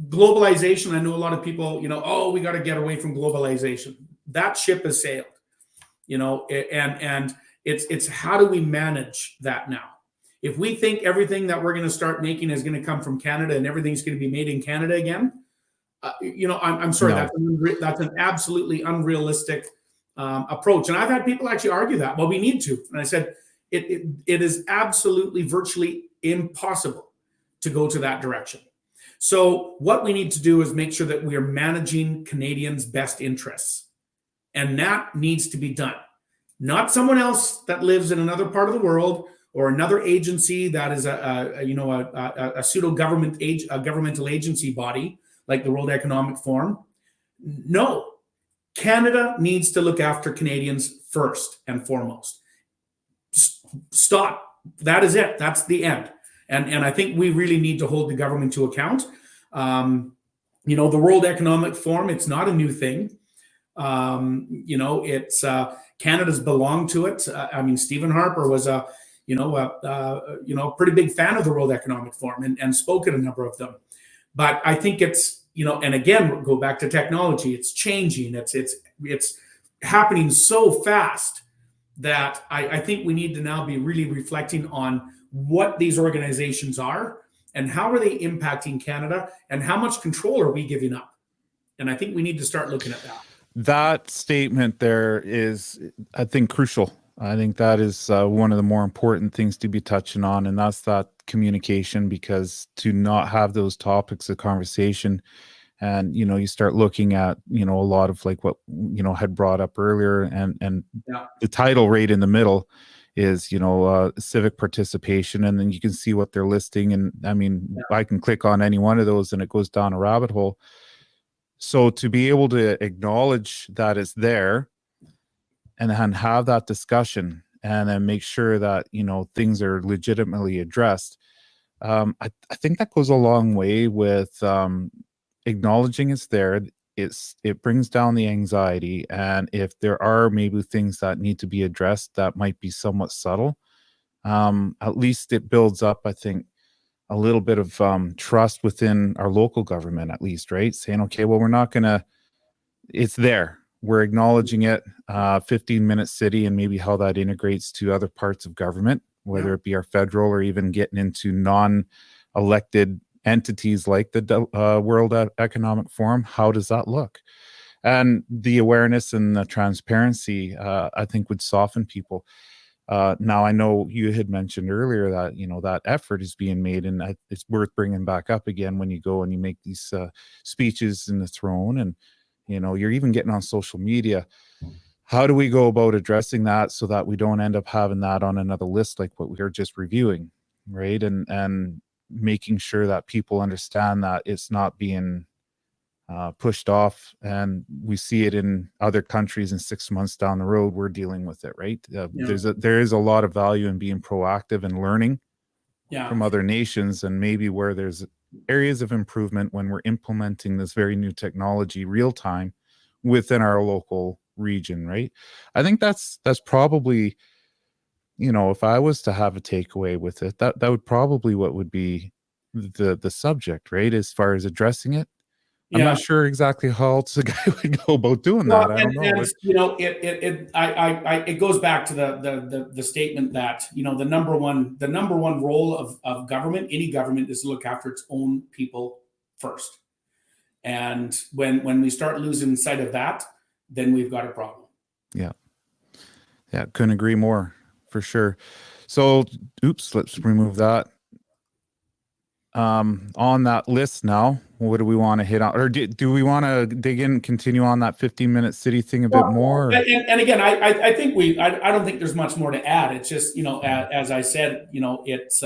globalization, I know a lot of people, we got to get away from globalization. That ship has sailed, and it's how do we manage that now? If we think everything that we're going to start making is going to come from Canada and everything's going to be made in Canada again, I'm sorry, no. That's an absolutely unrealistic approach. And I've had people actually argue that. Well, we need to. And I said, it is absolutely virtually impossible to go to that direction. So what we need to do is make sure that we are managing Canadians' best interests. And that needs to be done. Not someone else that lives in another part of the world or another agency that is a pseudo governmental agency body like the World Economic Forum. No, Canada needs to look after Canadians first and foremost. Stop. That is it. That's the end. And I think we really need to hold the government to account. The World Economic Forum, it's not a new thing. It's Canada's belonged to it. Stephen Harper was a pretty big fan of the World Economic Forum and spoke at a number of them. But I think it's, and again, go back to technology. It's changing. It's happening so fast that I think we need to now be really reflecting on what these organizations are and how are they impacting Canada and how much control are we giving up? And I think we need to start looking at that. That statement there is, I think, crucial. I think that is one of the more important things to be touching on, and that's that communication, because to not have those topics of conversation, and you start looking at a lot of like what had brought up earlier, and the title right in the middle is civic participation, and then you can see what they're listing, and I can click on any one of those and it goes down a rabbit hole. So to be able to acknowledge that it's there and then have that discussion and then make sure that, things are legitimately addressed. I think that goes a long way with acknowledging it's there. It brings down the anxiety. And if there are maybe things that need to be addressed that might be somewhat subtle, at least it builds up, I think, a little bit of trust within our local government, at least, right? Saying, okay, well, we're not going to, it's there. We're acknowledging it, 15-minute city, and maybe how that integrates to other parts of government, whether it be our federal or even getting into non-elected entities like the World Economic Forum. How does that look? And the awareness and the transparency, I think, would soften people. Now, I know you had mentioned earlier that, that effort is being made, and it's worth bringing back up again when you go and you make these speeches in the throne, and, you're even getting on social media. How do we go about addressing that so that we don't end up having that on another list like what we were just reviewing, right? And making sure that people understand that it's not being pushed off, and we see it in other countries, and 6 months down the road we're dealing with it, right? There is a lot of value in being proactive and learning from other nations, and maybe where there's areas of improvement when we're implementing this very new technology real time within our local region, right? I think that's probably, if I was to have a takeaway with it, that would probably what would be the subject, right? As far as addressing it. I'm not sure exactly how else a guy would go about doing that. I don't know. It goes back to the statement that the number one role of government, any government, is to look after its own people first. And when we start losing sight of that, then we've got a problem. Yeah, couldn't agree more, for sure. So, let's remove that. On that list now, what do we want to hit on, or do we want to dig in, continue on that 15-minute city thing a bit more? And again, I think I don't think there's much more to add. It's just, as I said, it's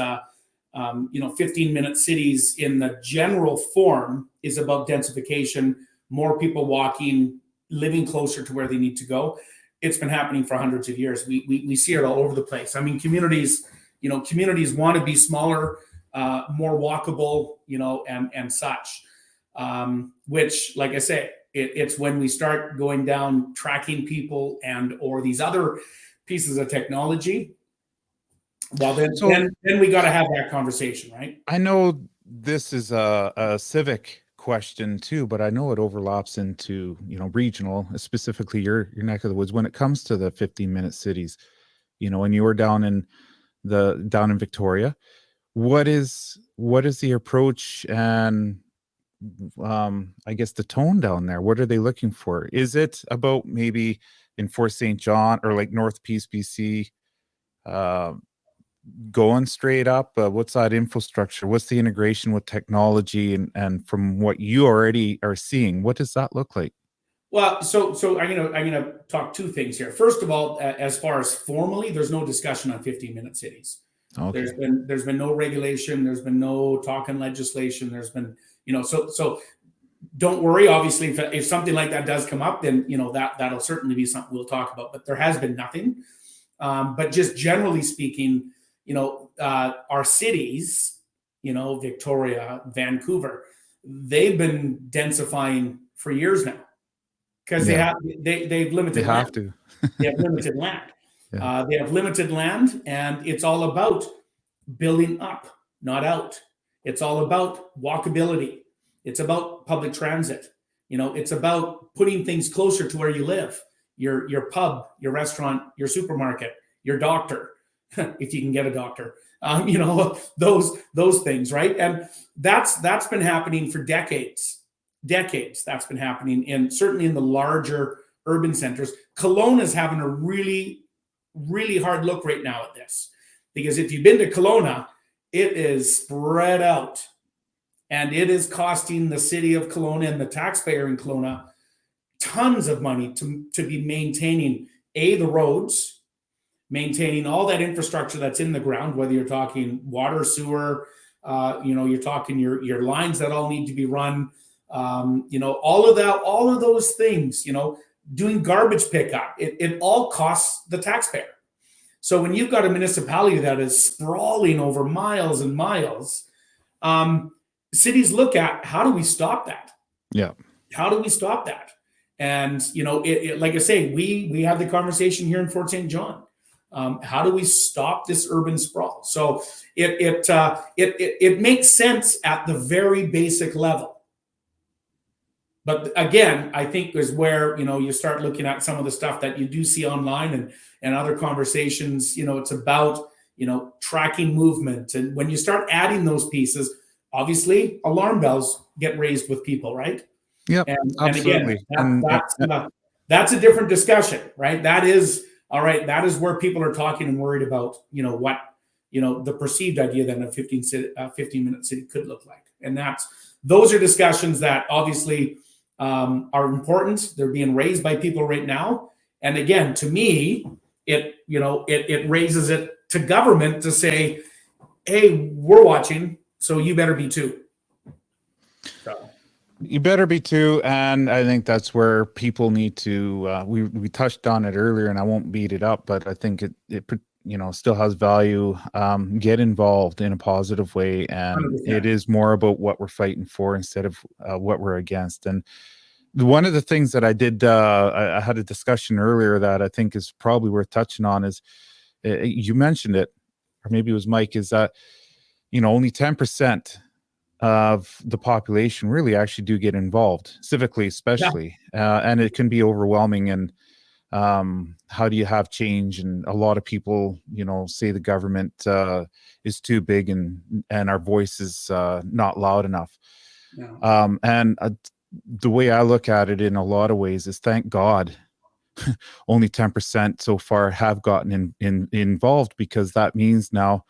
15-minute cities in the general form is about densification, more people walking, living closer to where they need to go. It's been happening for hundreds of years. We see it all over the place. Communities want to be smaller, more walkable, and such, which, like I say, it's when we start going down tracking people or these other pieces of technology. Well, then we got to have that conversation, right? I know this is a civic question too, but I know it overlaps into, regional, specifically your neck of the woods when it comes to the 15-minute cities, and you were down in Victoria. What is the approach and I guess the tone down there? What are they looking for? Is it about maybe in Fort St. John or like North Peace, BC, going straight up? What's that infrastructure? What's the integration with technology? And from what you already are seeing, what does that look like? Well, so I'm gonna talk two things here. First of all, as far as formally, there's no discussion on 15-minute cities. Okay. There's been no regulation. There's been no talk in legislation. There's been, so don't worry. Obviously, if something like that does come up, then that'll certainly be something we'll talk about. But there has been nothing. But just generally speaking, our cities, Victoria, Vancouver, they've been densifying for years now because Yeah. they've limited They have land. to. They have limited land. Yeah. They have limited land, and it's all about building up, not out. It's all about walkability. It's about public transit. It's about putting things closer to where you live. Your pub, your restaurant, your supermarket, your doctor, if you can get a doctor. Those things, right? And that's been happening for decades. Decades that's been happening, certainly in the larger urban centers. Kelowna is having a really, really hard look right now at this, because if you've been to Kelowna, it is spread out, and it is costing the city of Kelowna and the taxpayer in Kelowna tons of money to be maintaining the roads, maintaining all that infrastructure that's in the ground, whether you're talking water, sewer, you're talking your lines that all need to be run, all of that, all of those things, doing garbage pickup, it all costs the taxpayer. So when you've got a municipality that is sprawling over miles and miles, cities look at, how do we stop that? Yeah. How do we stop that? And like I say, we had the conversation here in Fort St. John. How do we stop this urban sprawl? So it makes sense at the very basic level. But again, I think is where you start looking at some of the stuff that you do see online and other conversations. It's about tracking movement, and when you start adding those pieces, obviously alarm bells get raised with people, right? Yep. Absolutely. And again, that's a different discussion, right? That is all right. That is where people are talking and worried about what the perceived idea that a 15-minute city could look like, and those are discussions that obviously are important. They're being raised by people right now. And again, to me, it raises it to government to say, hey, we're watching, so you better be too. So. You better be too. And I think that's where people need to, we touched on it earlier, and I won't beat it up, but I think it still has value. Get involved in a positive way. And 100%. It is more about what we're fighting for instead of what we're against. And one of the things that I did, I had a discussion earlier that I think is probably worth touching on is, you mentioned it, or maybe it was Mike, is that, only 10% of the population really actually do get involved, civically especially. And it can be overwhelming. And how do you have change? And a lot of people, say the government is too big and our voice is not loud enough. The way I look at it in a lot of ways is, thank God only 10% so far have gotten involved, because that means now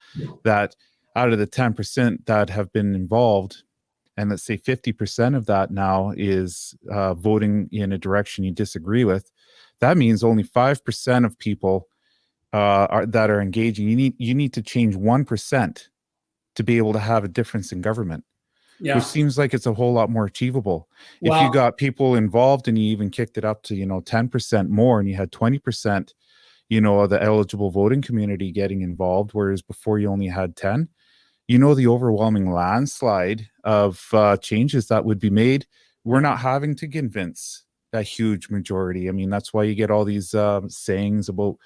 that out of the 10% that have been involved, and let's say 50% of that now is voting in a direction you disagree with, that means only 5% of people that are engaging. You need to change 1% to be able to have a difference in government. Yeah. Which seems like it's a whole lot more achievable. If you got people involved and you even kicked it up to 10% more, and you had 20% of the eligible voting community getting involved, whereas before you only had 10, the overwhelming landslide of changes that would be made. We're not having to convince a huge majority. I mean, that's why you get all these sayings about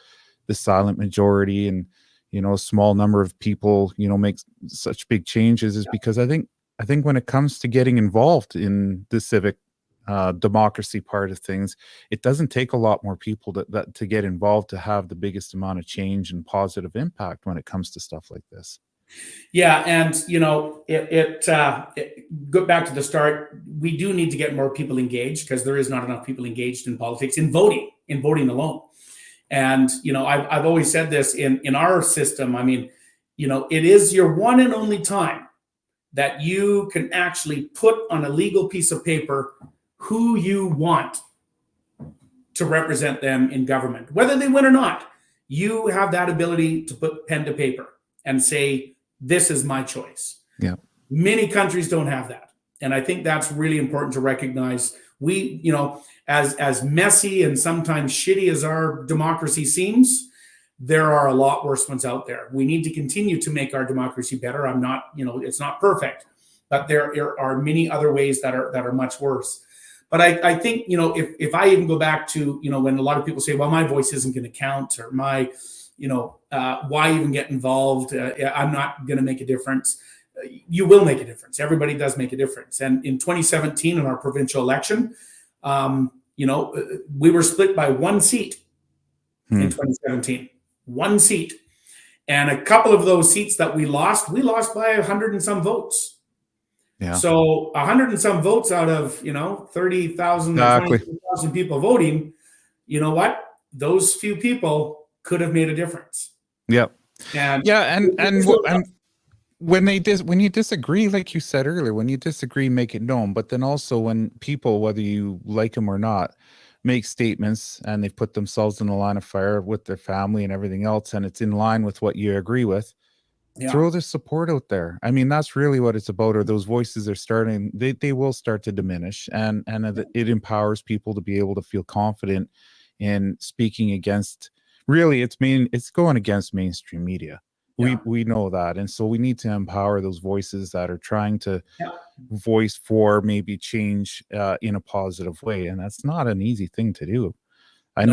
the silent majority, and a small number of people make such big changes, is because I think when it comes to getting involved in the civic democracy part of things, it doesn't take a lot more people to get involved to have the biggest amount of change and positive impact when it comes to stuff like this. Yeah, and go back to the start. We do need to get more people engaged, because there is not enough people engaged in politics, in voting alone. And I've always said this in our system. I mean, it is your one and only time that you can actually put on a legal piece of paper who you want to represent them in government. Whether they win or not, you have that ability to put pen to paper and say, this is my choice. Yeah. Many countries don't have that. And I think that's really important to recognize. We, as messy and sometimes shitty as our democracy seems, there are a lot worse ones out there. We need to continue to make our democracy better. I'm not, it's not perfect, but there are many other ways that are much worse. But I think, if I even go back to, when a lot of people say, well, my voice isn't going to count, or my, why even get involved? I'm not going to make a difference. You will make a difference. Everybody does make a difference. And in 2017, in our provincial election, we were split by one seat in 2017, one seat. And a couple of those seats that we lost by 100 and some votes. Yeah. So 100 and some votes out of, 30,000 or 20,000 people voting, you know what? Those few people could have made a difference. Yeah. And when you disagree, like you said earlier, when you disagree, make it known. But then also when people, whether you like them or not, make statements and they've put themselves in the line of fire with their family and everything else, and it's in line with what you agree with, throw the support out there. I mean, that's really what it's about. Or those voices are starting, they will start to diminish, and it empowers people to be able to feel confident in speaking against. Really, it's going against mainstream media. We know that, and so we need to empower those voices that are trying to voice for maybe change in a positive way, and that's not an easy thing to do. I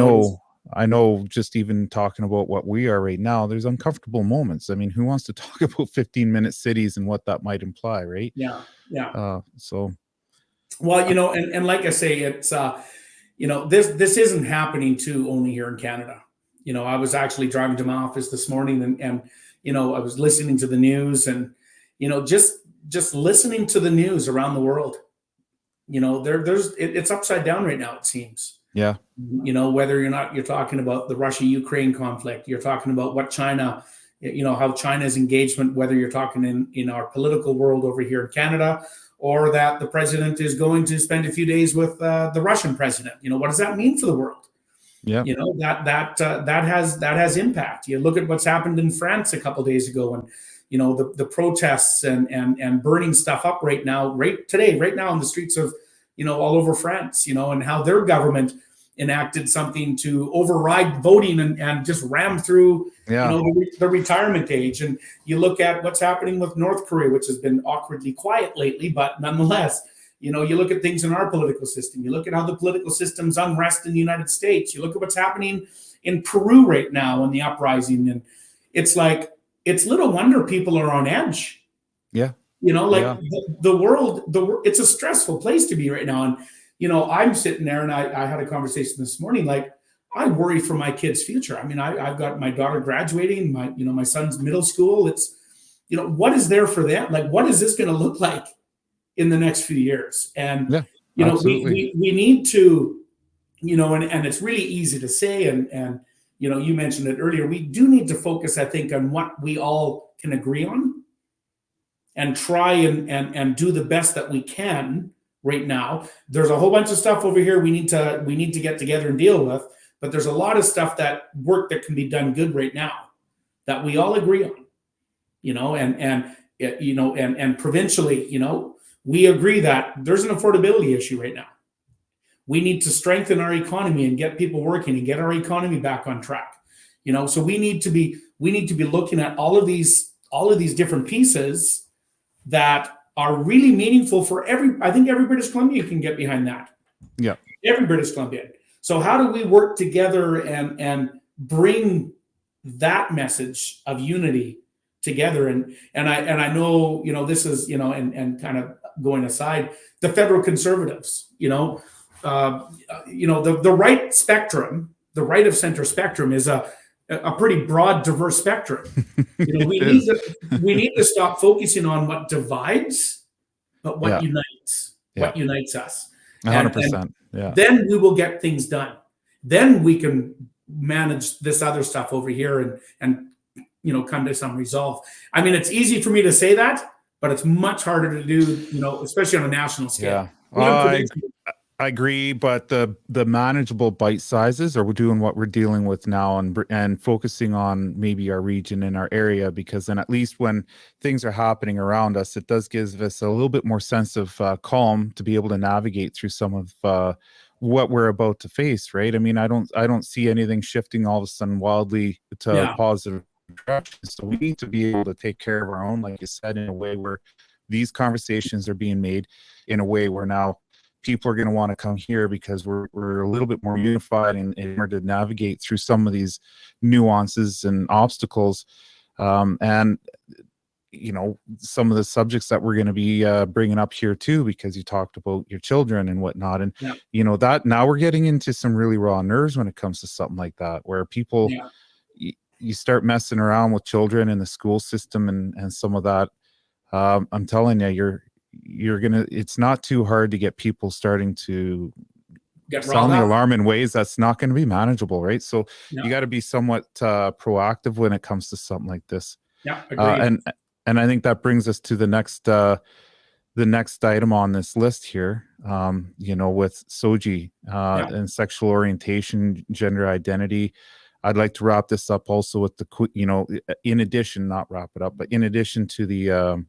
know just even talking about what we are right now, there's uncomfortable moments. I mean, who wants to talk about 15-minute cities and what that might imply, right? Yeah. Well, and like I say, it's this isn't happening too only here in Canada. I was actually driving to my office this morning, and I was listening to the news, and just listening to the news around the world. It's upside down right now, it seems. Yeah. Whether you're talking about the Russia-Ukraine conflict, you're talking about what China, how China's engagement, whether you're talking in our political world over here in Canada, or that the president is going to spend a few days with the Russian president. What does that mean for the world? Yeah. That has impact. You look at what's happened in France a couple of days ago, and the protests and burning stuff up right now in the streets of all over France, and how their government enacted something to override voting and just ram through the retirement age. And you look at what's happening with North Korea, which has been awkwardly quiet lately, but nonetheless, you look at things in our political system. You look at how the political system's unrest in the United States. You look at what's happening in Peru right now in the uprising. And it's like, it's little wonder people are on edge. Yeah. The world, it's a stressful place to be right now. And, I'm sitting there, and I had a conversation this morning, like, I worry for my kids' future. I mean, I've got my daughter graduating, my son's middle school. It's, what is there for them? Like, what is this going to look like in the next few years? And, we need to, and it's really easy to say, and, you mentioned it earlier, we do need to focus, I think, on what we all can agree on, and try and do the best that we can right now. There's a whole bunch of stuff over here we need to get together and deal with, but there's a lot of stuff that can be done good right now that we all agree on, and provincially, we agree that there's an affordability issue right now. We need to strengthen our economy and get people working and get our economy back on track. So we need to be looking at all of these different pieces that are really meaningful for I think every British Columbian can get behind that. Yeah. Every British Columbian. So how do we work together and bring that message of unity together? And I know, this is, and kind of going aside, the federal Conservatives, the right spectrum, the right of center spectrum is a pretty broad, diverse spectrum. We need to stop focusing on what divides, but what unites. What unites us. 100%. Yeah. Then we will get things done. Then we can manage this other stuff over here and come to some resolve. I mean, it's easy for me to say that, but it's much harder to do, especially on a national scale. Yeah. I agree, but the manageable bite sizes are we're doing what we're dealing with now, and focusing on maybe our region and our area, because then at least when things are happening around us, it does give us a little bit more sense of calm to be able to navigate through some of what we're about to face. Right? I mean, I don't see anything shifting all of a sudden wildly to Yeah. positive direction. So we need to be able to take care of our own, like you said, in a way where these conversations are being made in a way where now people are going to want to come here because we're a little bit more unified in order to navigate through some of these nuances and obstacles. And some of the subjects that we're going to be bringing up here too, because you talked about your children and whatnot. And, that now we're getting into some really raw nerves when it comes to something like that, where people, you start messing around with children in the school system and some of that. I'm telling you, it's not too hard to get people starting to sound the alarm in ways that's not going to be manageable, right? So you got to be somewhat proactive when it comes to something like this. Yeah, agreed. And I think that brings us to the next item on this list here. With SOGI and sexual orientation, gender identity. I'd like to wrap this up also with in addition, not wrap it up, but in addition to the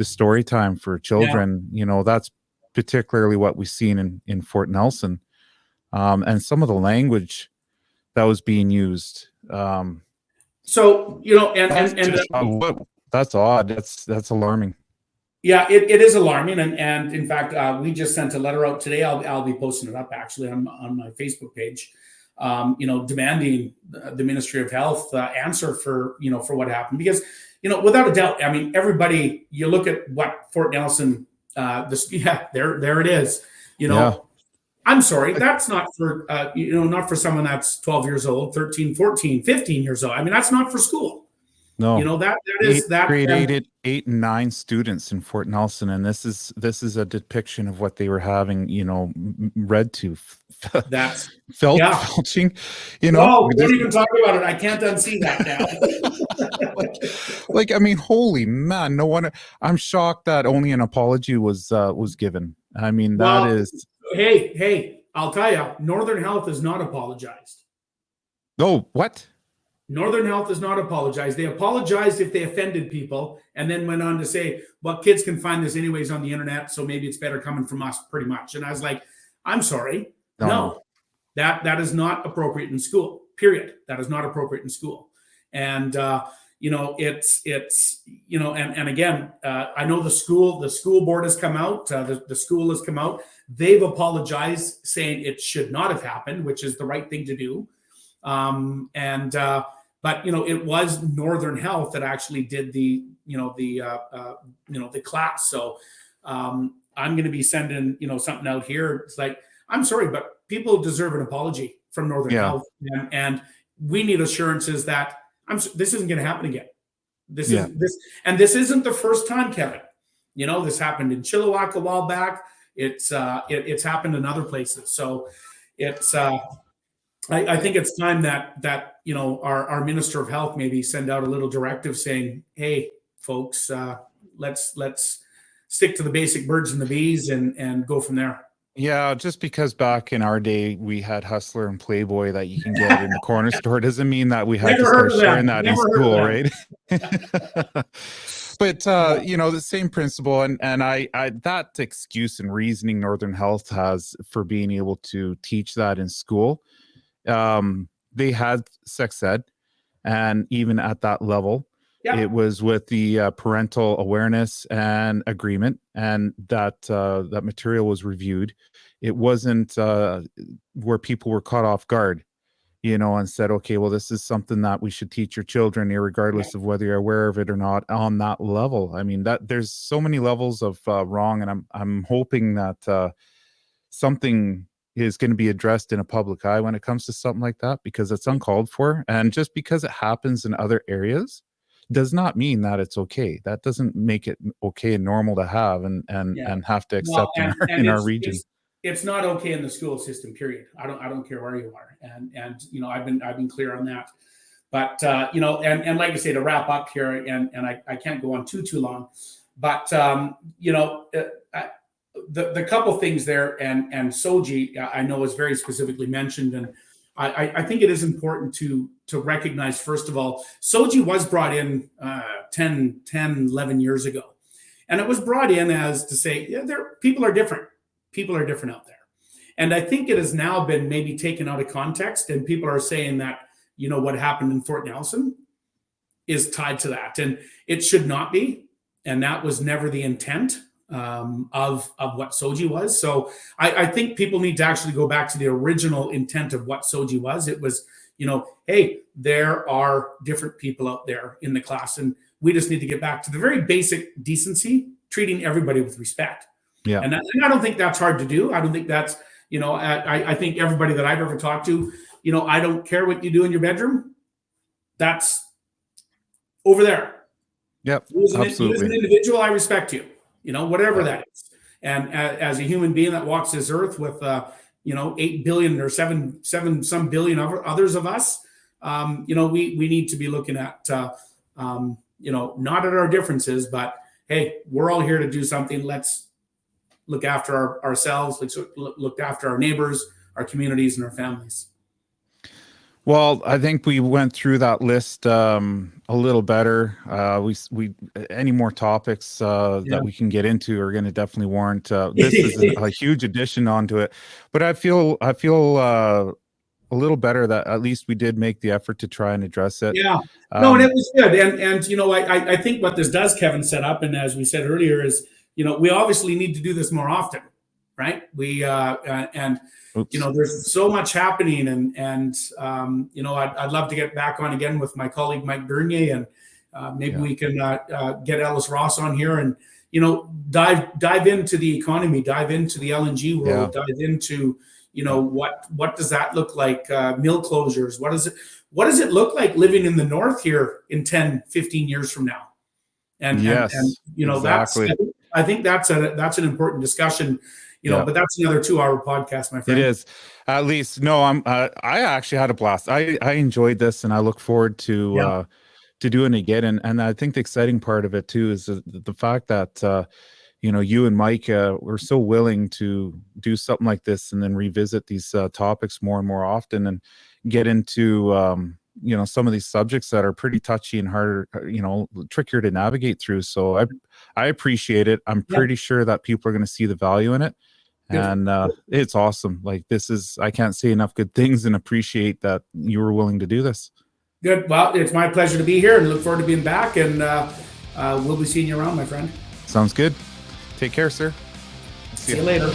story time for children, that's particularly what we've seen in Fort Nelson, and some of the language that was being used. So, that's odd. That's alarming. Yeah, it is alarming. And in fact, we just sent a letter out today. I'll be posting it up actually on my Facebook page, demanding the Ministry of Health answer for what happened, because without a doubt, I mean, everybody, you look at what Fort Nelson, there it is. I'm sorry, that's not for not for someone that's 12 years old, 13, 14, 15 years old. I mean, that's not for school. No, that is that grade 8 and 9 students in Fort Nelson, and this is a depiction of what they were having, read to. That's felching, No, don't even talk about it. I can't unsee that now. I mean, holy man! No one. I'm shocked that only an apology was given. I mean, that is. Hey! I'll tell you, Northern Health has not apologized. Oh, what? Northern Health has not apologized. They apologized if they offended people, and then went on to say, well, kids can find this anyways on the internet, so maybe it's better coming from us, pretty much. And I was like, I'm sorry. No. That is not appropriate in school, period. That is not appropriate in school. And, it's and again, I know the school board has come out, the school has come out. They've apologized, saying it should not have happened, which is the right thing to do. But it was Northern Health that actually did the class. So I'm going to be sending something out here. It's like, I'm sorry, but people deserve an apology from Northern Health, and we need assurances that this isn't going to happen again. This isn't the first time, Kevin. This happened in Chilliwack a while back. It's happened in other places. So it's. I think it's time that our Minister of Health maybe send out a little directive saying, "Hey, folks, let's stick to the basic birds and the bees and go from there." Yeah, just because back in our day we had Hustler and Playboy that you can get in the corner store doesn't mean that we had to start sharing that in school, right? But the same principle, and I that excuse and reasoning Northern Health has for being able to teach that in school. They had sex ed, and even at that level, it was with the parental awareness and agreement, and that material was reviewed. It wasn't where people were caught off guard, and said, okay, well, this is something that we should teach your children, irregardless of whether you're aware of it or not, on that level. I mean, that there's so many levels of wrong, and I'm hoping that something is going to be addressed in a public eye when it comes to something like that, because it's uncalled for. And just because it happens in other areas does not mean that it's okay. That doesn't make it okay and normal to have and have to accept in our region. It's not okay in the school system, period. I don't care where you are. And I've been clear on that. But and like I say, to wrap up here, and I can't go on too long, but the couple things there, and Soji, I know is very specifically mentioned, and I think it is important to recognize, first of all, Soji was brought in 10, 11 years ago. And it was brought in as to say, yeah, people are different. People are different out there. And I think it has now been maybe taken out of context, and people are saying that, what happened in Fort Nelson is tied to that. And it should not be. And that was never the intent of what Soji was. So I think people need to actually go back to the original intent of what Soji was. It was, hey, there are different people out there in the class, and we just need to get back to the very basic decency, treating everybody with respect. Yeah. And I don't think that's hard to do. I don't think that's, I think everybody that I've ever talked to, I don't care what you do in your bedroom. That's over there. Yep. Absolutely. As an individual, I respect you, whatever that is. And as a human being that walks this earth with, 8 billion or seven some billion others of us, we need to be looking at, not at our differences, but hey, we're all here to do something. Let's look after ourselves. Let's look after our neighbors, our communities, and our families. Well, I think we went through that list a little better. We any more topics that we can get into are going to definitely warrant. This is a huge addition onto it, but I feel a little better that at least we did make the effort to try and address it. Yeah. No, and it was good. And I think what this does, Kevin, set up, and as we said earlier, is, we obviously need to do this more often, right? We, there's so much happening, and I'd love to get back on again with my colleague, Mike Bernier, and maybe we can get Ellis Ross on here and, dive into the economy, dive into the LNG world, dive into, what does that look like? Mill closures. What does it look like living in the north here in 10, 15 years from now? And exactly. I think that's an important discussion, but that's another 2-hour podcast, my friend. It is. At least, no, I actually had a blast. I enjoyed this, and I look forward to doing it again. And I think the exciting part of it too is the fact that, you and Mike were so willing to do something like this and then revisit these topics more and more often and get into, some of these subjects that are pretty touchy and harder, trickier to navigate through. So I appreciate it. I'm pretty sure that people are going to see the value in it. And it's awesome. Like, I can't say enough good things, and appreciate that you were willing to do this. Good. Well, it's my pleasure to be here, and look forward to being back. And we'll be seeing you around, my friend. Sounds good. Take care, sir. See you later.